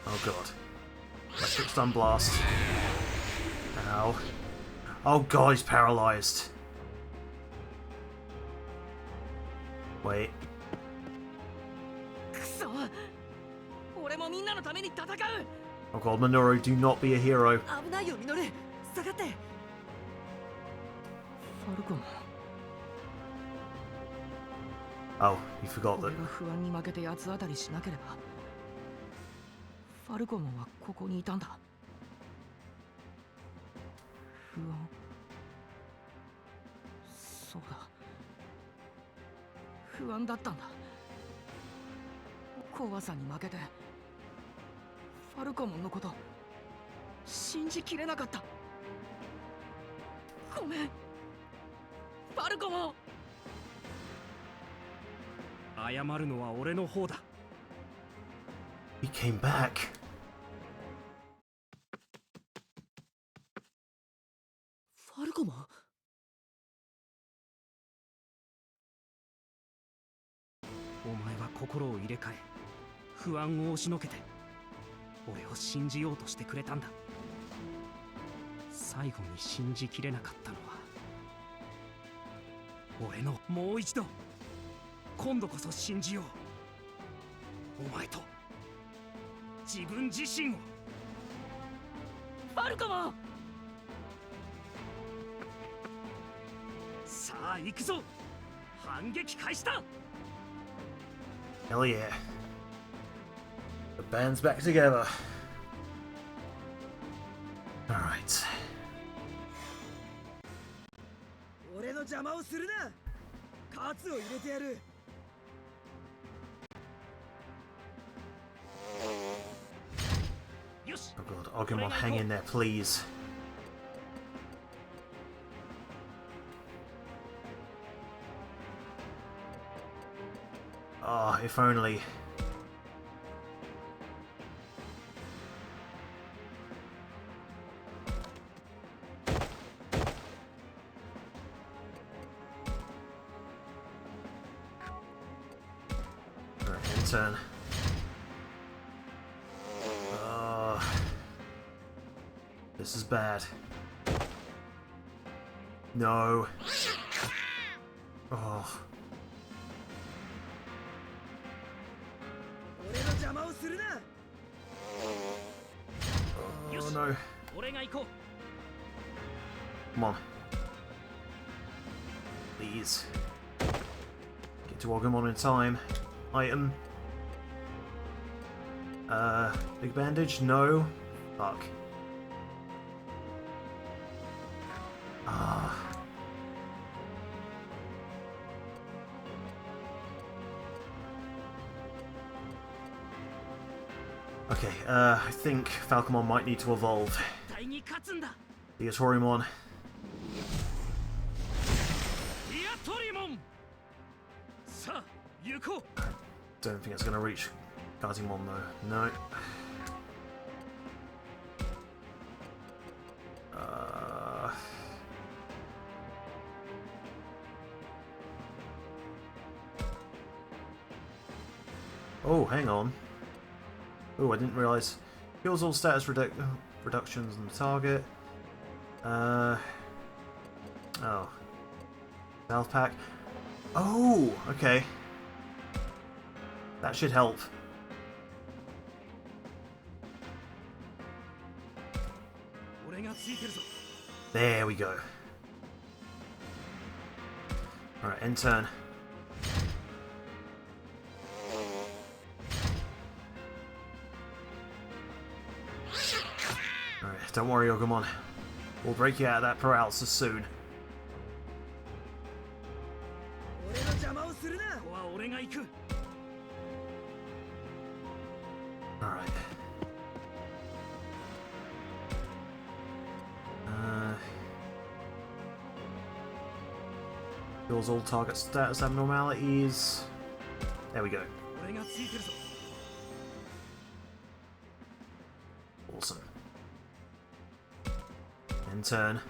Oh god. Electric stun blast. Ow. Oh god, he's paralyzed. Wait. くそ、俺もみんなのために戦う。 Oh god, Minoru, do not be a hero. 危ないよミノル、下がって。ファルコモン。 Oh, you forgot that. 俺が不安に負けて八つ当たりしなければ、ファルコモンはここにいたんだ。不安。そうだ。不安だったんだ。怖さに負けて。 ファルコモンのこと信じきれなかった。ごめん、ファルコモン。謝るのは俺の方だ。He came back. ファルコモン。お前は心を入れ替え、不安を押しのけて。 俺を信じようとしてくれたんだ。最後に信じきれなかったのは俺のもう一度今度こそ信じよう。お前と自分自身を。ファルコモン。さあ行くぞ。反撃開始だ。 Hell yeah. The band's back together. Alright. 俺の邪魔をするな。カツを入れてやる。 よし。 Oh god, Agumon, hang in there, please. Ah, if only. Turn. This is bad. No. Oh. Oh no. Come on. Please. Get to Agumon in time. Item. Big bandage? No. Fuck. Ah. Okay, I think Falcomon might need to evolve. The Atorimon. Don't think it's gonna reach Gotsumon though. No. Oh, hang on. Oh, I didn't realise. Kills all status reductions on the target. Oh. Health pack. Oh, okay. That should help. There we go. Alright, end turn. Alright, don't worry, Agumon. We'll break you out of that paralysis soon. Alright. Kills all target status abnormalities. There we go. Awesome. End turn.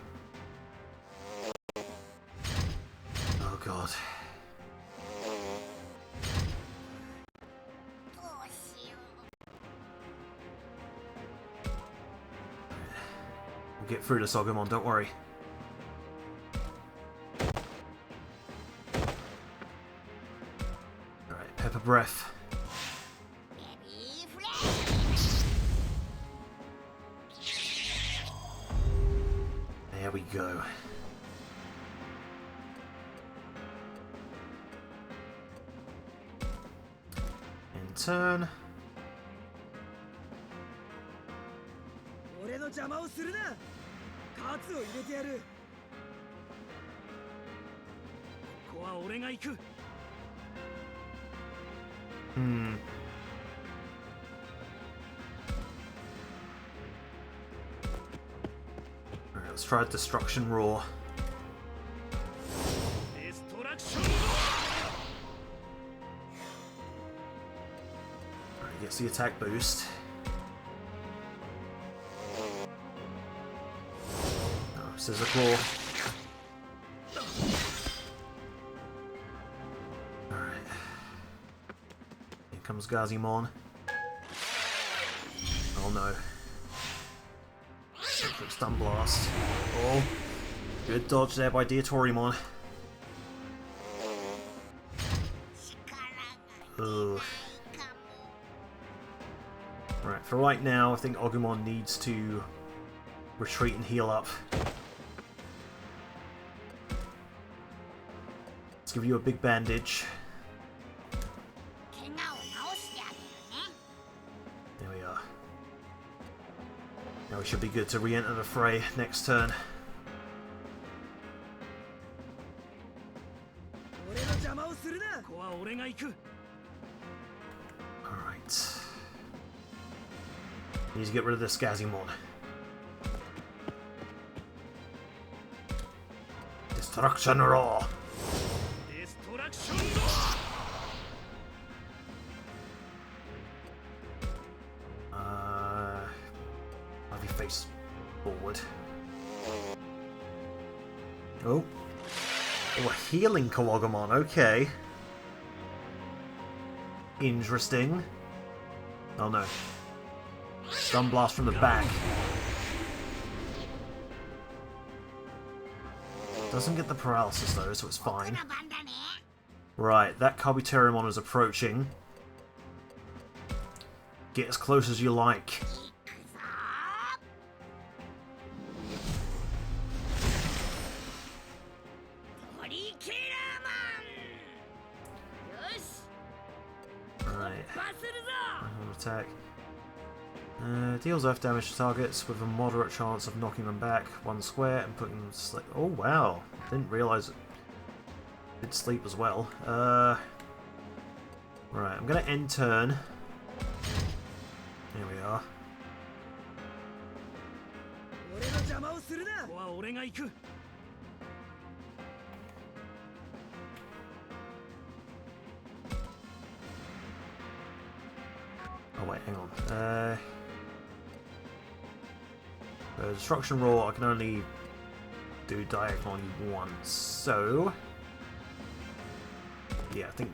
Oh god. We'll get through this, Agumon, don't worry. Alright, Pepper Breath. There we go. In turn. Alright, let's try Destruction Roar. Alright, gets the attack boost. Oh, Scissor Claw. Alright. Here comes Gotsumon. Oh no. Stun Blast. Oh, good dodge there by Diatorimon. Ugh. Right, for right now, I think Agumon needs to retreat and heal up. Let's give you a big bandage. There we are. Now we should be good to re-enter the fray next turn. Alright. Need to get rid of this Gotsumon. Destruction Roar! Have your face forward. Oh. Oh, a healing Kawagomon, okay. Interesting. Oh no. Stun Blast from the back. Doesn't get the paralysis though, so it's fine. Right, that Kabuterimon is approaching. Get as close as you like. Right. Attack. Deals earth damage to targets with a moderate chance of knocking them back one square and putting them to sleep. Oh wow, didn't realise it did sleep as well. Right, I'm gonna end turn. There we are. Oh wait, hang on. Destruction Roar, I can only do diagonally once, so yeah, I think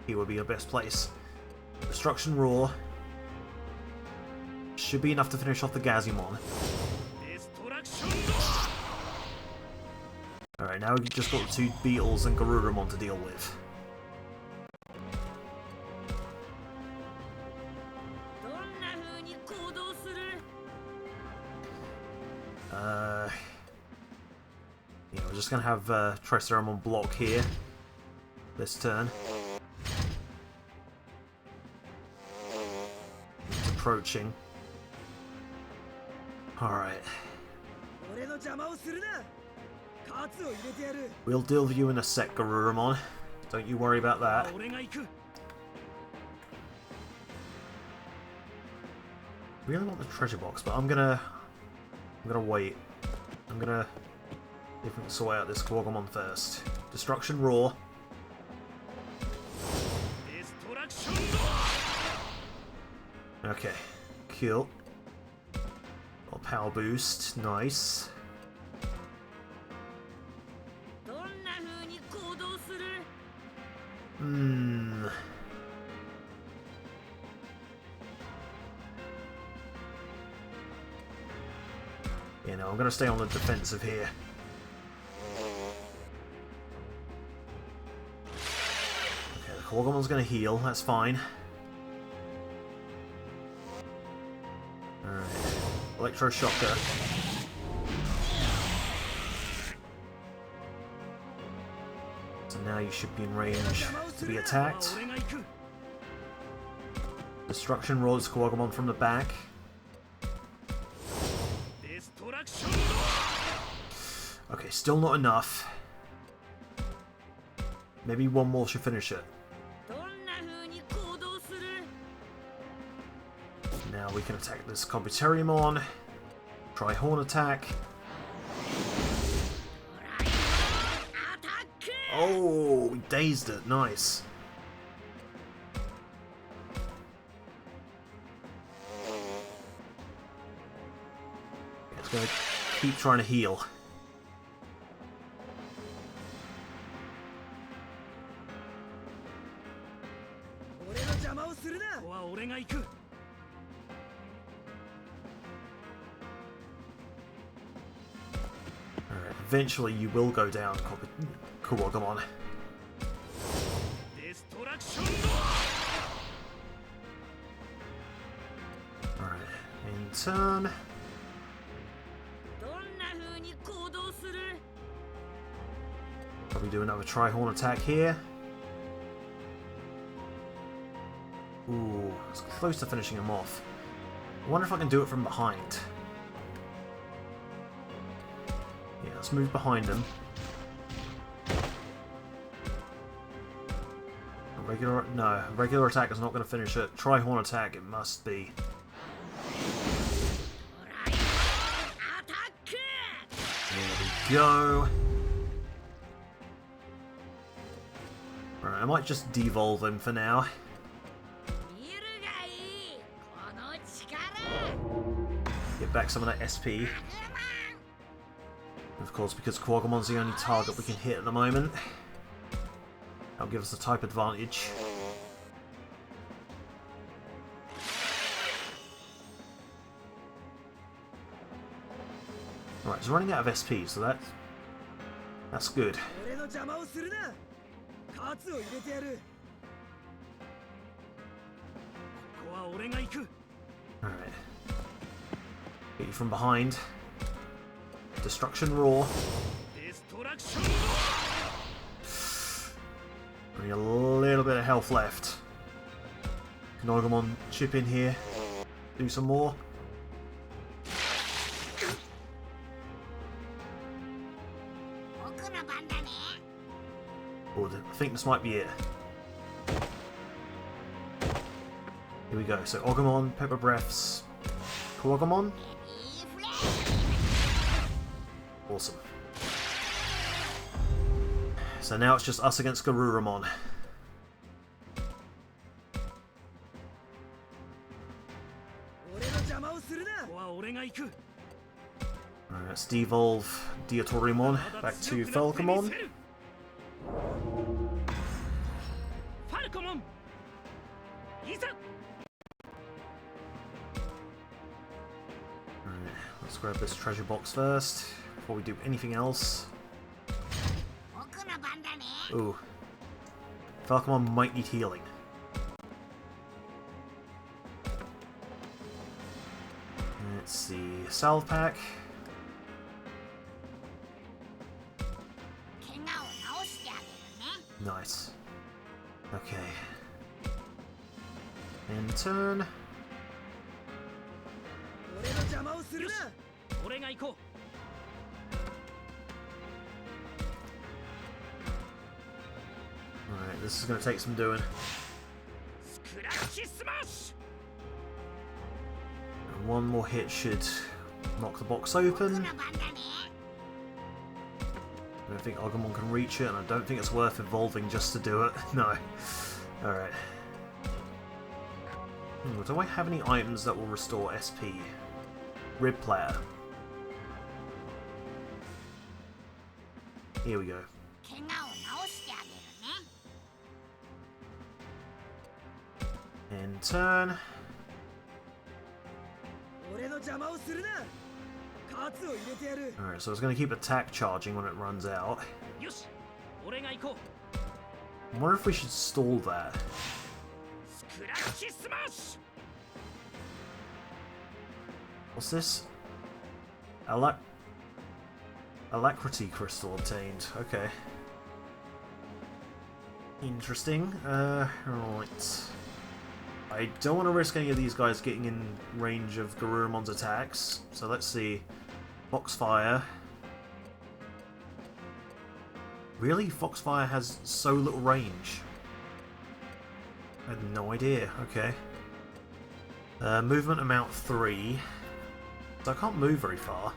he would be the best place. Destruction Roar. Should be enough to finish off the Gazumon. Alright, now we've just got the two Beetles and Guardromon to deal with. Yeah, we're just gonna have Prestream block here this turn. It's approaching. Alright. We'll deal with you in a sec, Guardromon. Don't you worry about that. Really want the treasure box, but I'm gonna wait. I'm gonna see if we can sort out this Guardromon first. Destruction Roar. Okay, cool. Got power boost, nice. You know, I'm gonna stay on the defensive here. Okay, the Guardromon's gonna heal, that's fine. Alright. Electroshocker. So now you should be in range to be attacked. Destruction rolls Guardromon from the back. Okay, still not enough. Maybe one more should finish it. Now we can attack this Computariumon. Try Horn Attack. Oh, we dazed it. Nice. It's going to keep trying to heal. Alright, eventually you will go down, Guardromon. Alright, in turn. Probably do another Tri-Horn attack here. Ooh, it's close to finishing him off. I wonder if I can do it from behind. Yeah, let's move behind him. Regular attack is not going to finish it. Tri-Horn attack, it must be. There we go. Alright, I might just devolve him for now. Get back some of that SP. Of course, because Guardromon's the only target we can hit at the moment. That'll give us a type advantage. Alright, it's running out of SP, so that's good. Alright. Get you from behind. Destruction Roar. Only a little bit of health left. Guardromon, chip in here. Do some more. Oh, I think this might be it. Here we go. So Guardromon, Pepper Breaths, Guardromon. Awesome. So now it's just us against Guardromon. Alright, let's devolve Diatorimon back to Fangmon. Let's grab this treasure box first before we do anything else. Ooh. Fangmon might need healing. Let's see. Salve pack. Nice. Okay. In turn. Alright, this is going to take some doing. And one more hit should knock the box open. I don't think Agumon can reach it, and I don't think it's worth evolving just to do it. No. Alright. Do I have any items that will restore SP? Rib player. Here we go. In turn. Alright, so it's going to keep attack charging when it runs out. I wonder if we should stall that. What's this? Alacrity crystal obtained. Okay. Interesting. Right. I don't want to risk any of these guys getting in range of Guardromon's attacks, so let's see. Foxfire. Really? Foxfire has so little range? I had no idea. Okay. Movement amount 3. So I can't move very far.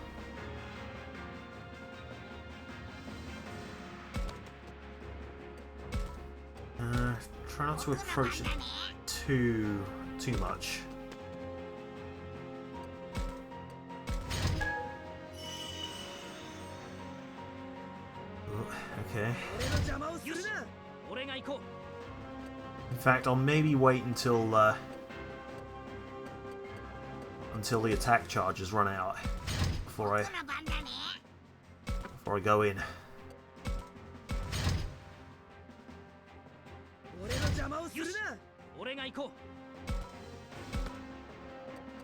Try not to approach it too much. Okay. In fact, I'll maybe wait until the attack charges run out before I go in.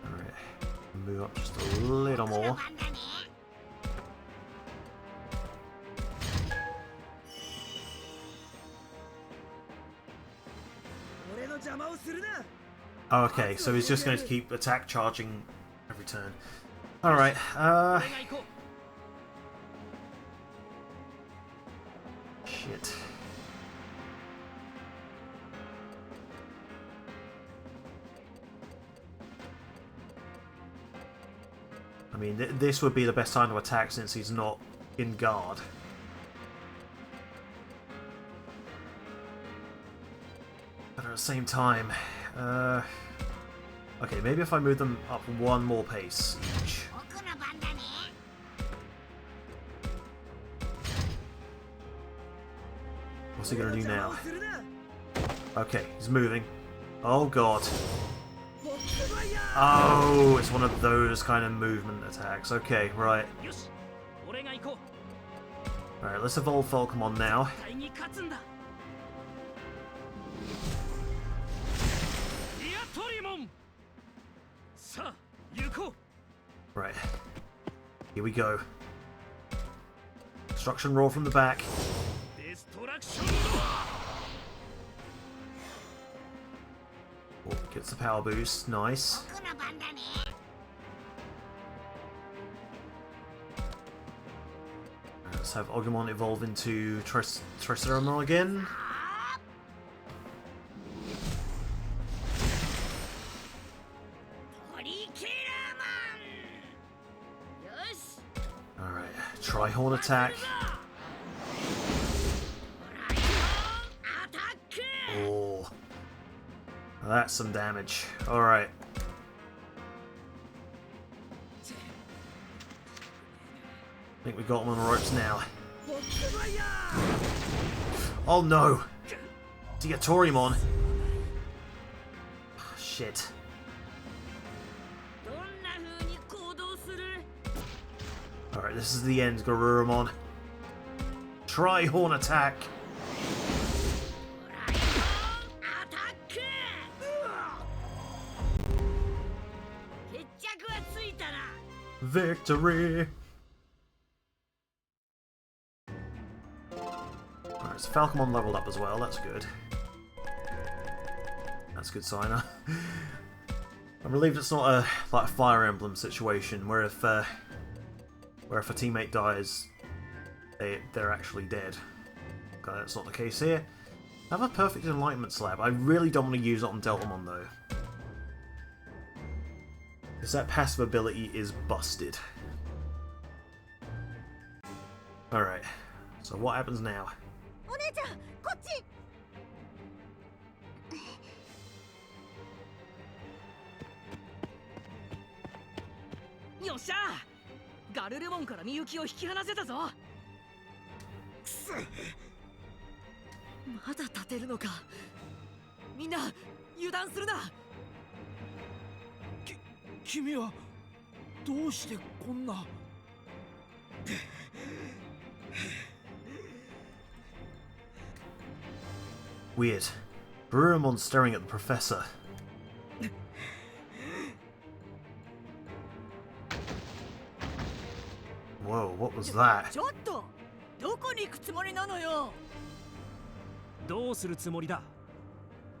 Alright, move up just a little more. Oh, okay, so he's just going to keep attack charging every turn. Alright, shit. I mean, this would be the best time to attack since he's not in guard. But at the same time, okay, maybe if I move them up one more pace each. What's he gonna do now? Okay, he's moving. Oh god. Oh, it's one of those kind of movement attacks. Okay, right. Alright, let's evolve Fangmon now. Right. Here we go. Destruction roar from the back. Oh, gets the power boost. Nice. Let's have Agumon evolve into Prestream again. Alright, Tri-Horn attack. Oh, that's some damage. Alright. I think we got him on the ropes now. Oh no! Digimon! Shit. Alright, this is the end, Guardromon. Try horn attack! Victory! Alright, so Fangmon leveled up as well, that's good. That's a good sign. I'm relieved it's not a like a Fire Emblem situation where if a teammate dies, they're actually dead. Okay, that's not the case here. I have a perfect enlightenment slab. I really don't want to use it on Deltamon though, because that passive ability is busted. Alright, so what happens now? お姉ちゃんこっち。よっしゃガルルモンからみゆきを引き離せたぞ。くそ、まだ立てるのか。みんな油断するな。君はどうしてこんな。Weird. Guardromon staring at the professor. Whoa, what was that? ちょっとどこに行くつもりなのよ。どうするつもりだ。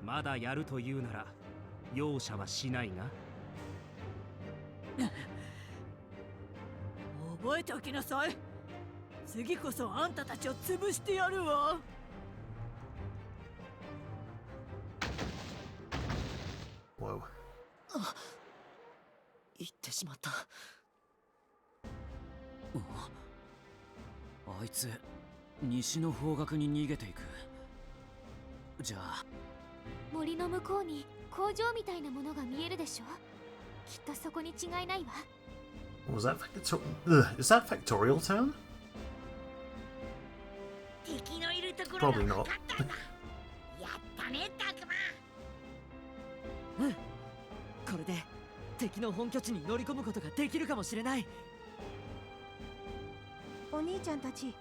まだやるというなら容赦はしないが。覚えておきなさい。次こそあんたたちを潰してやるわ。Whoa. 言ってしまった。あいつ西の方角に逃げていく。じゃあ森の向こうに工場みたいなものが見えるでしょ。きっとそこに違いないわ。Was that is that Factorial Town? 敵のいるところ Probably が not. 分かったんだ。やったねタクマ。うん。これで敵の本拠地に乗り込むことができるかもしれない。お兄ちゃんたち、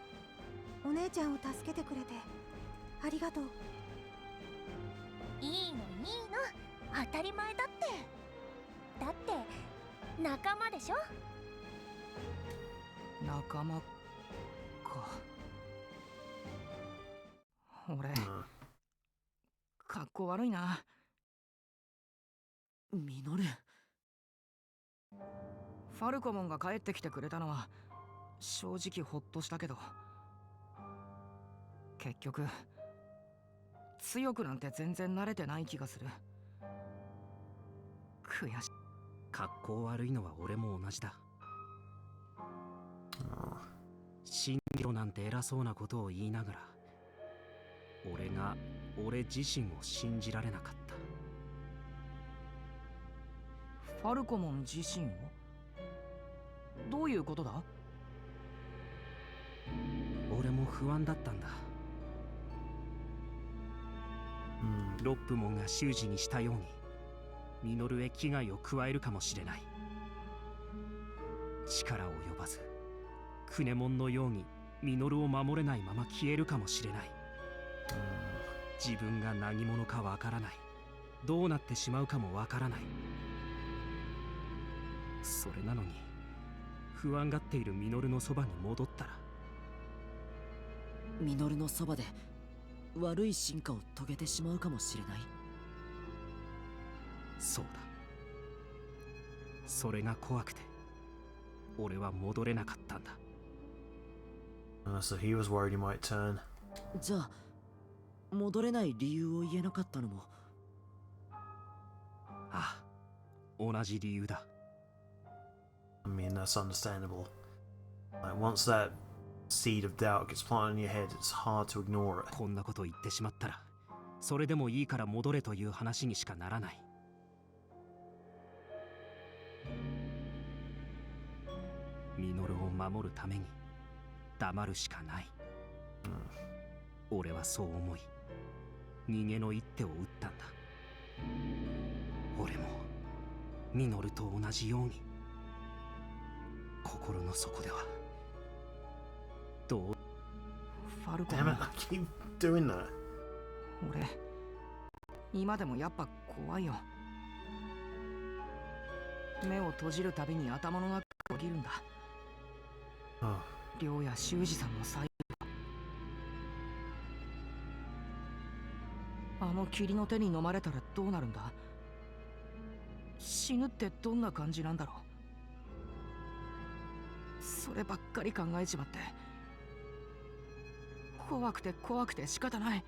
お姉ちゃんを助けてくれてありがとう。いいのいいの、当たり前だって。だって仲間でしょ。仲間か。俺、格好悪いな。ミノル。ファルコモンが帰ってきてくれたのは正直ほっとしたけど、結局強くなんて全然慣れてない気がする。悔しい。格好悪いのは俺も同じだ。信じろなんて偉そうなことを言いながら、俺が俺自身を信じられなかった。ファルコモン自身を？どういうことだ？俺も不安だったんだ。ロップモンが習字にしたようにミノルへ危害を加えるかもしれない。力及ばずクネモンのようにミノルを守れないまま消えるかもしれない。自分が何者かわからない。どうなってしまうかもわからない。それなのに不安がっているミノルのそばに戻ったら、ミノルのそばで悪い進化を遂げてしまうかもしれない。そうだ。それが怖くて俺は戻れなかったんだ。So he was worried he might turn. じゃあ戻れない理由を言えなかったのも。ああ、同じ理由だ。I mean, that's understandable. Like, once that seed of doubt gets planted in your head, it's hard to ignore it. こんなこと言ってしまったら、それでもいいから戻れという話にしかならない。ミノルを守るために黙るしかない。俺はそう思い、逃げの一手を打ったんだ。俺もミノルと同じように心の底ではどう？ファルコ Damn ン it, I keep doing that. 俺今でもやっぱ怖いよ。目を閉じるたびに頭の中が起きるんだ。 Oh. 亮や修二さんの最後、あの霧の手に飲まれたらどうなるんだ。死ぬってどんな感じなんだろう。そればっかり考えちまって、怖くて怖くて仕方ない。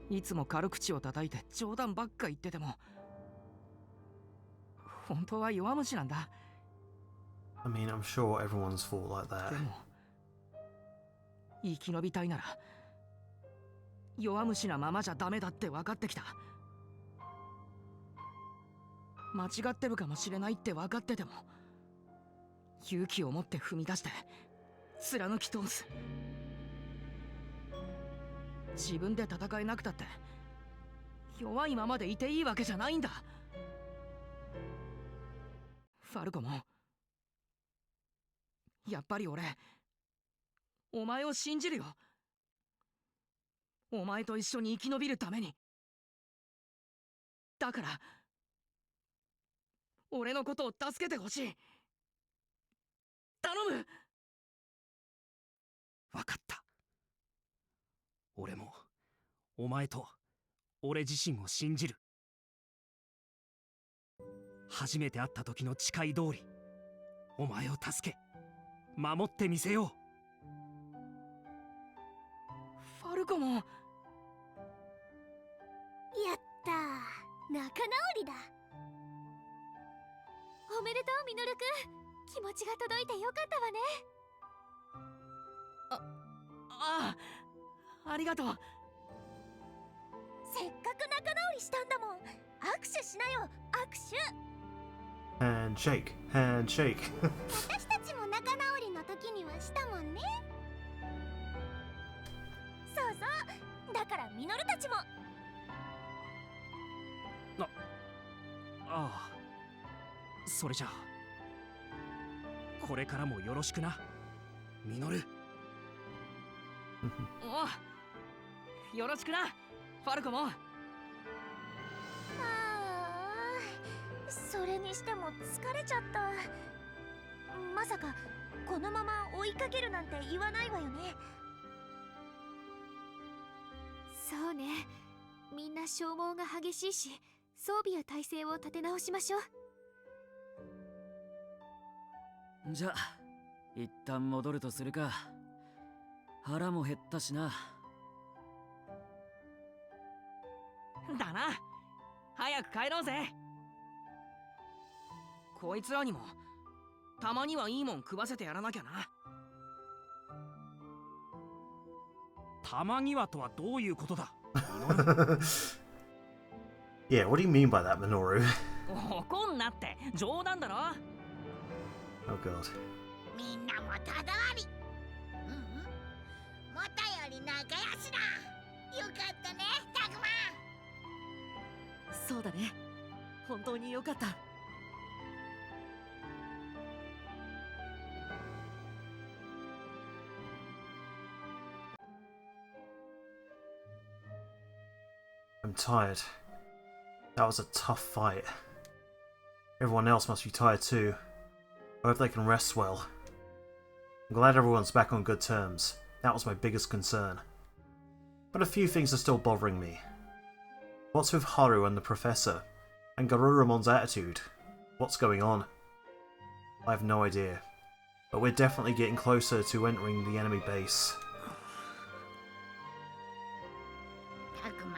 いつも軽口を叩いて冗談ばっか言ってても、本当は弱虫なんだ。 I mean, I'm sure everyone's fought like that. でも生き延びたいなら弱虫なままじゃダメだって分かってきた。間違ってるかもしれないって分かってても、勇気を持って踏み出して貫き通す。自分で戦えなくたって弱いままでいていいわけじゃないんだ。ファルコもやっぱり俺お前を信じるよ。お前と一緒に生き延びるために。だから俺のことを助けてほしい。頼む。わかった。俺もお前と俺自身を信じる。初めて会った時の誓い通り、お前を助け守ってみせよう。ファルコも。やったー、仲直りだ。おめでとうミノルくん、気持ちが届いてよかったわね。あありがとう。せっかく仲直りしたんだもん。握手しなよ、握手。 Handshake, handshake. 私たちも仲直りの時にはしたもんね。そうそう、だからミノルたちも。ああ、それじゃあこれからもよろしくな、ミノル。おう、よろしくな、ファルコも。それにしても疲れちゃった。まさかこのまま追いかけるなんて言わないわよね。そうね、みんな消耗が激しいし、装備や体制を立て直しましょう。じゃあ一旦戻るとするか。腹も減ったしな。だな、早く帰ろうぜ。こいつらにもたまにはいいもん食わせてやらなきゃな。たまにはとはどういうことだ。Yeah, what do you mean by that, Minoru? 怒んなって、冗談だろ。 Oh god. みんなもただわり。うんうん。もとより仲良しだ。よかったね、タグマン。そうだね、本当によかった。I'm tired. That was a tough fight. Everyone else must be tired too. I hope they can rest well. I'm glad everyone's back on good terms. That was my biggest concern. But a few things are still bothering me. What's with Haru and the Professor? And Guardromon's attitude? What's going on? I have no idea. But we're definitely getting closer to entering the enemy base. タグマン、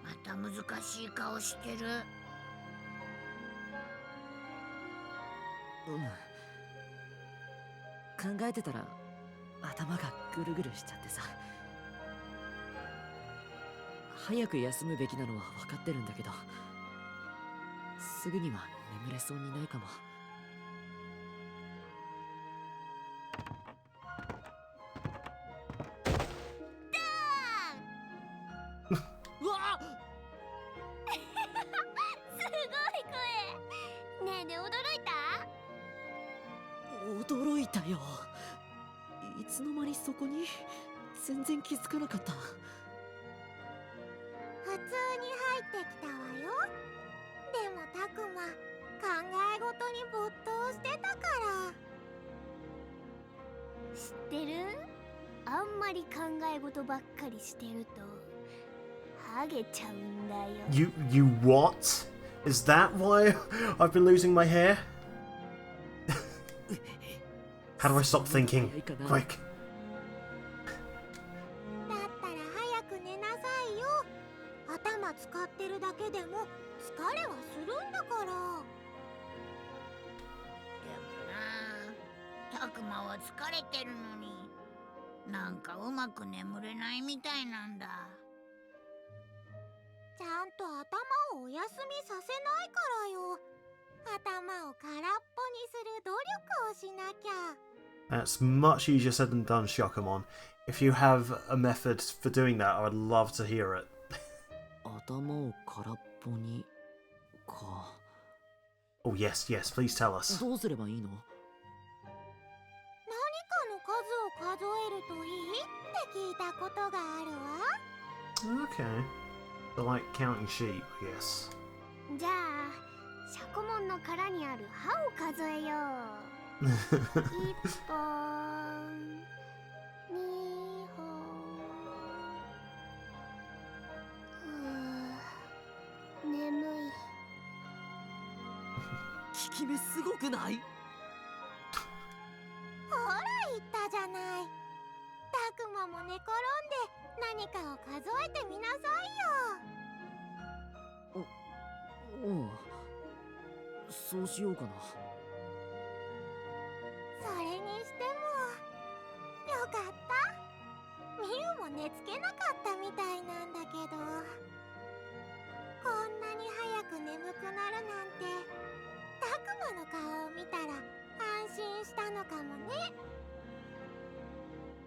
また難しい顔してる。考えてたら頭がぐるぐるしちゃってさ。早く休むべきなのは分かってるんだけど、すぐには眠れそうにないかも。うわっすごい声。ねえねえ、驚いた？驚いた。たよ。いつの間にそこに全然気づかなかった。普通に入ってきたわよ。でもたくま考え事に没頭してたから。知ってる？あんまり考え事ばっかりしてるとハゲちゃうんだよ。You what? Is that why I've been losing my hair? How do I stop thinking? Quick. だったら早く寝なさいよ。頭使ってるだけでも疲れはするんだから。でもな、たくまは疲れてるのになんかうまく眠れないみたいなんだ。ちゃんと頭をお休みさせないからよ。頭を空っぽにする努力をしなきゃ。That's much easier said than done, Shokumon. If you have a method for doing that, I would love to hear it. 頭を空っぽにか。Oh yes, yes, please tell us. どうすればいいの？何かの数を数えるといいって聞いたことがあるわ。Okay. So like counting sheep, I guess. じゃあ、シャコモンの殻にある歯を数えよう。1本、2本。眠い。効き目すごくない？ほら言ったじゃない。たくまも寝転んで何かを数えてみなさいよ。おう、そうしようかな。それにしてもよかった。ミユも寝つけなかったみたいなんだけど、こんなに早く眠くなるなんてたくまの顔を見たら安心したのかもね。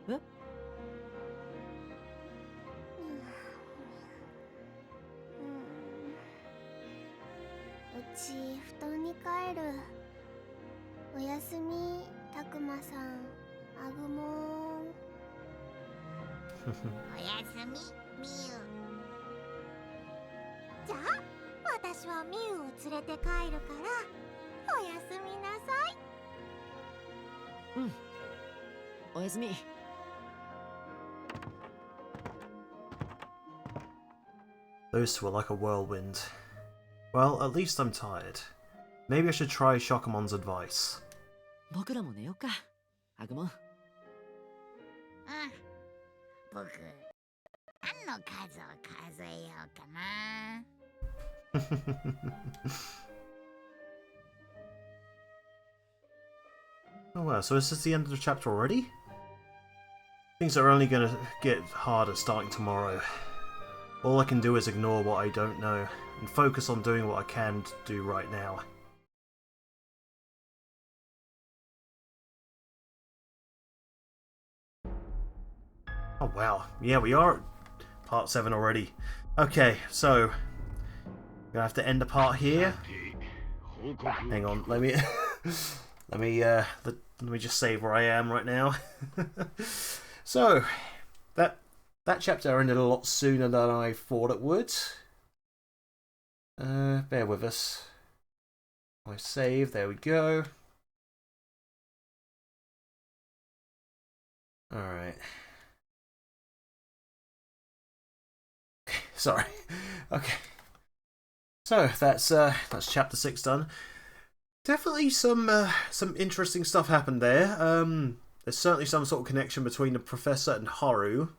え？うち布団に帰る。おやすみ、たくまさん、アグモン。おやすみ、みゆ。じゃあ私はミユを連れて帰るからおやすみなさい。うん、おやすみ。Those two were like a whirlwind. Well, at least I'm tired. Maybe I should try Shokumon's advice. 僕らも寝ようか、アグモン。うん。僕、何の数を数えようかな。Oh wow, so is this the end of the chapter already? Things are only gonna get harder starting tomorrow. All I can do is ignore what I don't know, and focus on doing what I can do right now. Oh wow, yeah, we are at part 7 already. Okay, so gonna have to end the part here. Hang on, let me let me just save where I am right now. So that chapter ended a lot sooner than I thought it would. Bear with us. I save, there we go. Alright. Sorry. Okay. So that's chapter 6 done. Definitely some interesting stuff happened there. There's certainly some sort of connection between the Professor and Haru.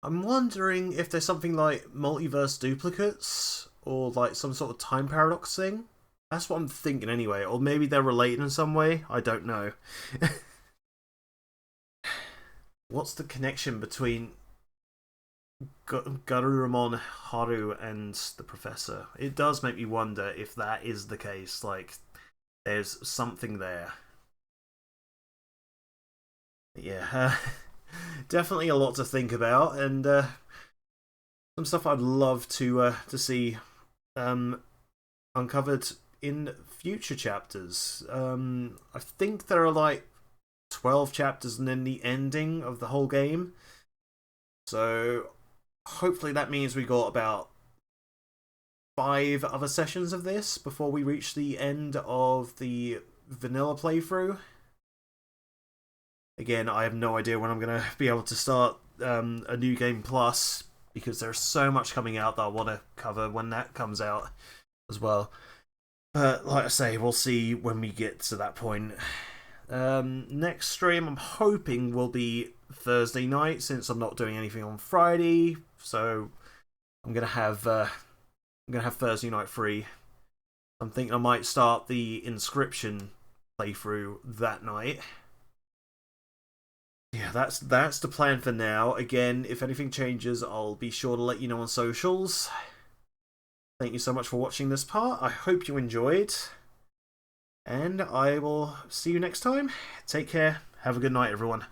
I'm wondering if there's something like multiverse duplicates or like some sort of time paradox thing. That's what I'm thinking anyway. Or maybe they're related in some way. I don't know. What's the connection between Guardromon, Haru, and the Professor? It does make me wonder if that is the case. Like, there's something there. Yeah, definitely a lot to think about, and some stuff I'd love to see uncovered in future chapters. I think there are like 12 chapters and then the ending of the whole game. So hopefully that means we got about 5 other sessions of this before we reach the end of the vanilla playthrough. Again, I have no idea when I'm going to be able to start a New Game Plus, because there's so much coming out that I want to cover when that comes out as well. But like I say, we'll see when we get to that point. Next stream I'm hoping will be Thursday night, since I'm not doing anything on Friday. So I'm gonna have Thursday night free. I'm thinking I might start the Inscription playthrough that night. Yeah, that's the plan for now. Again, if anything changes, I'll be sure to let you know on socials. Thank you so much for watching this part. I hope you enjoyed. And I will see you next time. Take care. Have a good night, everyone.